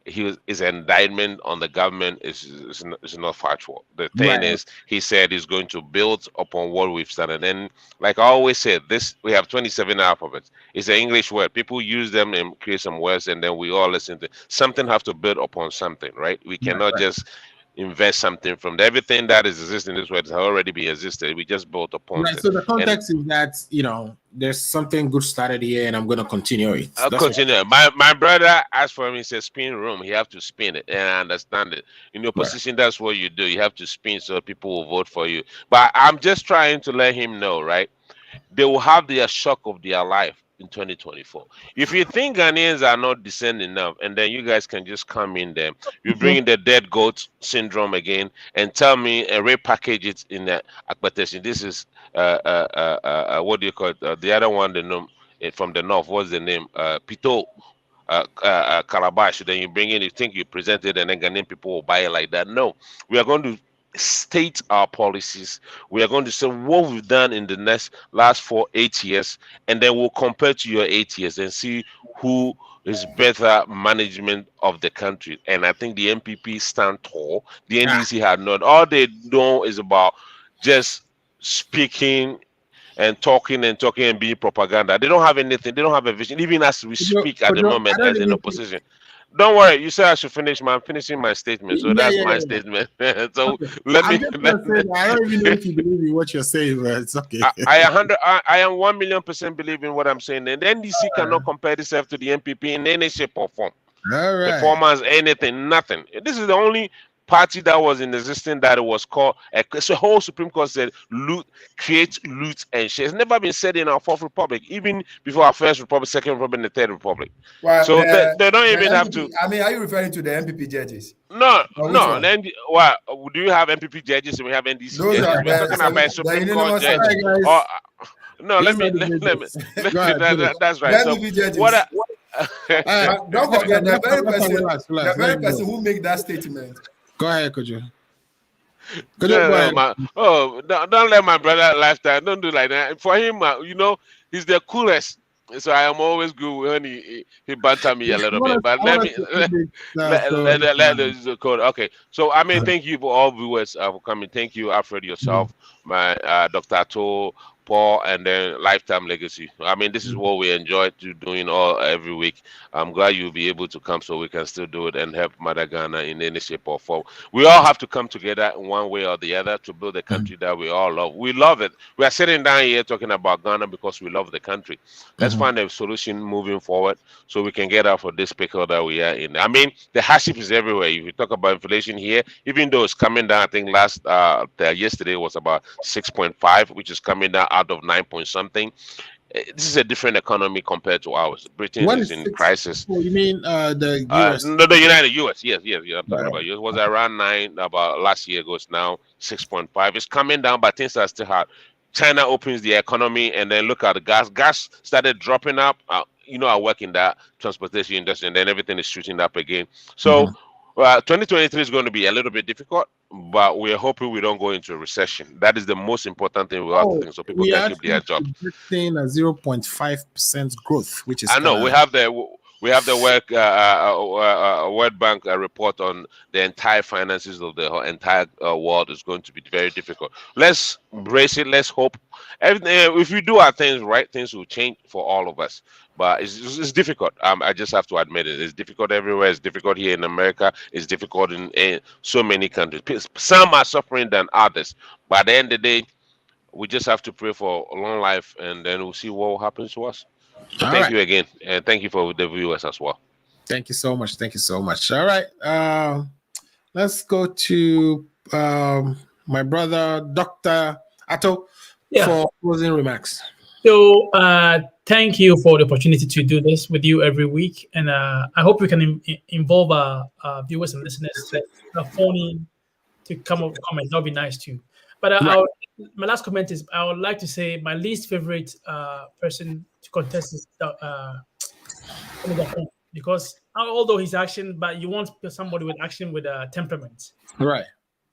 his indictment on the government is not factual. The thing is, he said he's going to build upon what we've started. And like I always said, this we have 27 alphabets. It's an English word. People use them and create some words, and then we all listen to something. Have to build upon something, right? We cannot just invest something from everything that is existing. This word has already been existed. We just built upon it. So the context is that there's something good started here, and I'm going to continue it. I'll continue. My brother asked for me, says spin room. You have to spin it, and I understand it. In your position, that's what you do. You have to spin so people will vote for you. But I'm just trying to let him know, right? They will have their shock of their life in 2024. If you think Ghanaians are not decent enough, and then you guys can just come in there, you bring in the dead goat syndrome again, and tell me and repackage it in the akpatesi. This is what do you call it? The other one, the name from the north. What's the name? Pito. Calabash. Then you bring in, you think you present it, and then Ghanaian people will buy it like that. No, we are going to state our policies. We are going to say what we've done in the last 8 years, and then we'll compare to your 8 years and see who is better management of the country. And I think the MPP stand tall. The NDC had not. All they know is about just speaking and talking and being propaganda. They don't have anything. They don't have a vision. Even as we speak at the moment as an opposition. Don't worry. You said I should finish. I'm finishing my statement. So that's my statement. So let me. I don't even know if you believe in what you're saying, but it's okay. I am 1,000,000% believe in what I'm saying. And the NDC cannot compare itself to the MPP in any shape or form. All right. Performance, anything, nothing. This is the only party that was in existence that it was called. So whole Supreme Court said loot, create, loot, and share. It's never been said in our fourth republic, even before our first republic, second republic, and the third republic. Well, so they don't even have to. I mean, are you referring to the MPP judges? No. Then, well, do you have MPP judges and we have NDC Those judges? Are We're talking about Supreme Court judges. No, let me. That's right. So what? Don't forget the very person who made that statement. Go ahead, could you? Don't let my brother lifestyle. Don't do like that. For him, he's the coolest. So I am always good when he banter me a little bit. But let the code. Okay. So I mean, thank you for all viewers for coming. Thank you, Alfred, yourself, my Dr. Ato, Paul, and then Lifetime Legacy. I mean, this is what we enjoy doing every week. I'm glad you'll be able to come so we can still do it and help Mother Ghana in any shape or form. We all have to come together in one way or the other to build a country that we all love. We love it. We are sitting down here talking about Ghana because we love the country. Let's find a solution moving forward so we can get out of this pickle that we are in. I mean, the hardship is everywhere. If you talk about inflation here, even though it's coming down, I think yesterday was about 6.5, which is coming down out of 9 point something. This is a different economy compared to ours. Britain is in crisis. You mean the US? No, the United US. Yes. I'm talking about US. It was around 9 about last year. Goes now 6.5. It's coming down, but things are still hard. China opens the economy, and then look at the gas. Gas started dropping up. I work in that transportation industry, and then everything is shooting up again. So 2023 is going to be a little bit difficult, but we're hoping we don't go into a recession. That is the most important thing we have to think, so people can keep their jobs. We're seeing a 0.5% growth, which is. I know we have the World Bank report on the entire finances of the entire world is going to be very difficult. Let's embrace it. Let's hope. If we do our things right, things will change for all of us. But it's difficult. I just have to admit it. It's difficult everywhere. It's difficult here in America. It's difficult in so many countries. Some are suffering than others. But at the end of the day, we just have to pray for a long life, and then we'll see what happens to us. So thank you again, and thank you for the viewers as well. Thank you so much. All right, let's go to my brother, Dr. Ato, for closing remarks. So thank you for the opportunity to do this with you every week, and I hope we can involve our viewers and listeners that are phoning to come up with comments. That'll be nice too. But I'll my last comment is I would like to say my least favorite person to contest is because although he's action, but you want somebody with action with a temperament. Right.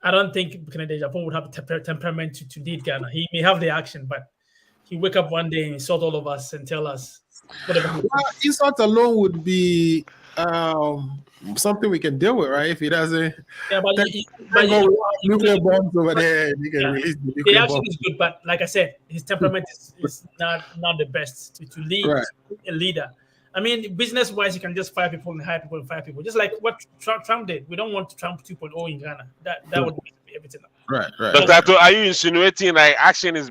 I don't think Canada Japan would have temperament to lead Ghana. He may have the action, but he wake up one day and insult all of us and tell us whatever. Insult alone would be something we can deal with, right? If he doesn't, nuclear bombs over there, he can release the nuclear the action bombs. is good, but like I said, his temperament is not the best to lead a leader. I mean, business-wise, you can just fire people and hire people and fire people, just like what Trump did. We don't want Trump 2.0 in Ghana. That would be everything. Right. Dr. Are you insinuating like action is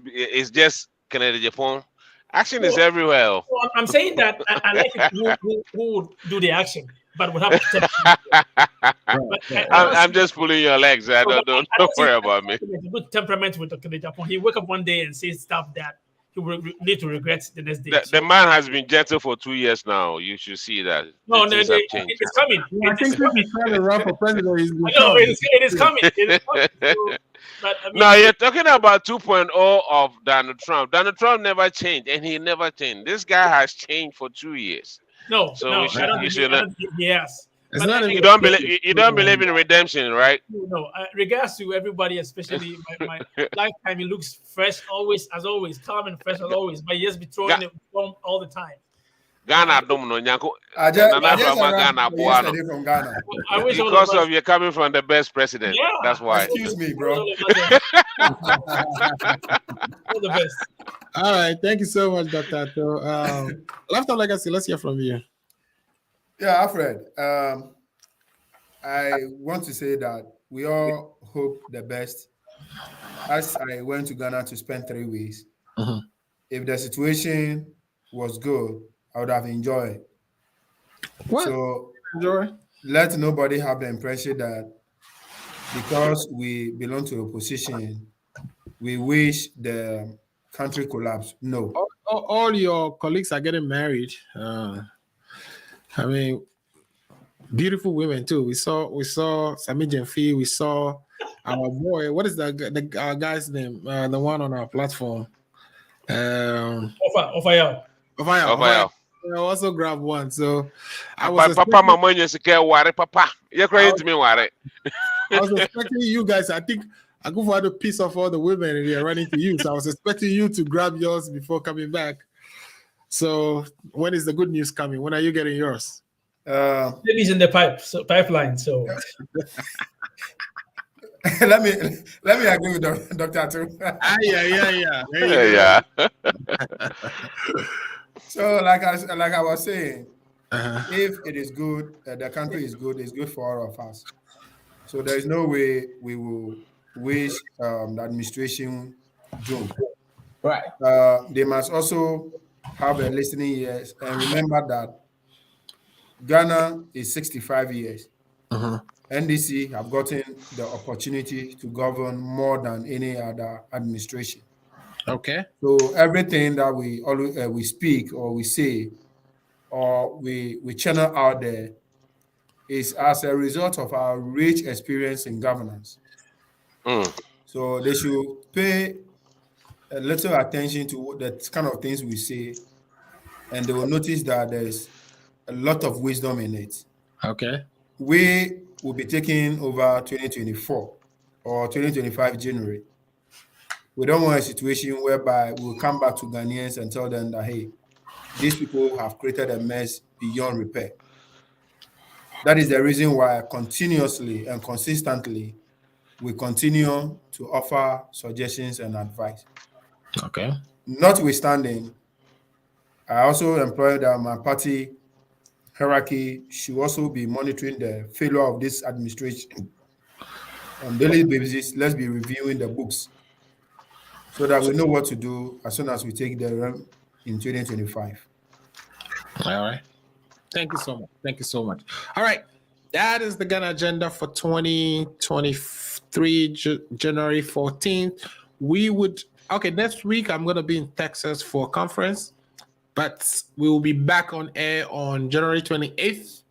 just Canada Japan? Action is everywhere. Well, I'm saying that I like it who would do the action, but would have to I'm just pulling your legs. Don't worry about me. Good temperament with Canada Japan. He wake up one day and say stuff that he will need to regret the next day. The man has been gentle for 2 years now. You should see that. No, it's coming. I think he's trying to run for president. It is coming. No, you're talking about 2.0 of Donald Trump. Donald Trump never changed, and he never changed. This guy has changed for 2 years. I don't think yes. You don't believe in redemption, right? No. Regards to everybody, especially my lifetime, he looks fresh, always, calm and fresh as always. But he just be throwing it all the time. Ghana don't know. I just from Ghana. Because of you coming from the best president. Yeah. That's why. Excuse me, bro. All the best. All right. Thank you so much, Dr. So, Lifetime Legacy, let's hear from you. Yeah, Alfred. I want to say that we all hope the best. As I went to Ghana to spend 3 weeks, if the situation was good, I would have enjoyed. So let nobody have the impression that because we belong to opposition, we wish the country collapse. No. All your colleagues are getting married. I mean, beautiful women too. We saw Sami Jenfi. We saw our boy. What is the guy's name? The one on our platform. Ofayao. I also grabbed one. So I was Papa. You're crazy to me, I was expecting you guys. I think I go for the piece of all the women and they are running to you. So I was expecting you to grab yours before coming back. So when is the good news coming? When are you getting yours? Baby's in the pipeline. So let me agree with Dr. Atu. Yeah. So like I was saying, if it is good, the country is good, it's good for all of us. So there is no way we will wish the administration doom. Right. They must also have a listening ears and remember that Ghana is 65 years. NDC have gotten the opportunity to govern more than any other administration. Okay. So everything that we speak or we say or we channel out there is as a result of our rich experience in governance. So they should pay a little attention to the kind of things we say, and they will notice that there's a lot of wisdom in it. Okay. We will be taking over 2024 or 2025 January. We don't want a situation whereby we'll come back to Ghanaians and tell them that, hey, these people have created a mess beyond repair. That is the reason why continuously and consistently we continue to offer suggestions and advice. Okay. Notwithstanding, I also employed that my party hierarchy should also be monitoring the failure of this administration on daily basis. Let's be reviewing the books so that we know what to do as soon as we take the realm in 2025. All right. Thank you so much. All right. That is the Ghana agenda for 2023, January 14th. Next week I'm going to be in Texas for a conference, but we will be back on air on January 28th.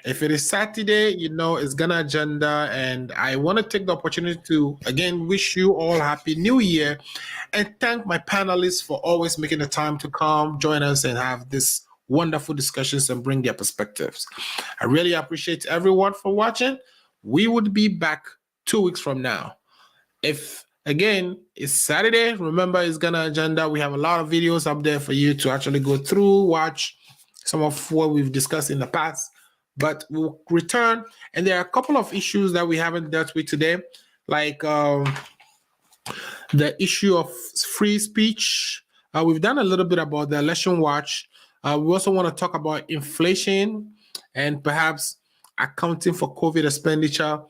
If it is Saturday, you know it's Ghana agenda, and I want to take the opportunity to again wish you all happy New Year, and thank my panelists for always making the time to come join us and have this wonderful discussions and bring their perspectives. I really appreciate everyone for watching. We would be back 2 weeks from now. If again it's Saturday, remember it's Ghana agenda. We have a lot of videos up there for you to actually go through, watch some of what we've discussed in the past. But we'll return, and there are a couple of issues that we haven't dealt with today, like the issue of free speech. We've done a little bit about the election watch. We also want to talk about inflation and perhaps accounting for COVID expenditure,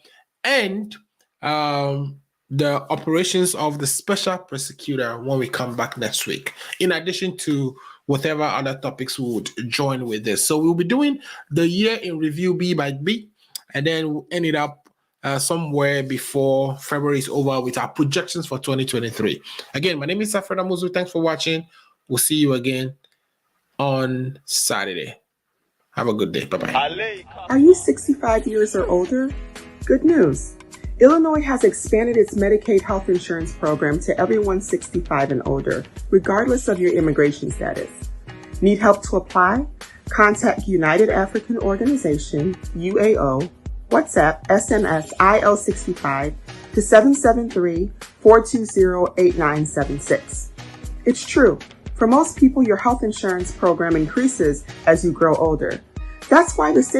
and the operations of the special prosecutor when we come back next week, in addition to whatever other topics we would join with this. So we'll be doing the year in review B by B, and then we'll end it up somewhere before February is over with our projections for 2023. Again, my name is Safred Amuzu. Thanks for watching. We'll see you again on Saturday. Have a good day. Bye-bye. Are you 65 years or older? Good news. Illinois has expanded its Medicaid health insurance program to everyone 65 and older, regardless of your immigration status. Need help to apply? Contact United African Organization, UAO, WhatsApp SMS IL65 to 773-420-8976. It's true. For most people, your health insurance program increases as you grow older. That's why the state